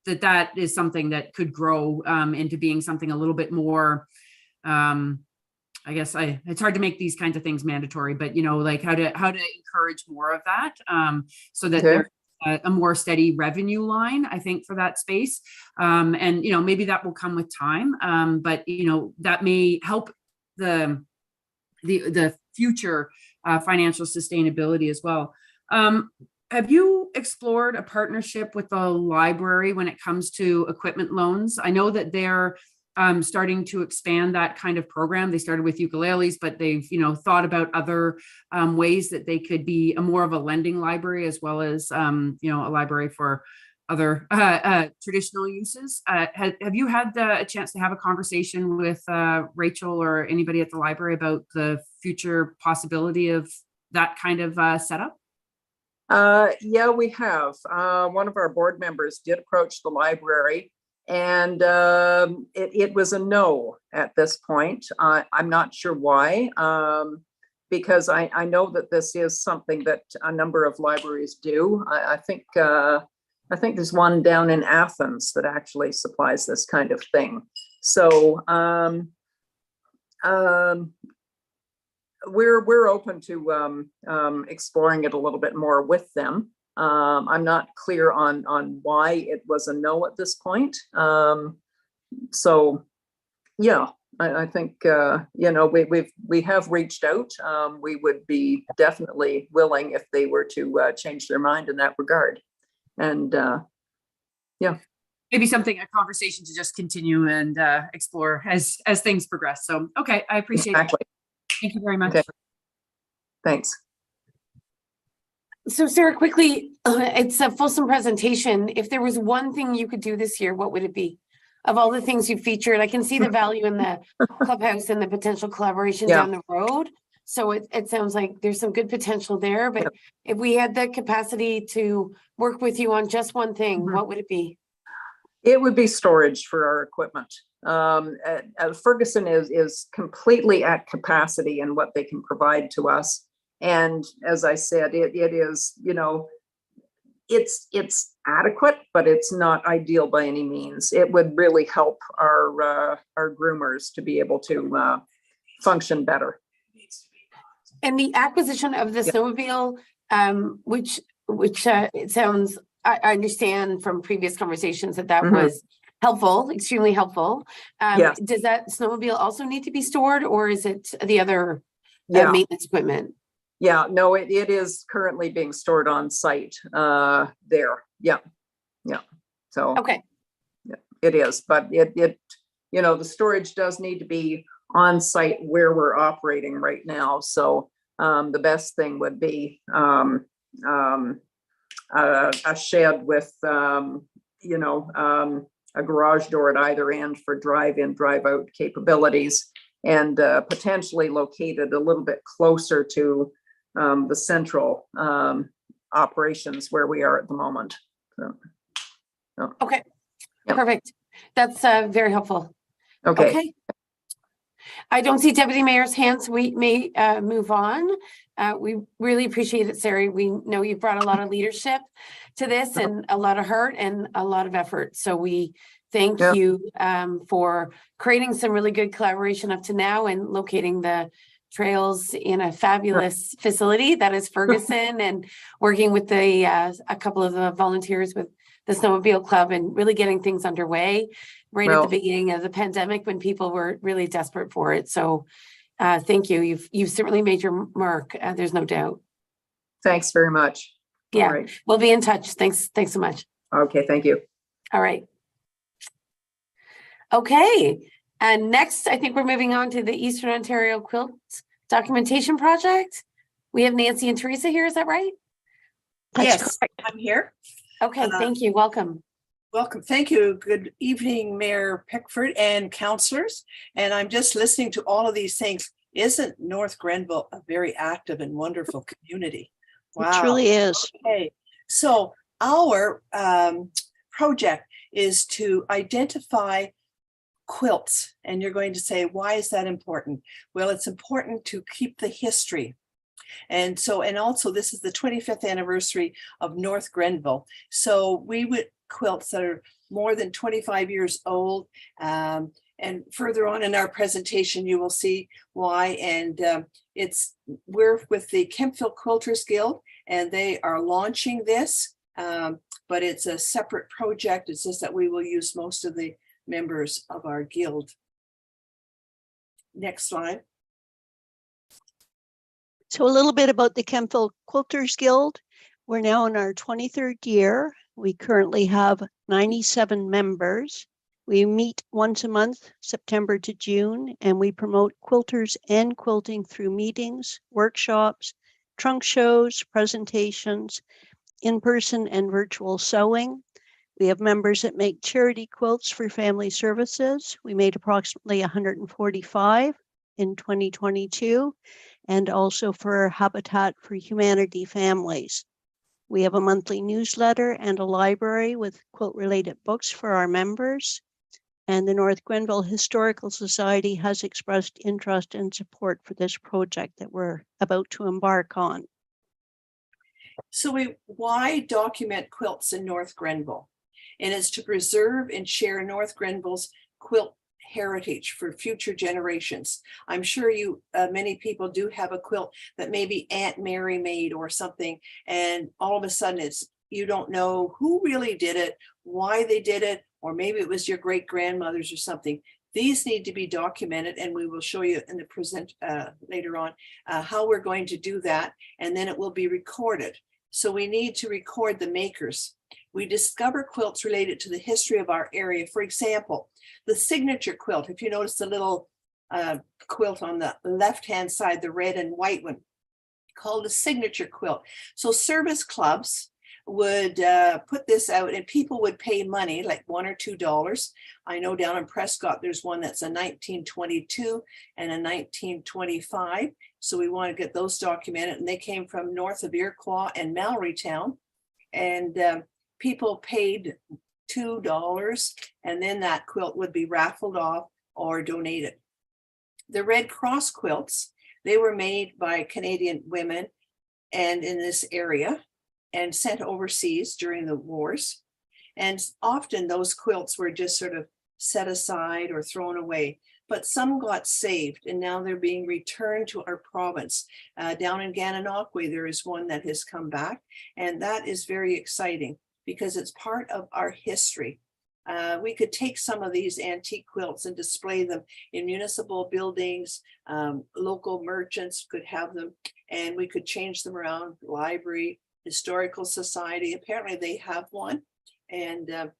[SPEAKER 9] that is something that could grow into being something a little bit more. I guess it's hard to make these kinds of things mandatory, but like how to encourage more of that, so that
[SPEAKER 15] Okay.
[SPEAKER 9] there's a more steady revenue line, I think, for that space. And maybe that will come with time, but that may help the future financial sustainability as well. Have you explored a partnership with the library when it comes to equipment loans? I know that they're starting to expand that kind of program. They started with ukuleles, but they've thought about other ways that they could be more of a lending library, as well as a library for other traditional uses. Have you had a chance to have a conversation with Rachel or anybody at the library about the future possibility of that kind of setup?
[SPEAKER 15] Yeah, we have. One of our board members did approach the library, and it was a no at this point. I'm not sure why, because I know that this is something that a number of libraries do. I think there's one down in Athens that actually supplies this kind of thing. So we're open to exploring it a little bit more with them. I'm not clear on why it was a no at this point. So yeah, I think we have reached out. We would be definitely willing if they were to change their mind in that regard. And yeah,
[SPEAKER 9] maybe a conversation to just continue and explore as things progress. So okay, I appreciate
[SPEAKER 15] exactly.
[SPEAKER 9] it. Thank you very much.
[SPEAKER 15] Okay. Thanks.
[SPEAKER 2] So Sarah, quickly, it's a fulsome presentation. If there was one thing you could do this year, what would it be? Of all the things you featured, I can see the value in the clubhouse and the potential collaboration
[SPEAKER 15] Yeah.
[SPEAKER 2] down the road. So it sounds like there's some good potential there, but if we had the capacity to work with you on just one thing, what would it be?
[SPEAKER 15] It would be storage for our equipment. Ferguson is completely at capacity in what they can provide to us. And as I said, it is, it's adequate, but it's not ideal by any means. It would really help our groomers to be able to function better.
[SPEAKER 2] And the acquisition of the snowmobile, which it sounds, I understand from previous conversations that was helpful, extremely helpful.
[SPEAKER 15] Yes.
[SPEAKER 2] Does that snowmobile also need to be stored, or is it the other
[SPEAKER 15] Yeah.
[SPEAKER 2] maintenance equipment?
[SPEAKER 15] Yeah, no, it is currently being stored on site there. Yeah. So
[SPEAKER 2] Okay.
[SPEAKER 15] yeah, it is, but it the storage does need to be on site where we're operating right now. So the best thing would be a shed with a garage door at either end for drive-in, drive-out capabilities, and potentially located a little bit closer to the central operations where we are at the moment. So,
[SPEAKER 2] Okay,
[SPEAKER 15] Yep.
[SPEAKER 2] perfect. That's very helpful.
[SPEAKER 15] okay.
[SPEAKER 2] Okay. I don't see Deputy Mayor's hands. We may move on. We really appreciate it, Sarah. We know you've brought a lot of leadership to this and a lot of heart and a lot of effort. So we thank
[SPEAKER 15] Yeah.
[SPEAKER 2] you for creating some really good collaboration up to now and locating the trails in a fabulous facility that is Ferguson and working with the a couple of the volunteers with the Snowmobile Club and really getting things underway right at
[SPEAKER 15] Well-
[SPEAKER 2] the beginning of the pandemic when people were really desperate for it. So thank you. You've certainly made your mark. There's no doubt.
[SPEAKER 15] Thanks very much. All
[SPEAKER 2] Yeah,
[SPEAKER 15] right.
[SPEAKER 2] we'll be in touch. Thanks so much.
[SPEAKER 15] Okay, thank you.
[SPEAKER 2] All right. Okay, and next, I think we're moving on to the Eastern Ontario Quilt Documentation Project. We have Nancy and Teresa here, is that right?
[SPEAKER 16] Yes, I'm here.
[SPEAKER 2] Okay, thank you. Welcome.
[SPEAKER 16] Welcome. Thank you. Good evening, Mayor Pickford and councillors. And I'm just listening to all of these things. Isn't North Grenville a very active and wonderful community? Wow.
[SPEAKER 17] It truly is.
[SPEAKER 16] Okay. So our project is to identify quilts. And you're going to say, why is that important? Well, it's important to keep the history. And so, and also this is the 25th anniversary of North Grenville. So we would quilts that are more than 25 years old. And further on in our presentation, you will see why. And we're with the Kemptville Quilters Guild, and they are launching this, but it's a separate project. It's just that we will use most of the members of our guild. Next slide.
[SPEAKER 17] So a little bit about the Kemptville Quilters Guild. We're now in our 23rd year. We currently have 97 members. We meet once a month, September to June, and we promote quilters and quilting through meetings, workshops, trunk shows, presentations, in-person and virtual sewing. We have members that make charity quilts for family services. We made approximately 145 in 2022, and also for Habitat for Humanity families. We have a monthly newsletter and a library with quilt-related books for our members. And the North Grenville Historical Society has expressed interest and support for this project that we're about to embark on.
[SPEAKER 16] So why document quilts in North Grenville? And it's to preserve and share North Grenville's quilt heritage for future generations. I'm sure many people do have a quilt that maybe Aunt Mary made or something, and all of a sudden you don't know who really did it, why they did it, or maybe it was your great grandmother's or something. These need to be documented, and we will show you in the later on how we're going to do that, and then it will be recorded. So we need to record the makers. We discover quilts related to the history of our area. For example, the signature quilt, if you notice the little quilt on the left-hand side, the red and white one, called a signature quilt. So service clubs would put this out and people would pay money, like $1 or $2. I know down in Prescott, there's one that's a 1922 and a 1925. So we want to get those documented, and they came from north of Iroquois and Mallorytown. And people paid $2, and then that quilt would be raffled off or donated. The Red Cross quilts, they were made by Canadian women and in this area and sent overseas during the wars. And often those quilts were just sort of set aside or thrown away, but some got saved, and now they're being returned to our province. Down in Gananoque, there is one that has come back, and that is very exciting because it's part of our history. We could take some of these antique quilts and display them in municipal buildings. Local merchants could have them, and we could change them around. Library, Historical Society, apparently they have one. And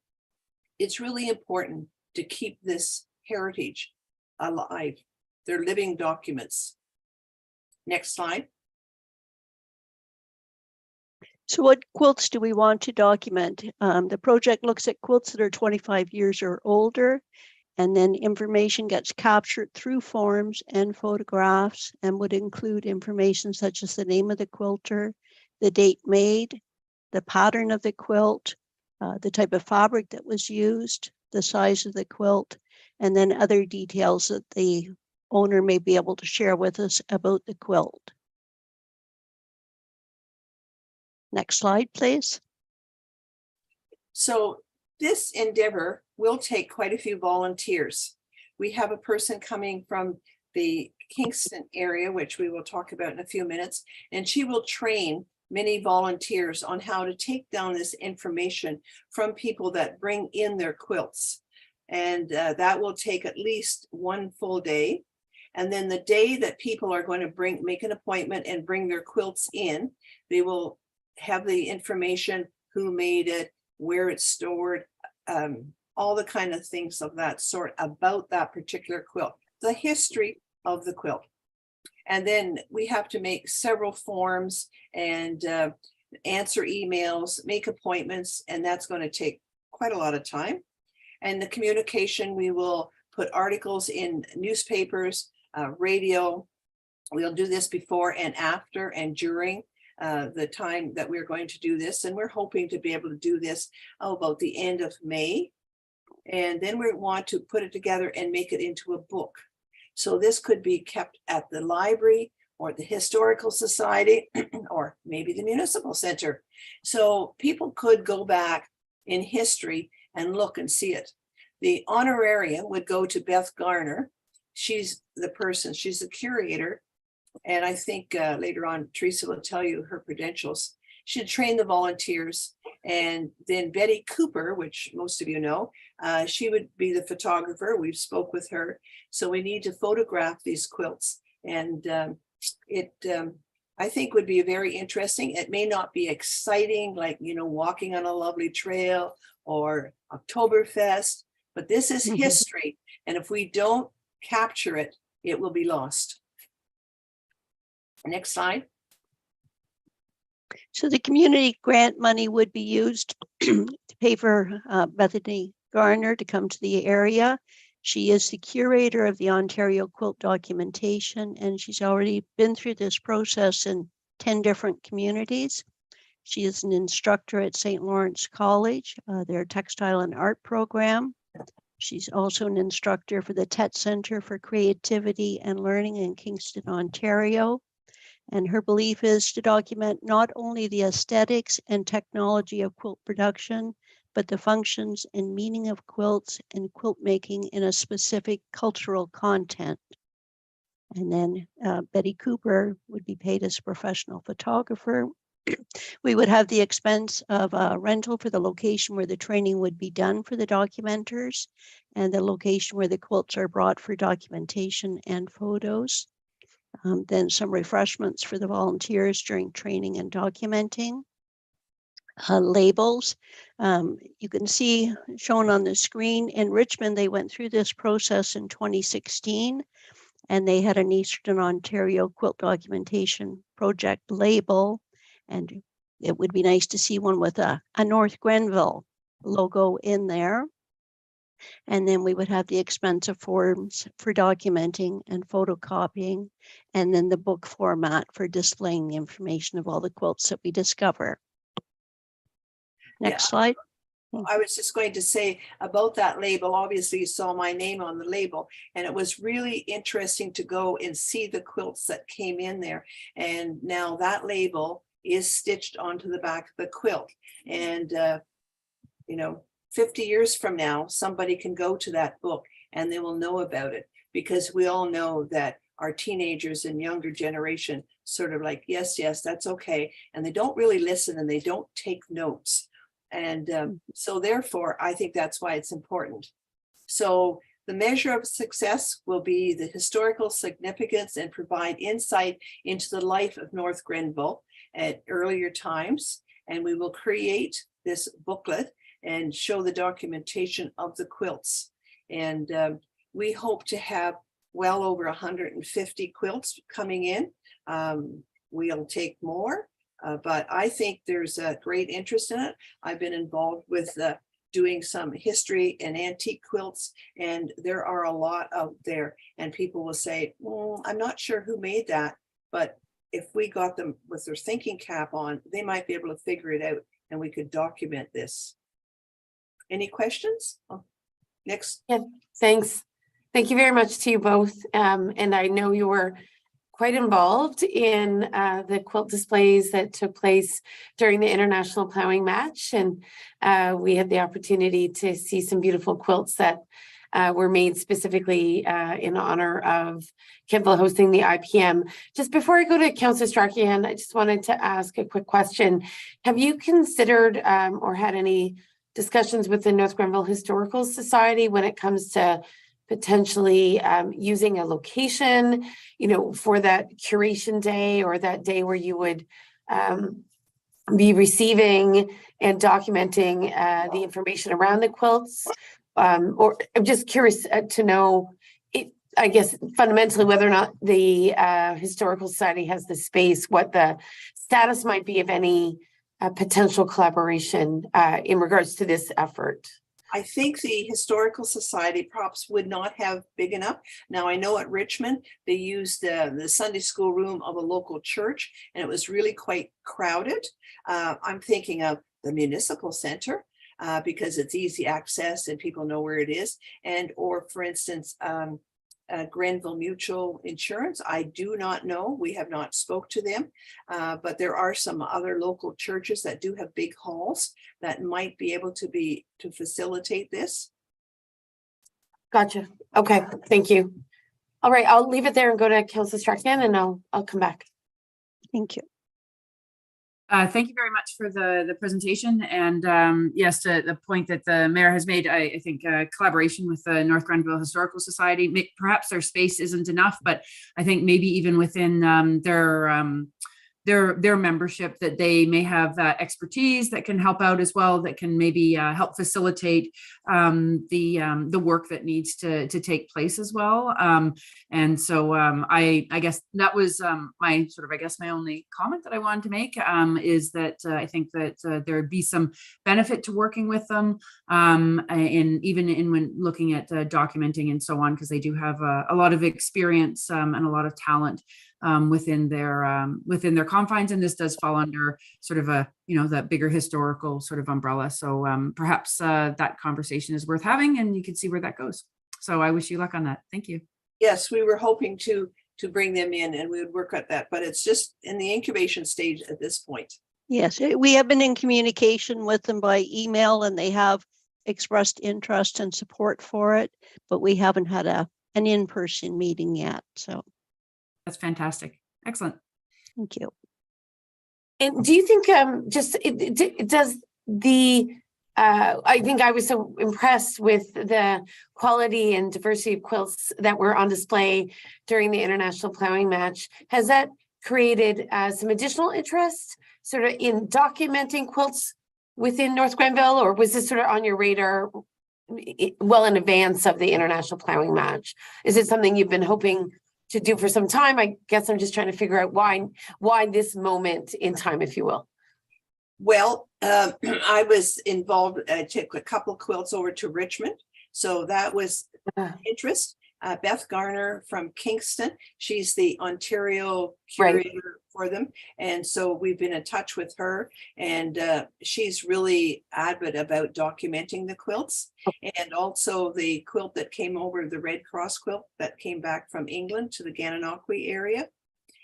[SPEAKER 16] it's really important to keep this heritage alive. They're living documents. Next slide.
[SPEAKER 17] So what quilts do we want to document? The project looks at quilts that are 25 years or older, and then information gets captured through forms and photographs and would include information such as the name of the quilter, the date made, the pattern of the quilt, the type of fabric that was used, the size of the quilt, and then other details that the owner may be able to share with us about the quilt. Next slide, please.
[SPEAKER 16] So this endeavor will take quite a few volunteers. We have a person coming from the Kingston area, which we will talk about in a few minutes, and she will train many volunteers on how to take down this information from people that bring in their quilts. And that will take at least one full day. And then the day that people are going to make an appointment and bring their quilts in, they will have the information, who made it, where it's stored, all the kind of things of that sort about that particular quilt, the history of the quilt. And then we have to make several forms and answer emails, make appointments, and that's going to take quite a lot of time. And the communication, we will put articles in newspapers, radio. We'll do this before and after and during the time that we're going to do this. And we're hoping to be able to do this about the end of May. And then we want to put it together and make it into a book. So this could be kept at the library or the Historical Society or maybe the Municipal Center. So people could go back in history and look and see it. The honorarium would go to Beth Garner. She's the person, she's the curator. And I think later on, Teresa will tell you her credentials. She'd train the volunteers. And then Betty Cooper, which most of you know, she would be the photographer. We've spoke with her. So we need to photograph these quilts. And I think would be very interesting. It may not be exciting, like, you know, walking on a lovely trail or Oktoberfest, but this is history. And if we don't capture it, it will be lost. Next slide.
[SPEAKER 17] So the community grant money would be used to pay for Bethany Garner to come to the area. She is the curator of the Ontario Quilt Documentation, and she's already been through this process in 10 different communities. She is an instructor at St. Lawrence College, their textile and art program. She's also an instructor for the Tet Center for Creativity and Learning in Kingston, Ontario. And her belief is to document not only the aesthetics and technology of quilt production, but the functions and meaning of quilts and quilt making in a specific cultural content. And then Betty Cooper would be paid as a professional photographer. We would have the expense of a rental for the location where the training would be done for the documenters and the location where the quilts are brought for documentation and photos. Then some refreshments for the volunteers during training and documenting. Labels, you can see shown on the screen in Richmond, they went through this process in 2016, and they had an Eastern Ontario Quilt Documentation Project label, and it would be nice to see one with a North Grenville logo in there. And then we would have the expense of forms for documenting and photocopying, and then the book format for displaying the information of all the quilts that we discover. Next slide.
[SPEAKER 16] I was just going to say about that label, obviously you saw my name on the label, and it was really interesting to go and see the quilts that came in there. And now that label is stitched onto the back of the quilt. And, you know, 50 years from now, somebody can go to that book and they will know about it, because we all know that our teenagers and younger generation sort of like, yes, yes, that's okay. And they don't really listen and they don't take notes. And so therefore, I think that's why it's important. So the measure of success will be the historical significance and provide insight into the life of North Grenville at earlier times. And we will create this booklet and show the documentation of the quilts. And we hope to have well over 150 quilts coming in. We'll take more, But I think there's a great interest in it. I've been involved with doing some history and antique quilts, and there are a lot out there, and people will say, I'm not sure who made that, but if we got them with their thinking cap on, they might be able to figure it out, and we could document this. Any questions? Oh, next.
[SPEAKER 2] Yeah, thanks. Thank you very much to you both. And I know you were quite involved in the quilt displays that took place during the International Plowing Match. And we had the opportunity to see some beautiful quilts that were made specifically in honor of Kemptville hosting the IPM. Just before I go to Councillor Strakian, I just wanted to ask a quick question. Have you considered or had any discussions with the North Grenville Historical Society when it comes to potentially using a location, you know, for that curation day or that day where you would be receiving and documenting the information around the quilts? Or I'm just curious to know, I guess, fundamentally, whether or not the Historical Society has the space, what the status might be of any potential collaboration in regards to this effort.
[SPEAKER 16] I think the Historical Society perhaps would not have big enough. Now, I know at Richmond, they used the Sunday school room of a local church, and it was really quite crowded. I'm thinking of the municipal center because it's easy access and people know where it is. And, or for instance, Grenville Mutual Insurance. I do not know. We have not spoke to them, but there are some other local churches that do have big halls that might be able to facilitate this.
[SPEAKER 2] Gotcha. Okay, thank you. All right, I'll leave it there and go to Councillor Strakian, and I'll come back.
[SPEAKER 17] Thank you.
[SPEAKER 9] Thank you very much for the presentation. And yes, to the point that the mayor has made, I think collaboration with the North Grenville Historical Society, perhaps their space isn't enough, but I think maybe even within their membership that they may have expertise that can help out as well, that can maybe help facilitate the work that needs to take place as well. And so I guess that was my my only comment that I wanted to make is that I think that there would be some benefit to working with them, and even in when looking at documenting and so on, because they do have a lot of experience and a lot of talent within their confines, and this does fall under sort of a that bigger historical sort of umbrella. So perhaps that conversation is worth having, and you can see where that goes. So I wish you luck on that. Thank you.
[SPEAKER 16] Yes, we were hoping to bring them in, and we would work at that, but it's just in the incubation stage at this point.
[SPEAKER 17] Yes, we have been in communication with them by email, and they have expressed interest and support for it, but we haven't had an in-person meeting yet. So
[SPEAKER 9] that's fantastic. Excellent.
[SPEAKER 17] Thank you.
[SPEAKER 2] And do you think does the I think I was so impressed with the quality and diversity of quilts that were on display during the International Plowing Match. Has that created some additional interest sort of in documenting quilts within North Grenville, or was this sort of on your radar well in advance of the International Plowing Match? Is it something you've been hoping to do for some time? I guess I'm just trying to figure out why this moment in time, if you will.
[SPEAKER 16] Well, I was involved. I took a couple of quilts over to Richmond, so that was interest. Beth Garner from Kingston, she's the Ontario curator for them, and so we've been in touch with her, and she's really adamant about documenting the quilts. And also the quilt that came over, the Red Cross quilt that came back from England to the Gananoque area,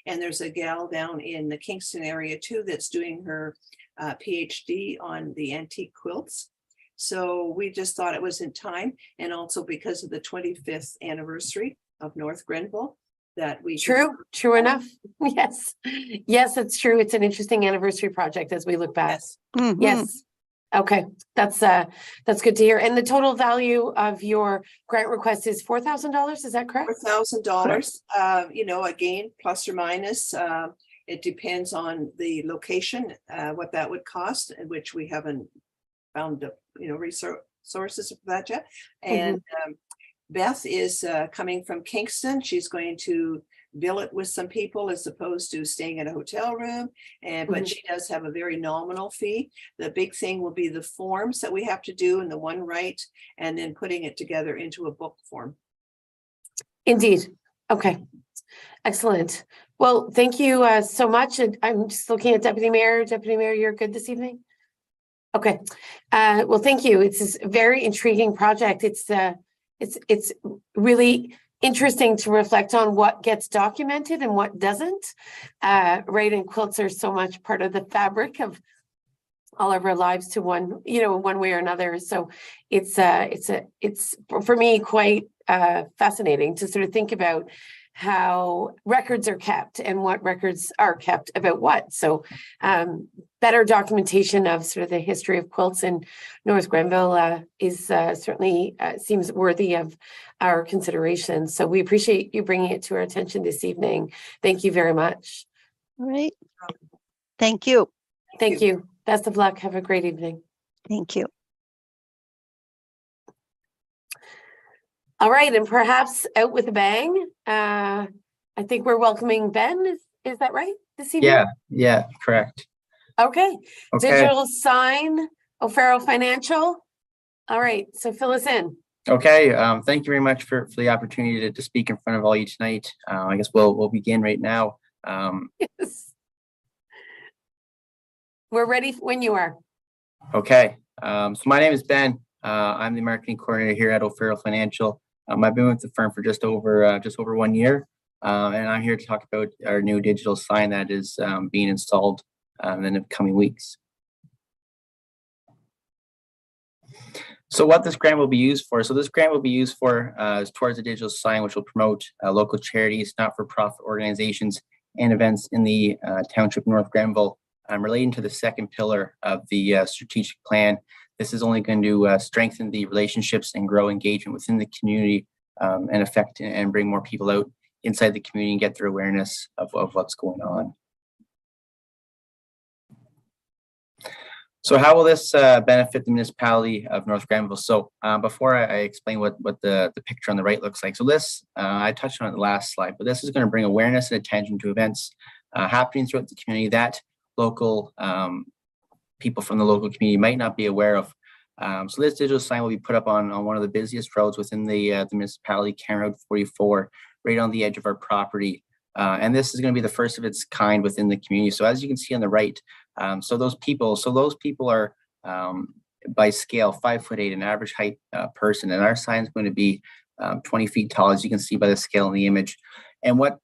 [SPEAKER 16] and there's a gal down in the Kingston area too that's doing her PhD on the antique quilts. So we just thought it was in time, and also because of the 25th anniversary of North Grenville, that we
[SPEAKER 2] true enough. Yes, it's true. It's an interesting anniversary project as we look back.
[SPEAKER 16] Yes.
[SPEAKER 17] Mm-hmm.
[SPEAKER 2] Yes. Okay, that's good to hear. And the total value of your grant request is $4,000. Is that correct?
[SPEAKER 16] $4,000. Again, plus or minus. It depends on the location, what that would cost, which we haven't found resources for that yet. And Beth is coming from Kingston. She's going to billet with some people as opposed to staying in a hotel room. And, but she does have a very nominal fee. The big thing will be the forms that we have to do in the one right, and then putting it together into a book form.
[SPEAKER 2] Indeed. Okay. Excellent. Well, thank you so much. And I'm just looking at Deputy Mayor. Deputy Mayor, you're good this evening? Okay. Well, thank you. It's this very intriguing project. It's really interesting to reflect on what gets documented and what doesn't. Right, and quilts are so much part of the fabric of all of our lives to one way or another. So it's for me quite fascinating to sort of think about how records are kept and what records are kept about what. So better documentation of sort of the history of quilts in North Grenville is certainly seems worthy of our consideration. So we appreciate you bringing it to our attention this evening. Thank you very much.
[SPEAKER 17] All right. Thank you.
[SPEAKER 2] Thank you. Best of luck. Have a great evening.
[SPEAKER 17] Thank you.
[SPEAKER 2] All right, and perhaps out with a bang. I think we're welcoming Ben. Is that right this evening?
[SPEAKER 18] Yeah, correct.
[SPEAKER 2] Okay.
[SPEAKER 18] Okay.
[SPEAKER 2] Digital sign, O'Farrell Financial. All right, so fill us in.
[SPEAKER 18] Okay, thank you very much for the opportunity to speak in front of all you tonight. I guess we'll begin right now.
[SPEAKER 2] Yes. We're ready when you are.
[SPEAKER 18] Okay, so my name is Ben. I'm the marketing coordinator here at O'Farrell Financial. I've been with the firm for just over 1 year, and I'm here to talk about our new digital sign that is being installed in the coming weeks. So what this grant will be used for? So this grant will be used for is towards a digital sign, which will promote local charities, not-for-profit organizations, and events in the Township of North Grenville, relating to the second pillar of the strategic plan. This is only going to strengthen the relationships and grow engagement within the community, and affect and bring more people out inside the community and get their awareness of what's going on. So how will this benefit the municipality of North Grenville? So before I explain what the picture on the right looks like. So this, I touched on it in the last slide, but this is going to bring awareness and attention to events happening throughout the community that local people from the local community might not be aware of. So this digital sign will be put up on one of the busiest roads within the municipality, County Road 44, right on the edge of our property. And this is going to be the first of its kind within the community. So as you can see on the right, so those people are by scale 5'8", an average height person, and our sign is going to be 20 feet tall, as you can see by the scale in the image. And what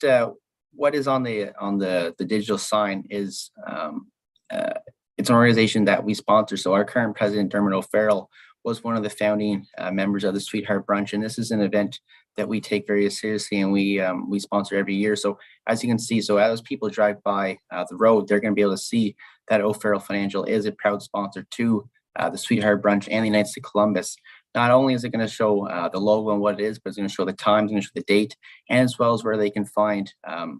[SPEAKER 18] is on the digital sign is it's an organization that we sponsor. So our current president, Dermot O'Farrell, was one of the founding members of the Sweetheart Brunch, and this is an event that we take very seriously, and we sponsor every year. So as you can see, so as people drive by the road, they're going to be able to see that O'Farrell Financial is a proud sponsor to the Sweetheart Brunch and the Knights of Columbus. Not only is it going to show the logo and what it is, but it's going to show the time, it's going to show the date, and as well as where they can find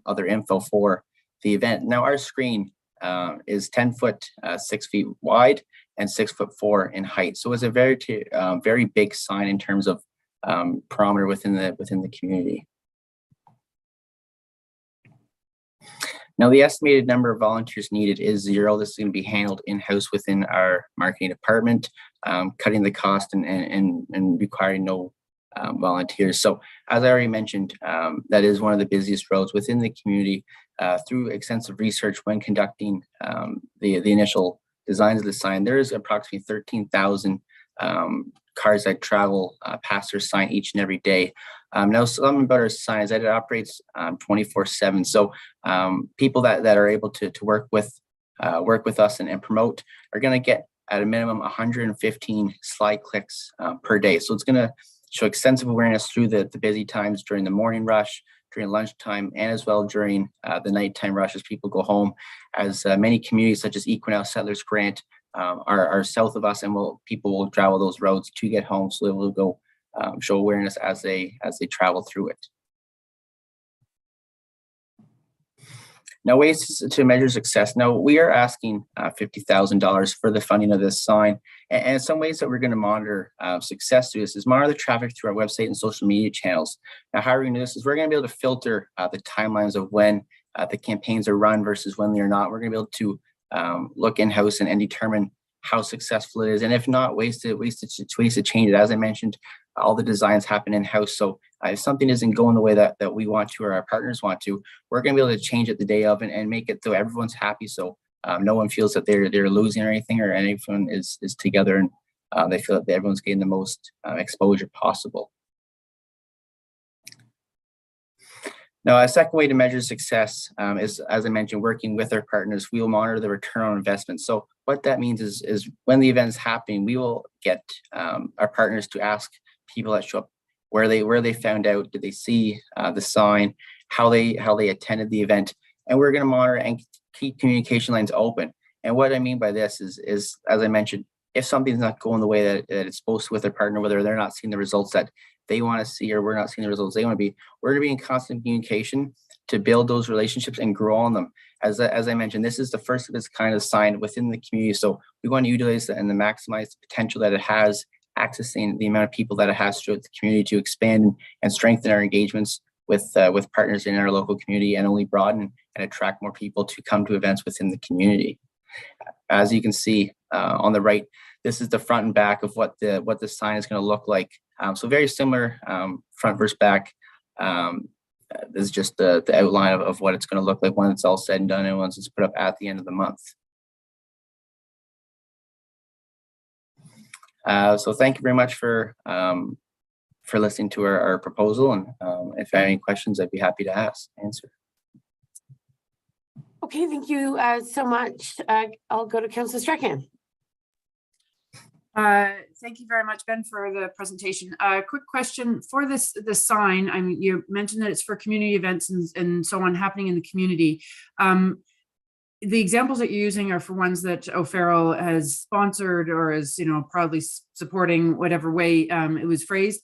[SPEAKER 18] other info for the event. Now our screen is 10 foot 6 feet wide and 6'4" in height. So it's a very big sign in terms of parameter within the community. Now the estimated number of volunteers needed is 0. This is going to be handled in-house within our marketing department, cutting the cost and requiring no volunteers. So as I already mentioned, that is one of the busiest roads within the community. Through extensive research when conducting the initial designs of the sign, there is approximately 13,000 cars that travel past our sign each and every day. Now, something about our sign is that it operates 24/7. So people that are able to work with us and promote are going to get at a minimum 115 slide clicks per day. So it's going to show extensive awareness through the busy times during the morning rush, during lunchtime, and as well during the nighttime rush as people go home, as many communities such as Equinox, Settlers Grant are south of us, and people will travel those roads to get home, so they will go show awareness as they travel through it. Now, ways to measure success. Now, we are asking $50,000 for the funding of this sign. And some ways that we're going to monitor success through this is monitor the traffic through our website and social media channels. Now, how are we going to do this is we're going to be able to filter the timelines of when the campaigns are run versus when they're not. We're going to be able to look in-house and determine how successful it is. And if not, ways to change it. As I mentioned, all the designs happen in-house. So if something isn't going the way that we want to or our partners want to, we're going to be able to change it the day of and make it so everyone's happy. So no one feels that they're losing or anything, or everyone is together and they feel that everyone's getting the most exposure possible. Now, a second way to measure success is, as I mentioned, working with our partners. We will monitor the return on investment. So what that means is when the event is happening, we will get our partners to ask people that show up where they found out, did they see the sign, how they attended the event, and we're going to monitor and keep communication lines open. And what I mean by this is as I mentioned, if something's not going the way that it's supposed to with their partner, whether they're not seeing the results that they want to see or we're not seeing the results they want to be, we're going to be in constant communication to build those relationships and grow on them. As I mentioned, this is the first of its kind of sign within the community. So we want to utilize that and to maximize the potential that it has, accessing the amount of people that it has throughout the community to expand and strengthen our engagements with partners in our local community, and only broaden and attract more people to come to events within the community. As you can see on the right, this is the front and back of what the sign is going to look like. So very similar front versus back. This is just the outline of what it's going to look like when it's all said and done and once it's put up at the end of the month. So thank you very much for listening to our proposal, and if you have any questions, I'd be happy to answer.
[SPEAKER 2] Okay, thank you so much. I'll go to Councillor Strachan.
[SPEAKER 9] Thank you very much, Ben, for the presentation. Quick question for this sign. I mean, you mentioned that it's for community events and so on happening in the community. The examples that you're using are for ones that O'Farrell has sponsored or is, proudly supporting, whatever way it was phrased.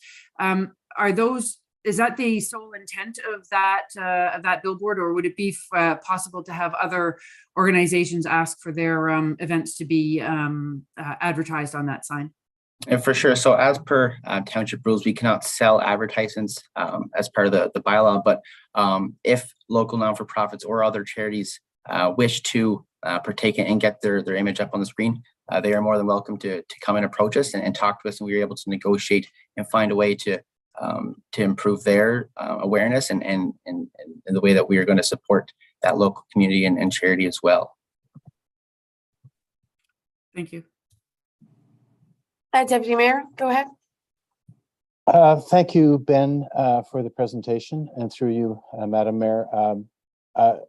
[SPEAKER 9] Is that the sole intent of that billboard, or would it be possible to have other organizations ask for their events to be advertised on that sign?
[SPEAKER 18] And for sure. So as per township rules, we cannot sell advertisements as part of the bylaw. But if local non-for-profits or other charities wish to partake and get their image up on the screen, they are more than welcome to come and approach us and talk to us, and we are able to negotiate and find a way to improve their awareness and the way that we are going to support that local community and charity as well.
[SPEAKER 9] Thank you.
[SPEAKER 2] Deputy Mayor, go ahead.
[SPEAKER 1] Thank you, Ben, for the presentation, and through you, Madam Mayor.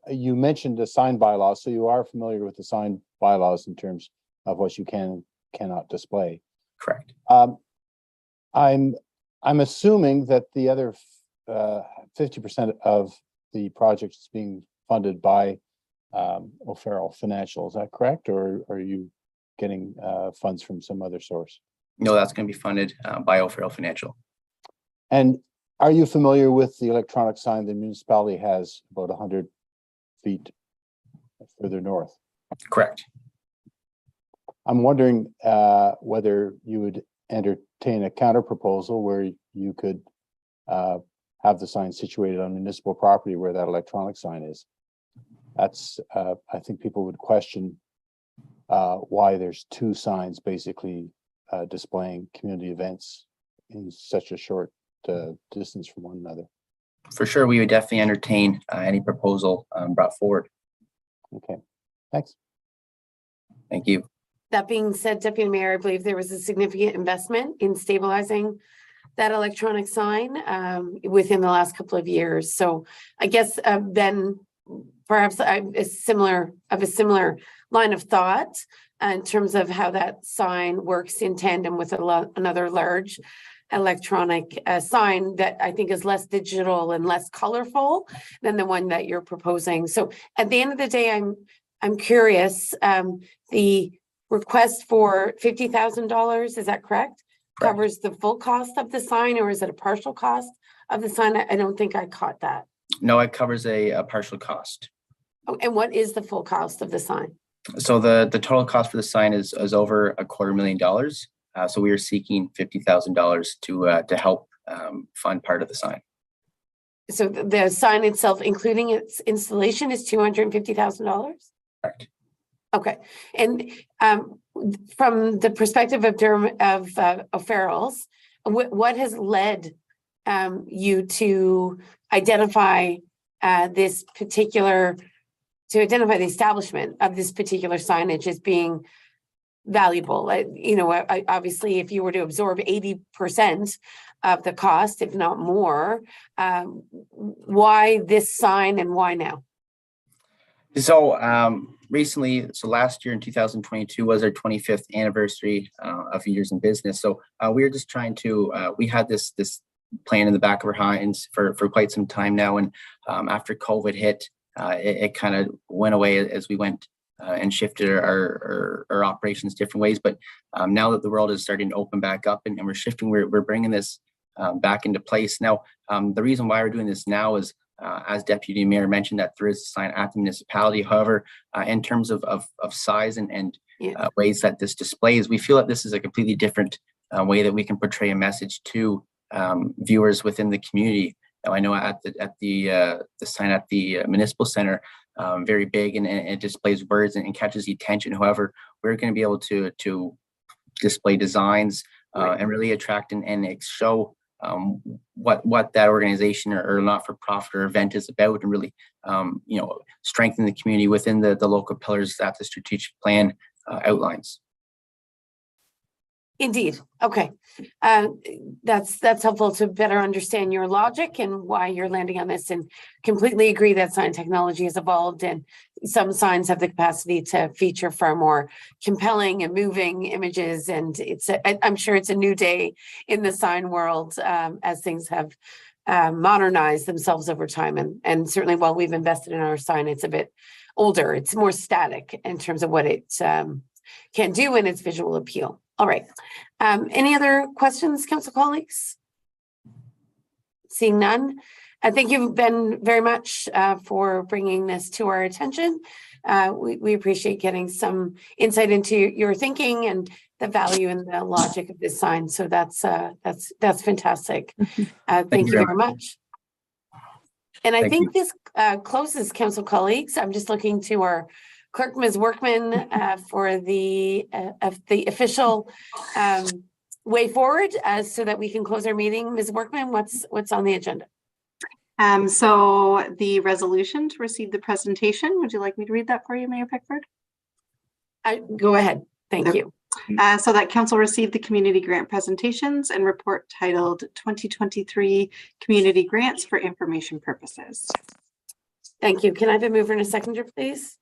[SPEAKER 1] You mentioned the sign bylaws, so you are familiar with the sign bylaws in terms of what you can and cannot display.
[SPEAKER 18] Correct.
[SPEAKER 1] I'm assuming that the other 50% of the project is being funded by O'Farrell Financial. Is that correct, or are you getting funds from some other source?
[SPEAKER 18] No, that's going to be funded by O'Farrell Financial.
[SPEAKER 1] And are you familiar with the electronic sign the municipality has about 100 feet further north?
[SPEAKER 18] Correct.
[SPEAKER 1] I'm wondering whether you would entertain a counter proposal where you could have the sign situated on municipal property where that electronic sign is. That's I think people would question why there's two signs basically displaying community events in such a short distance from one another.
[SPEAKER 18] For sure, we would definitely entertain any proposal brought forward.
[SPEAKER 1] Okay, thanks.
[SPEAKER 18] Thank you.
[SPEAKER 2] That being said, Deputy Mayor, I believe there was a significant investment in stabilizing that electronic sign within the last couple of years. So I guess then perhaps a similar line of thought in terms of how that sign works in tandem with another large electronic sign that I think is less digital and less colorful than the one that you're proposing. So at the end of the day, I'm curious, the request for $50,000, is that correct? Covers the full cost of the sign, or is it a partial cost of the sign? I don't think I caught that.
[SPEAKER 18] No, it covers a partial cost.
[SPEAKER 2] Oh, and what is the full cost of the sign?
[SPEAKER 18] So the total cost for the sign is over $250,000. So we are seeking $50,000 to help fund part of the sign.
[SPEAKER 2] So the sign itself, including its installation, is $250,000?
[SPEAKER 18] Correct.
[SPEAKER 2] Okay, and from the perspective of O'Farrell's, what has led you to identify the establishment of this particular signage as being valuable? Obviously, if you were to absorb 80% of the cost, if not more, why this sign and why now?
[SPEAKER 18] So recently, last year in 2022 was our 25th anniversary of years in business. So we were just trying to, we had this plan in the back of our minds for quite some time now. And after COVID hit, it kind of went away as we went and shifted our operations different ways. But now that the world is starting to open back up and we're shifting, we're bringing this back into place. Now, the reason why we're doing this now is, as Deputy Mayor mentioned, that there is a sign at the municipality. However, in terms of size and ways that this displays, we feel that this is a completely different way that we can portray a message to viewers within the community. Now, I know at the sign at the municipal center, very big, and it displays words and catches the attention. However, we're going to be able to display designs and really attract and show what that organization or not-for-profit or event is about, and really strengthen the community within the local pillars that the strategic plan outlines.
[SPEAKER 2] Indeed. Okay. That's helpful to better understand your logic and why you're landing on this, and completely agree that sign technology has evolved, and some signs have the capacity to feature far more compelling and moving images. And I'm sure it's a new day in the sign world as things have modernized themselves over time. And certainly while we've invested in our sign, it's a bit older. It's more static in terms of what it can do and its visual appeal. All right. Any other questions, council colleagues? Seeing none. Thank you, Ben, very much for bringing this to our attention. We appreciate getting some insight into your thinking and the value and the logic of this sign. So that's fantastic. Thank you very much. And I think this closes council colleagues. I'm just looking to our Clerk, Ms. Workman, for the official way forward, so that we can close our meeting. Ms. Workman, what's on the agenda?
[SPEAKER 19] So the resolution to receive the presentation. Would you like me to read that for you, Mayor Pickford?
[SPEAKER 2] Go ahead. Thank you.
[SPEAKER 19] So that council received the community grant presentations and report titled 2023 Community Grants for Information Purposes.
[SPEAKER 2] Thank you. Can I have a mover and a seconder, please?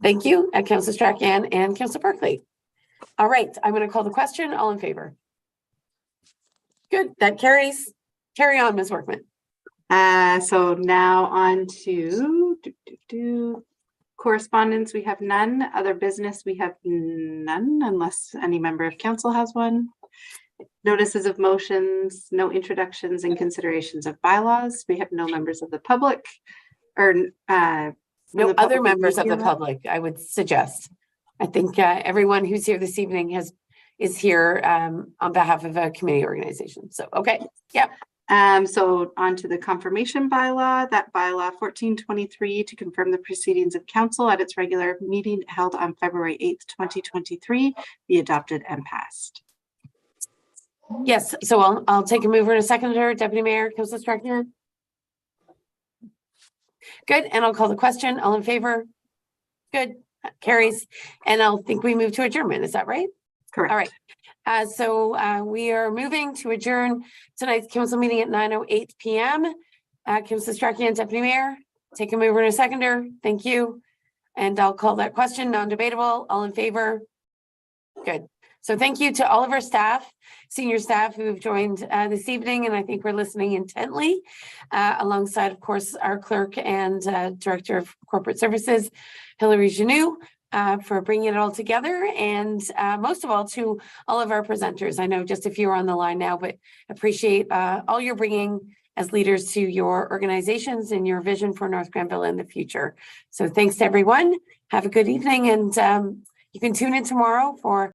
[SPEAKER 2] Thank you, Councilor Strachan and Councilor Barclay. All right, I'm going to call the question. All in favor? Good, that carries. Carry on, Ms. Workman.
[SPEAKER 19] So now on to correspondence. We have none. Other business, we have none, unless any member of council has one. Notices of motions, no introductions and considerations of bylaws. We have no members of the public or
[SPEAKER 2] no other members of the public, I would suggest. I think everyone who's here this evening is here on behalf of a community organization. So, okay, yeah.
[SPEAKER 19] So on to the confirmation bylaw, that bylaw 1423 to confirm the proceedings of council at its regular meeting held on February 8th, 2023, be adopted and passed.
[SPEAKER 2] Yes, so I'll take a mover and a seconder. Deputy Mayor, Councilor Strachan. Good, and I'll call the question. All in favor? Good, carries. And I'll think we move to adjournment. Is that right?
[SPEAKER 19] Correct.
[SPEAKER 2] All right. So we are moving to adjourn tonight's council meeting at 9:08 p.m. Councilor Strachan, Deputy Mayor, take a mover and a seconder. Thank you. And I'll call that question non-debatable. All in favor? Good. So thank you to all of our staff, senior staff who have joined this evening, and I think we're listening intently, alongside, of course, our clerk and Director of Corporate Services, Hilary Janou, for bringing it all together, and most of all to all of our presenters. I know just a few are on the line now, but appreciate all you're bringing as leaders to your organizations and your vision for North Grenville in the future. So thanks to everyone. Have a good evening, and you can tune in tomorrow for